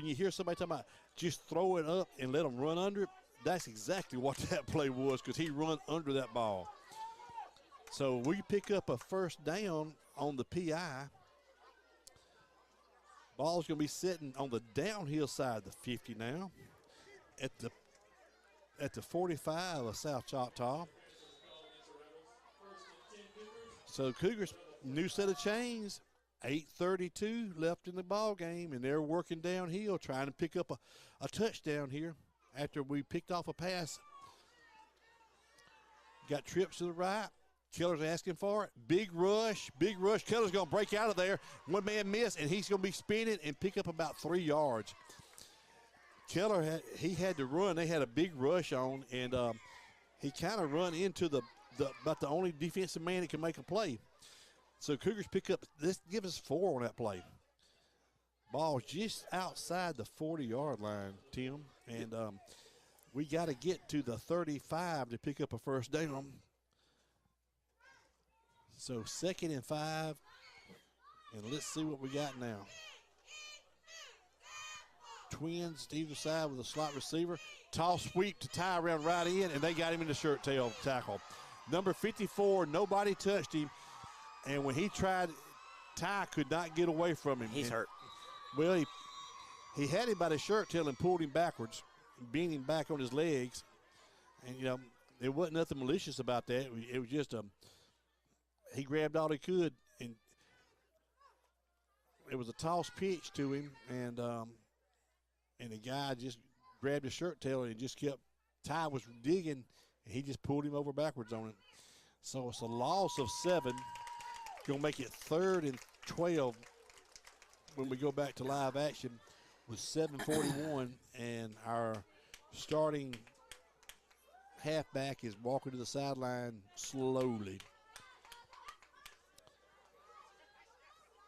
you hear somebody talking about just throw it up and let them run under it, that's exactly what that play was, because he run under that ball. So we pick up a first down on the PI. Ball's going to be sitting on the downhill side of the 50 now at the 45 of South Choctaw. So Cougars, new set of chains, 8:32 left in the ball game, and they're working downhill trying to pick up a touchdown here after we picked off a pass. Got trips to the right. Keller's asking for it. Big rush. Keller's going to break out of there. One man miss, and he's going to be spinning and pick up about 3 yards. Keller, had to run. They had a big rush on, and he kind of run into about the only defensive man that can make a play. So Cougars pick up, this gives us 4 on that play. Ball's just outside the 40-yard line, Tim, and we got to get to the 35 to pick up a first down. So 2nd and 5, and let's see what we got now. Twins, either side with a slot receiver. Toss sweep to Ty around right in, and they got him in the shirt tail tackle. Number 54, nobody touched him, and when he tried, Ty could not get away from him. He's hurt. Well, he had him by the shirt tail and pulled him backwards, beat him back on his legs. And, there wasn't nothing malicious about that. It was just he grabbed all he could, and it was a toss pitch to him, and the guy just grabbed his shirt tail and just kept. Ty was digging, and he just pulled him over backwards on it. So it's a loss of 7. Going to make it 3rd and 12 when we go back to live action with 7:41, and our starting halfback is walking to the sideline slowly.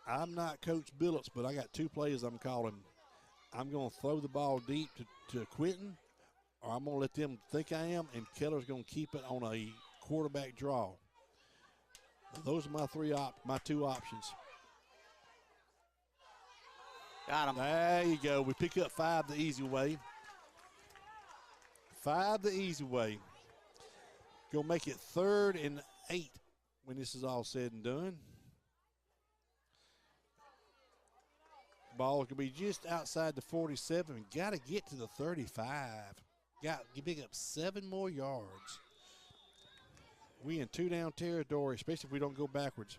I'm not Coach Billups, but I got 2 plays I'm calling. I'm going to throw the ball deep to Quentin, or I'm going to let them think I am, and Keller's going to keep it on a quarterback draw. Those are my two options. Got him. There you go. We pick up 5 the easy way. 5 the easy way. Gonna make it 3rd and 8 when this is all said and done. Ball could be just outside the 47. Got to get to the 35. Got to pick up 7 more yards. We in 2-down territory, especially if we don't go backwards.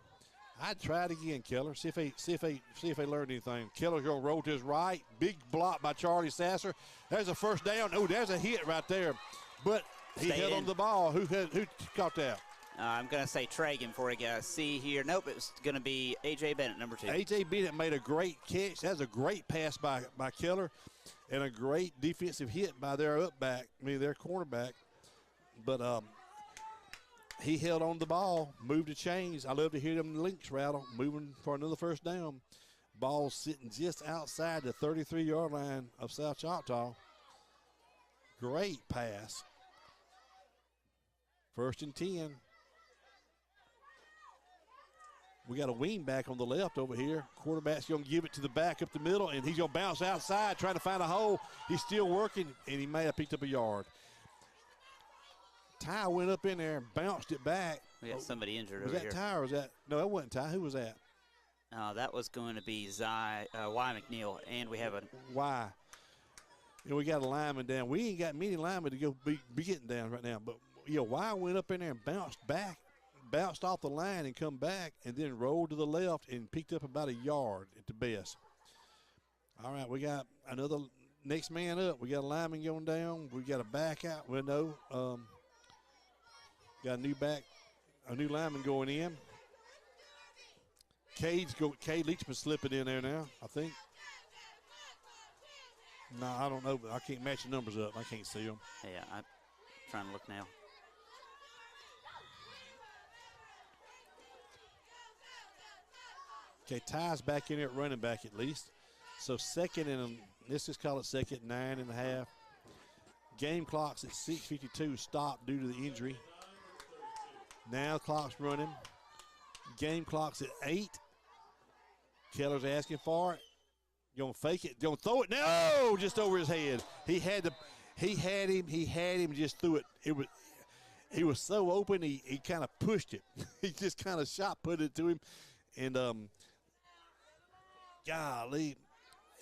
I'd try it again, Keller. See if they learned anything. Keller's gonna roll to his right. Big block by Charlie Sasser. There's a first down. Oh, there's a hit right there. But he held on the ball. Who caught that? I'm going to say Pregame before I got see here. Nope, it's going to be A.J. Bennett, number 2. A.J. Bennett made a great catch. That was a great pass by Keller and a great defensive hit by their cornerback. But he held on the ball, moved the chains. I love to hear them links rattle, moving for another first down. Ball sitting just outside the 33-yard line of South Choctaw. Great pass. 1st and 10. We got a wing back on the left over here. Quarterback's going to give it to the back up the middle, and he's going to bounce outside, trying to find a hole. He's still working, and he may have picked up a yard. Ty went up in there and bounced it back. We got somebody injured was over that here. Ty or was that? No, that wasn't Ty. Who was that? That was going to be Y. McNeil, and we have a Y. And we got a lineman down. We ain't got many linemen to go be getting down right now. But, Y went up in there and bounced off the line and come back and then rolled to the left and picked up about a yard at the best. All right, we got another next man up. We got a lineman going down. We got a back out. Well, no. Got a new lineman going in. Cade Leachman slipping in there now, I think. No, I don't know, but I can't match the numbers up. I can't see them. Yeah, I'm trying to look now. Okay, Ty's back in there at running back at least. So let's just call it 2nd, 9.5. Game clock's at 6:52, stopped due to the injury. Now clock's running. Game clock's at 8. Keller's asking for it. Gonna fake it. Gonna throw it. No, just over his head. He had him. Just threw it. He was so open. He kind of pushed it. He just kind of shot put it to him, and golly,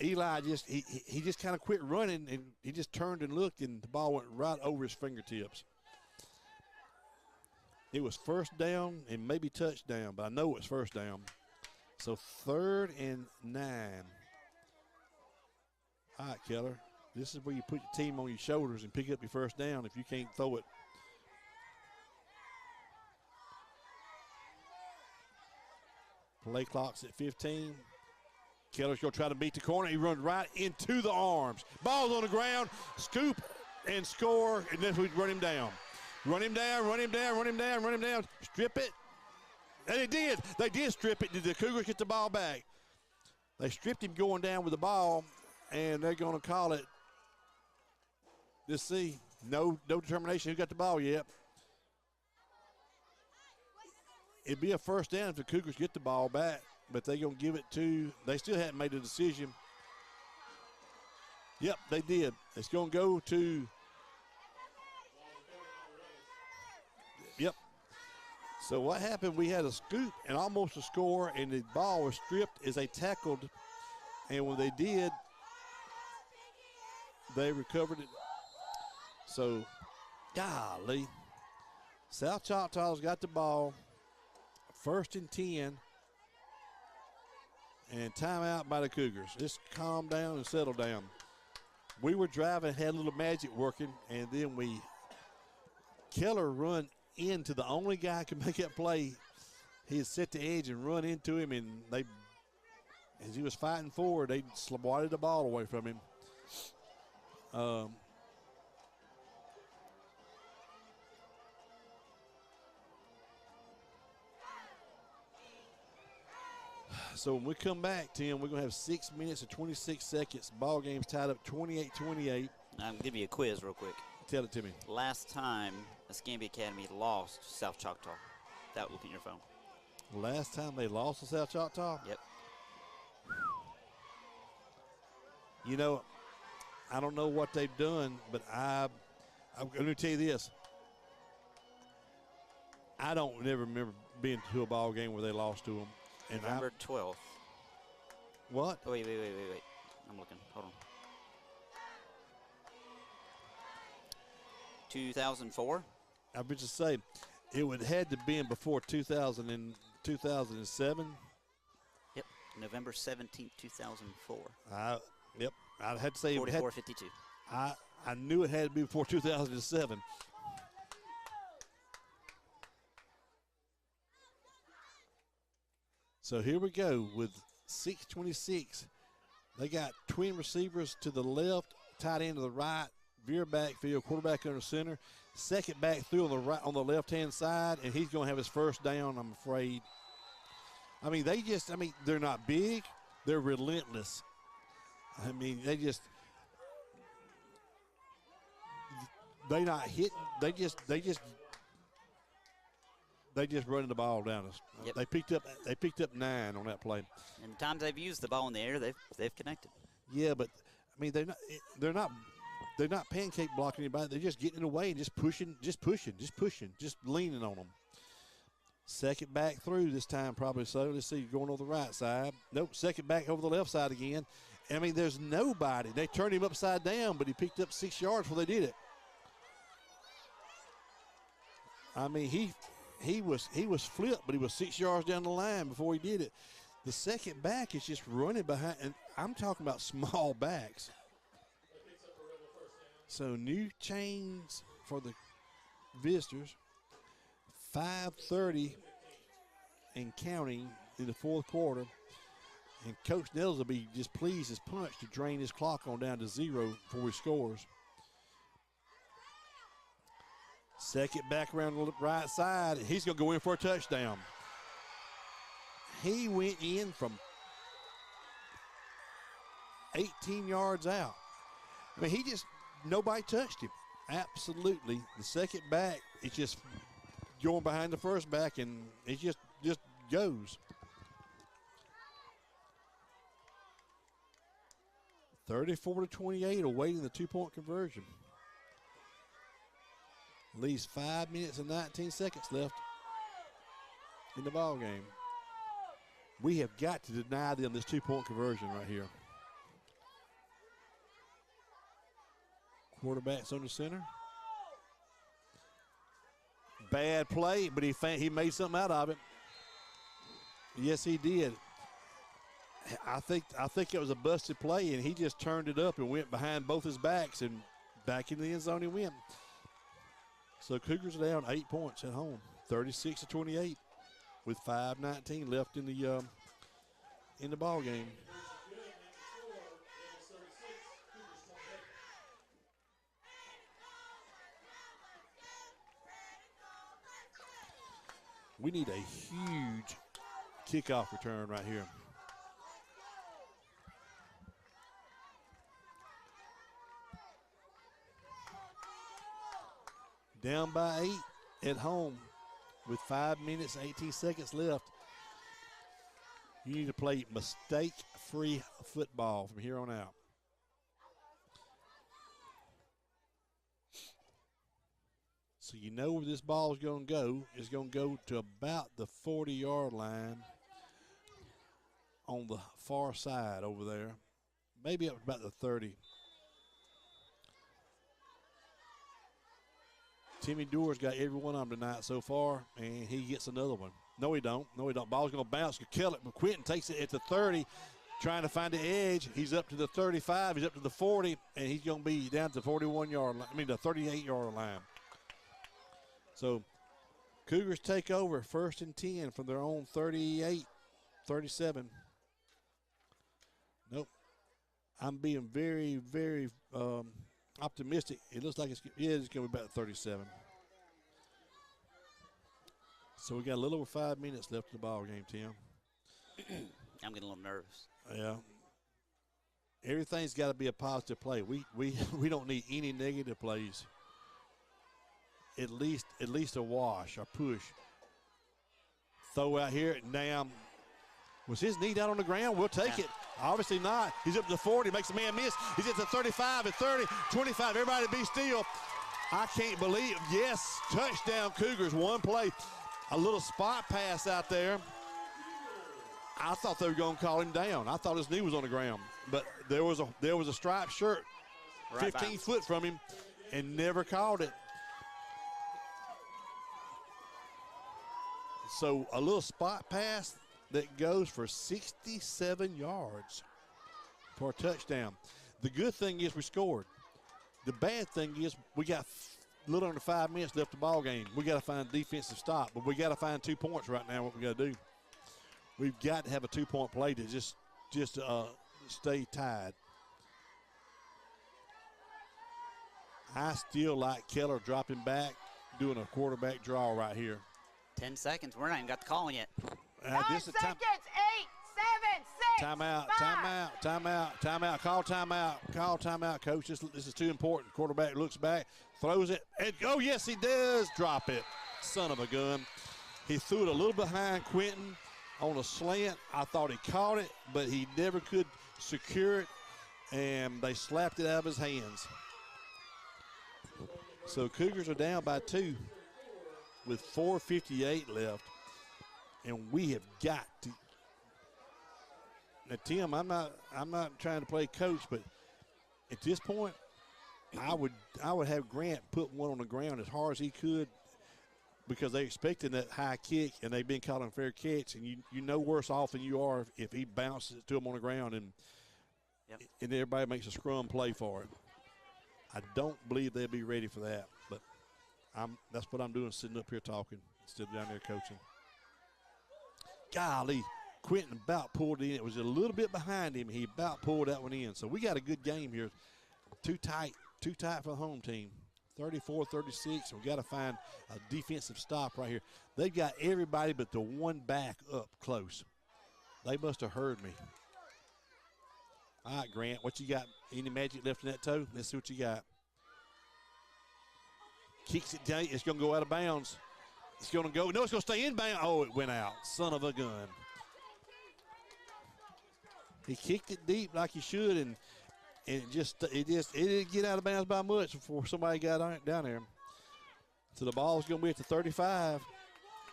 Eli he just kind of quit running, and he just turned and looked, and the ball went right over his fingertips. It was 1st down and maybe touchdown, but I know it's 1st down. So 3rd and 9. All right, Keller, this is where you put your team on your shoulders and pick up your 1st down if you can't throw it. Play clock's at 15. Keller's going to try to beat the corner. He runs right into the arms. Ball's on the ground. Scoop and score, and then we run him down. Run him down. Strip it. And they did. They did strip it. Did the Cougars get the ball back? They stripped him going down with the ball, and they're going to call it. Let's see. No determination who got the ball yet. It'd be a 1st down if the Cougars get the ball back, but they're going to give it to. They still hadn't made a decision. Yep, they did. It's going to go to. Yep. So what happened, we had a scoop and almost a score, and the ball was stripped as they tackled. And when they did, they recovered it. So, golly. South Choctaw's got the ball. 1st and 10. And timeout by the Cougars. Just calm down and settle down. We were driving, had a little magic working, and then Keller run into the only guy who can make that play. He had set the edge and run into him, and as he was fighting forward, they swatted the ball away from him. So when we come back, Tim, we're going to have 6 minutes and 26 seconds. Ball game's tied up 28-28. I'm going to give you a quiz real quick. Tell it to me. Last time Escambia Academy lost South Choctaw. That look at your phone. Last time they lost to South Choctaw? Yep. You know, I don't know what they've done, but I'm going to tell you this. I don't never remember being to a ball game where they lost to them. And November 12th. What? Oh, wait. I'm looking. Hold on. 2004. I would just say it would had to been before 2000 and 2007. Yep. November 17th, 2004. Yep. I'd have to say 44-52. I knew it had to be before 2007. So here we go with 6:26. They got twin receivers to the left, tight end to the right, veer backfield, quarterback under center, second back through on the right on the left-hand side, and he's going to have his first down, I'm afraid. I mean, they're not big. They're relentless. I mean, they're not hitting. They just running the ball down us. Yep. They picked up 9 on that play. And the times they've used the ball in the air, they've connected. Yeah, but I mean they're not pancake blocking anybody. They're just getting in the way and just pushing, just leaning on them. Second back through this time probably so. Let's see, going on the right side. Nope, second back over the left side again. I mean, there's nobody. They turned him upside down, but he picked up 6 yards before they did it. I mean, he was flipped, but he was 6 yards down the line before he did it. The second back is just running behind, and I'm talking about small backs. So new chains for the visitors. 5:30 and counting in the fourth quarter. And Coach Nels will be just pleased as punch to drain his clock on down to 0 before he scores. Second back around the right side. He's going to go in for a touchdown. He went in from 18 yards out. I mean, nobody touched him. Absolutely. The second back, it's just going behind the first back, and it just goes. 34-28, awaiting the 2-point conversion. Leaves 5 minutes and 19 seconds left in the ball game. We have got to deny them this 2-point conversion right here. Quarterback's under center. Bad play, but he made something out of it. Yes, he did. I think it was a busted play, and he just turned it up and went behind both his backs and back into the end zone and went. So Cougars are down 8 points at home, 36-28, with 5:19 left in the ball game. We need a huge kickoff return right here. Down by 8 at home with 5 minutes and 18 seconds left. You need to play mistake-free football from here on out. So you know where this ball is going to go. It's going to go to about the 40-yard line on the far side over there. Maybe up about the 30. Timmy Doer's got every one of them tonight so far, and he gets another one. No, he don't. Ball's going to bounce. Kill it, but Quentin takes it at the 30, trying to find the edge. He's up to the 35. He's up to the 40, and he's going to be down to the 41-yard line. I mean, the 38-yard line. So Cougars take over 1st and 10 from their own 38, 37. Nope. I'm being very, very optimistic. It looks like it's going to be about 37. So we got a little over 5 minutes left in the ball game, Tim. I'm getting a little nervous. Yeah. Everything's got to be a positive play. We don't need any negative plays. At least a wash, a push. Throw out here. Now, was his knee down on the ground? We'll take it. Obviously not. He's up to 40, makes a man miss. He's at the 35 and 30, 25. Everybody be still. I can't believe, yes, touchdown Cougars, one play. A little spot pass out there. I thought they were going to call him down. I thought his knee was on the ground. But there was a striped shirt 15 foot from him and never called it. So a little spot pass that goes for 67 yards for a touchdown. The good thing is we scored. The bad thing is we got a little under 5 minutes left of the ball game. We got to find a defensive stop, but we got to find 2 points right now. What we got to do? We've got to have a 2-point play to just stay tied. I still like Keller dropping back, doing a quarterback draw right here. 10 seconds. We're not even got the call yet. 9 seconds. 8, 7, 6. Timeout. 5. Timeout. Call timeout, coach. This is too important. Quarterback looks back, throws it, and oh, yes, he does drop it. Son of a gun. He threw it a little behind Quentin on a slant. I thought he caught it, but he never could secure it, and they slapped it out of his hands. So Cougars are down by 2 with 4:58 left, and we have got to. Now, Tim, I'm not trying to play coach, but at this point, I would have Grant put one on the ground as hard as he could, because they're expecting that high kick, and they've been calling fair catch, and you know worse off than you are if he bounces it to him on the ground and everybody makes a scrum play for it. I don't believe they'll be ready for that, but that's what I'm doing, sitting up here talking instead of down there coaching. Golly, Quentin about pulled it in. It was a little bit behind him. He about pulled that one in. So we got a good game here. Too tight for the home team. 34-36. We got to find a defensive stop right here. They've got everybody but the one back up close. They must have heard me. All right, Grant, what you got? Any magic left in that toe? Let's see what you got. Kicks it down. It's going to go out of bounds. It's going to go. No, it's going to stay in bounds. Oh, it went out. Son of a gun. He kicked it deep like he should, and it didn't get out of bounds by much before somebody got down there. So the ball's going to be at the 35,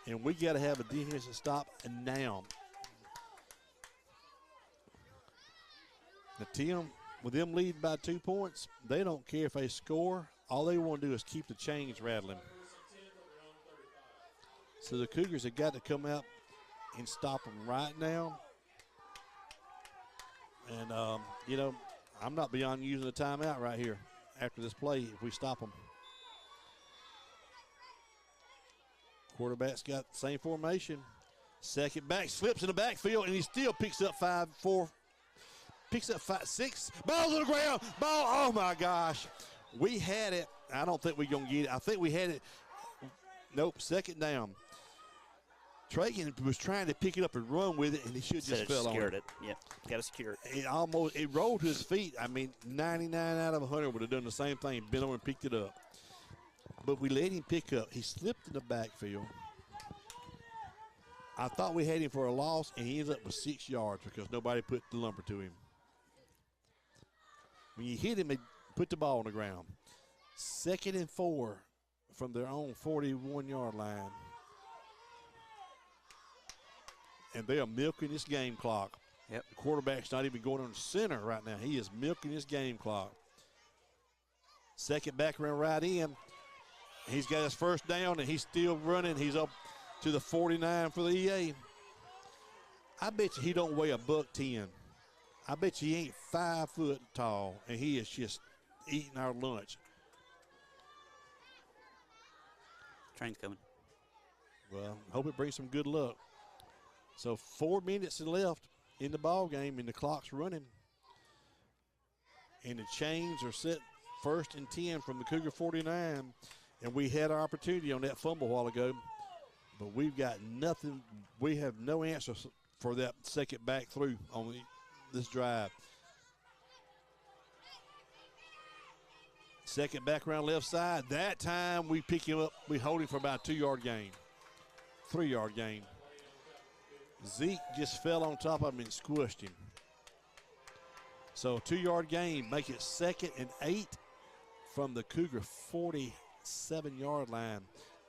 and we got to have a defensive stop now. The team, with them leading by 2 points, they don't care if they score. All they want to do is keep the chains rattling. So the Cougars have got to come out and stop them right now. And, I'm not beyond using a timeout right here after this play if we stop them. Quarterback's got the same formation. Second back, slips in the backfield, and he still picks up 5-4. Picks up 5-6. Ball's on the ground. Ball, oh, my gosh. We had it. I don't think we're going to get it. I think we had it. Nope, second down. Tragan was trying to pick it up and run with it, and he should just fell on it. Yep, got to secure it. It rolled to his feet. I mean, 99 out of 100 would have done the same thing, been over and picked it up. But we let him pick up. He slipped in the backfield. I thought we had him for a loss, and he ends up with 6 yards because nobody put the lumber to him. When you hit him, they put the ball on the ground. 2nd and 4 from their own 41-yard line. And they are milking this game clock. Yep. The quarterback's not even going on the center right now. He is milking this game clock. Second back around right in. He's got his first down, and he's still running. He's up to the 49 for the EA. I bet you he don't weigh $110. I bet you he ain't 5 foot tall, and he is just eating our lunch. Train's coming. Well, I hope it brings some good luck. So 4 minutes left in the ball game, and the clock's running. And the chains are set 1st and 10 from the Cougar 49. And we had our opportunity on that fumble a while ago, but we've got nothing. We have no answer for that second back through on this drive. Second back around left side. That time we pick him up. We hold him for about a 2-yard gain, 3-yard gain. Zeke just fell on top of him and squished him. So 2-yard gain, make it 2nd and 8 from the Cougar 47-yard line.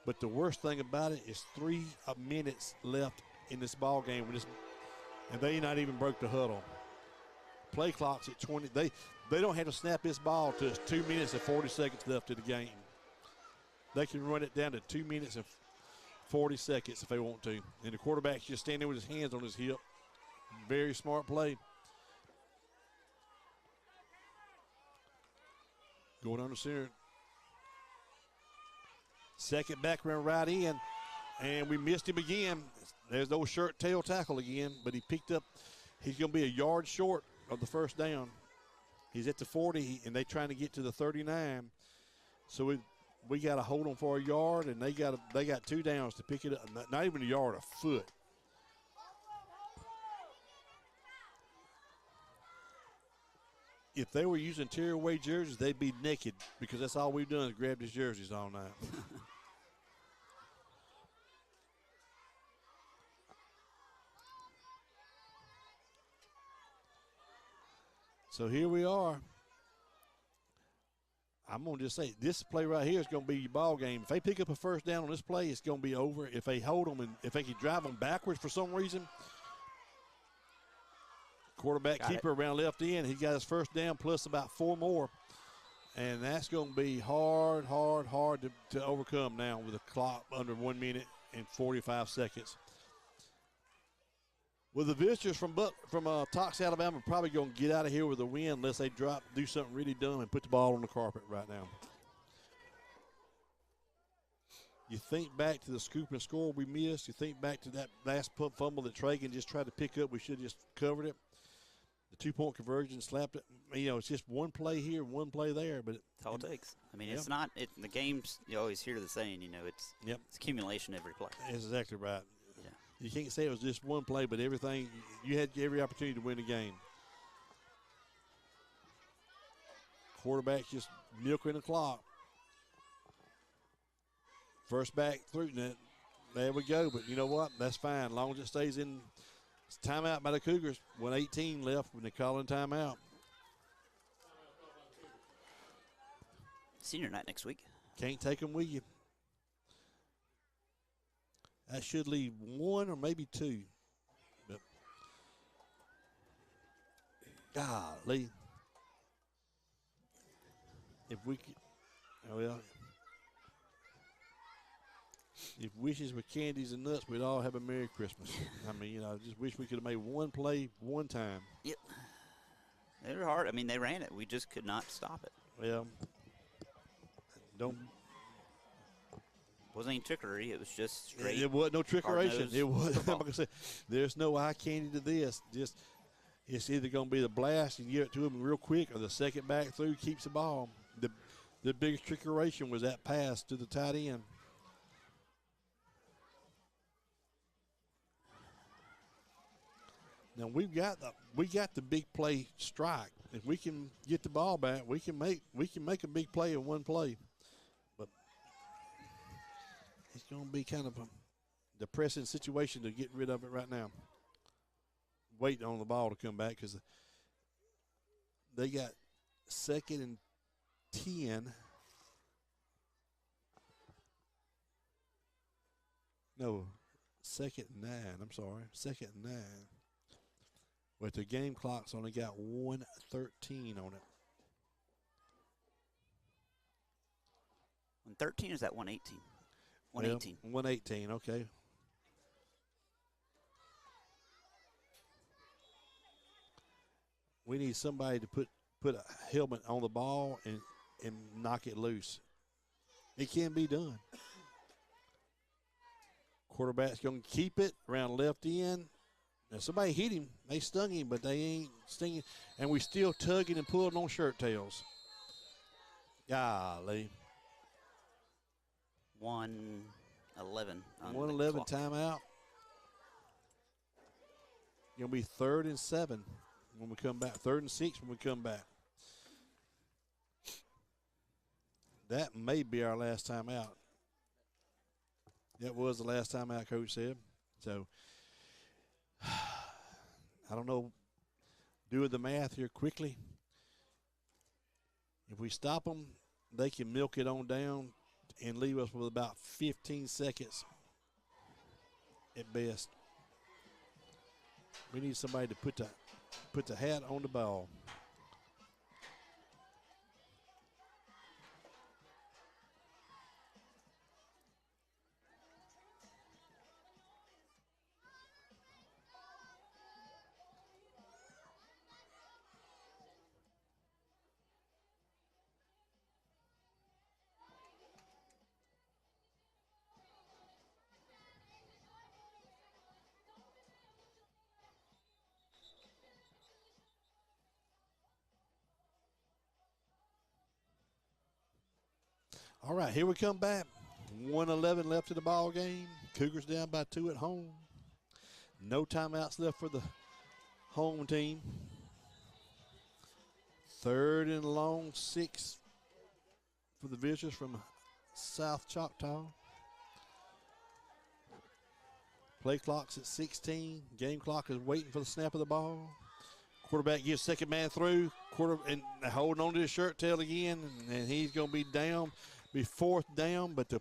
But the worst thing about it is 3 minutes left in this ball game. And they not even broke the huddle. Play clock's at 20. They don't have to snap this ball till it's 2 minutes and 40 seconds left in the game. They can run it down to 2 minutes and 40 seconds if they want to. And the quarterback's just standing with his hands on his hip. Very smart play. Going on the center. Second back ran right in, and we missed him again. There's no shirt tail tackle again, but he picked up. He's going to be a yard short of the first down. He's at the 40, and they're trying to get to the 39. So we got to hold them for a yard, and they got 2 downs to pick it up. Not even a yard, a foot. If they were using tearaway jerseys, they'd be naked because that's all we've done is grab these jerseys all night. So here we are. I'm going to just say this play right here is going to be your ball game. If they pick up a first down on this play, it's going to be over. If they hold them and if they can drive them backwards for some reason, quarterback keeper around left end, he got his first down plus about 4 more. And that's going to be hard to overcome now with a clock under 1 minute and 45 seconds. Well, the visitors from Tox, Alabama, are probably going to get out of here with a win unless they do something really dumb and put the ball on the carpet right now. You think back to the scoop and score we missed. You think back to that last fumble that Tragan just tried to pick up. We should have just covered it. The 2-point conversion slapped it. It's just one play here, one play there. But that's all it takes. I mean, it's not – the games, you always hear the saying, it's accumulation every play. That's exactly right. Yeah. You can't say it was just one play, but everything – you had every opportunity to win the game. Quarterback's just milking the clock. First back through net. There we go. But you know what? That's fine. As long as it stays in – timeout by the Cougars. 1:18 left when they call in timeout. Senior night next week. Can't take them with you. That should leave 1 or maybe 2. But golly. If we could, if wishes were candies and nuts, we'd all have a Merry Christmas. I mean, I just wish we could have made one play one time. Yep. They were hard. I mean, they ran it. We just could not stop it. Well, wasn't any trickery. It was just straight. It wasn't no trickeration. It was. Like I said, there's no eye candy to this. Just it's either going to be the blast and give it to them real quick, or the second back through keeps the ball. The biggest trickeration was that pass to the tight end. Now we got the big play strike. If we can get the ball back, we can make a big play in one play. But it's going to be kind of a depressing situation to get rid of it right now. Waiting on the ball to come back because they got 2nd and 10. No, 2nd and 9. I'm sorry, 2nd and 9. But the game clock's only got 1:13 on it. 113 is that 118? 118. Well, 118, okay. We need somebody to put a helmet on the ball and knock it loose. It can be done. Quarterback's going to keep it around left end. Now, somebody hit him. They stung him, but they ain't stinging. And we still tugging and pulling on shirt tails. Golly. 1:11. 1:11 timeout. Going to be 3rd and 7 when we come back. 3rd and 6 when we come back. That may be our last time out. That was the last time out, Coach said. So I don't know, doing the math here quickly. If we stop them, they can milk it on down and leave us with about 15 seconds at best. We need somebody to put the hat on the ball. All right, here we come back. 1:11 left in the ball game. Cougars down by 2 at home. No timeouts left for the home team. 3rd and long, 6 for the visitors from South Choctaw. Play clock's at 16. Game clock is waiting for the snap of the ball. Quarterback gives second man through. And holding on to his shirt tail again, and he's going to be down. Be 4th down, but the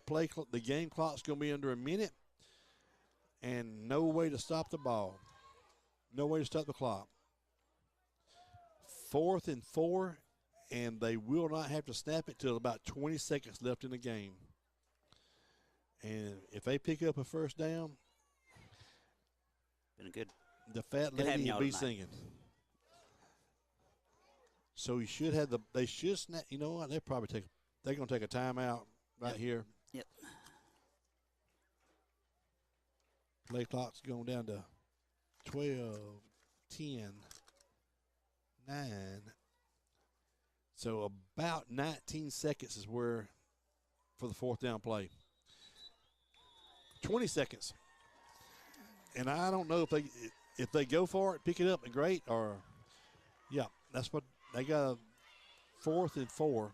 game clock's going to be under a minute, and no way to stop the ball. No way to stop the clock. 4th and 4, and they will not have to snap it till about 20 seconds left in the game. And if they pick up a first down, been a good. The fat lady will be singing. So you should have they should snap. You know what? They're going to take a timeout right here. Yep. Play clock's going down to 12, 10, 9. So about 19 seconds is where for the 4th down play. 20 seconds. And I don't know if they go for it, pick it up, and great, or yeah, that's what they got. 4th and 4.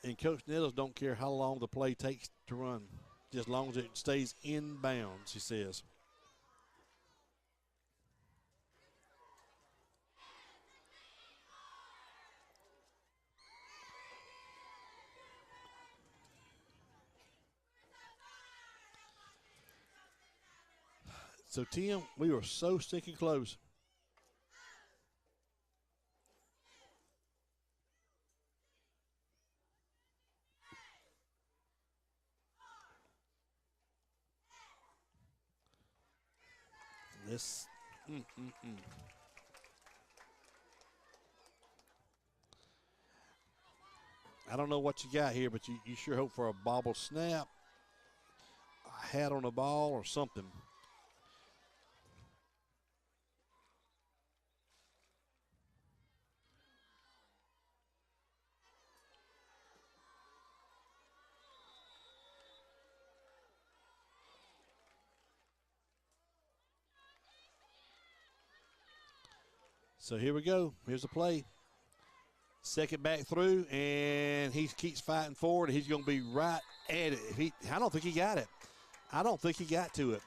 And Coach Nettles don't care how long the play takes to run, just as long as it stays in bounds, he says. So, Tim, we were so stinking close. This, I don't know what you got here, but you sure hope for a bobble snap, a hat on the ball, or something. So here we go. Here's the play. Second back through, and he keeps fighting forward. He's going to be right at it. I don't think he got it. I don't think he got to it.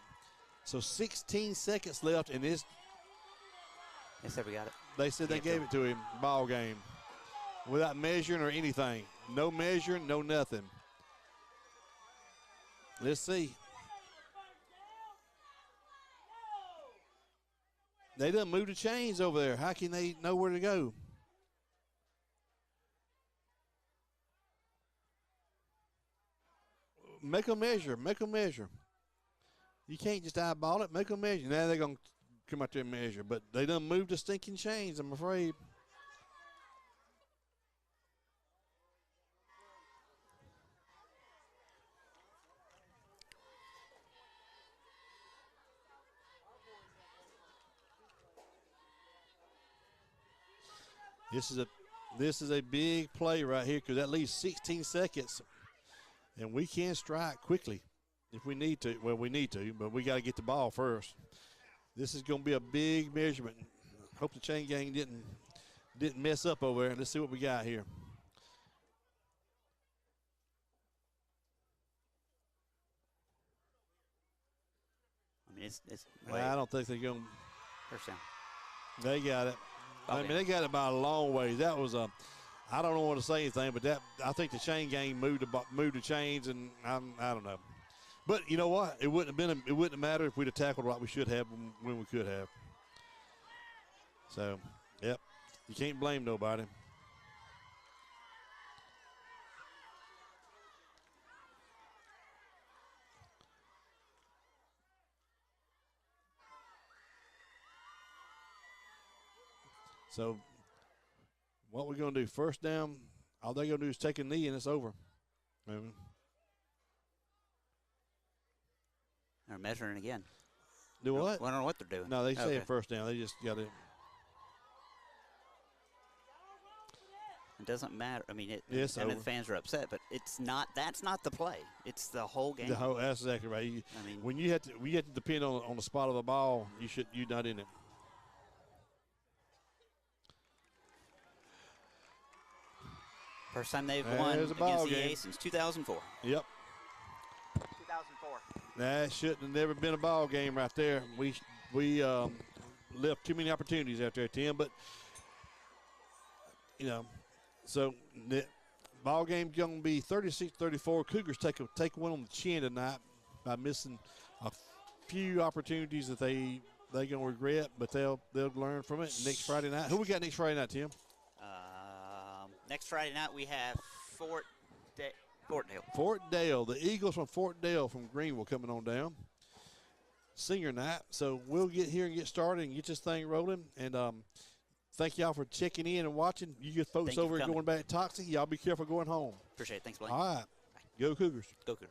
So 16 seconds left, and this. They said we got it. They said they gave it to him. Ball game. Without measuring or anything. No measuring, no nothing. Let's see. They done moved the chains over there. How can they know where to go? Make them measure. Make them measure. You can't just eyeball it. Make them measure. Now they're going to come out there and measure. But they done moved the stinking chains, I'm afraid. This is a big play right here because that leaves 16 seconds, and we can strike quickly if we need to. Well, we need to, but we got to get the ball first. This is going to be a big measurement. Hope the chain gang didn't mess up over there. Let's see what we got here. I mean, it's I don't think they're going. First down. They got it. Ball I mean, game. they got it by a long ways. That was a. I don't want to say anything, but I think the chain game moved the chains, and I don't know. But you know what? It wouldn't have mattered if we'd have tackled what we should have when we could have. So, yep, you can't blame nobody. So, what we're going to do, first down, all they're going to do is take a knee and it's over. They're measuring again. Do what? I don't know what they're doing. No, they say Okay. first down. They just got it. It doesn't matter. I mean, It's I know over. the fans are upset, but it's not. That's not the play. It's the whole game. That's exactly right. I mean, When you have to depend on the spot of the ball, you're not in it. first time they've There's won a against ball the game. EA since 2004. Yep. 2004. That shouldn't have never been a ball game right there. We left too many opportunities out there, Tim. But so the ball game going to be 36-34. Cougars take one on the chin tonight by missing a few opportunities that they going to regret, but they'll learn from it next Friday night. Who we got next Friday night, Tim? Next Friday night we have Fort Dale. Fort Dale, the Eagles from Fort Dale from Greenville coming on down. Senior night. So we'll get here and get started and get this thing rolling. And thank y'all for checking in and watching. You good folks Thank you over for here going back to Toxic, y'all be careful going home. Appreciate it. Thanks, Blaine. All right. Go Cougars. Go Cougars.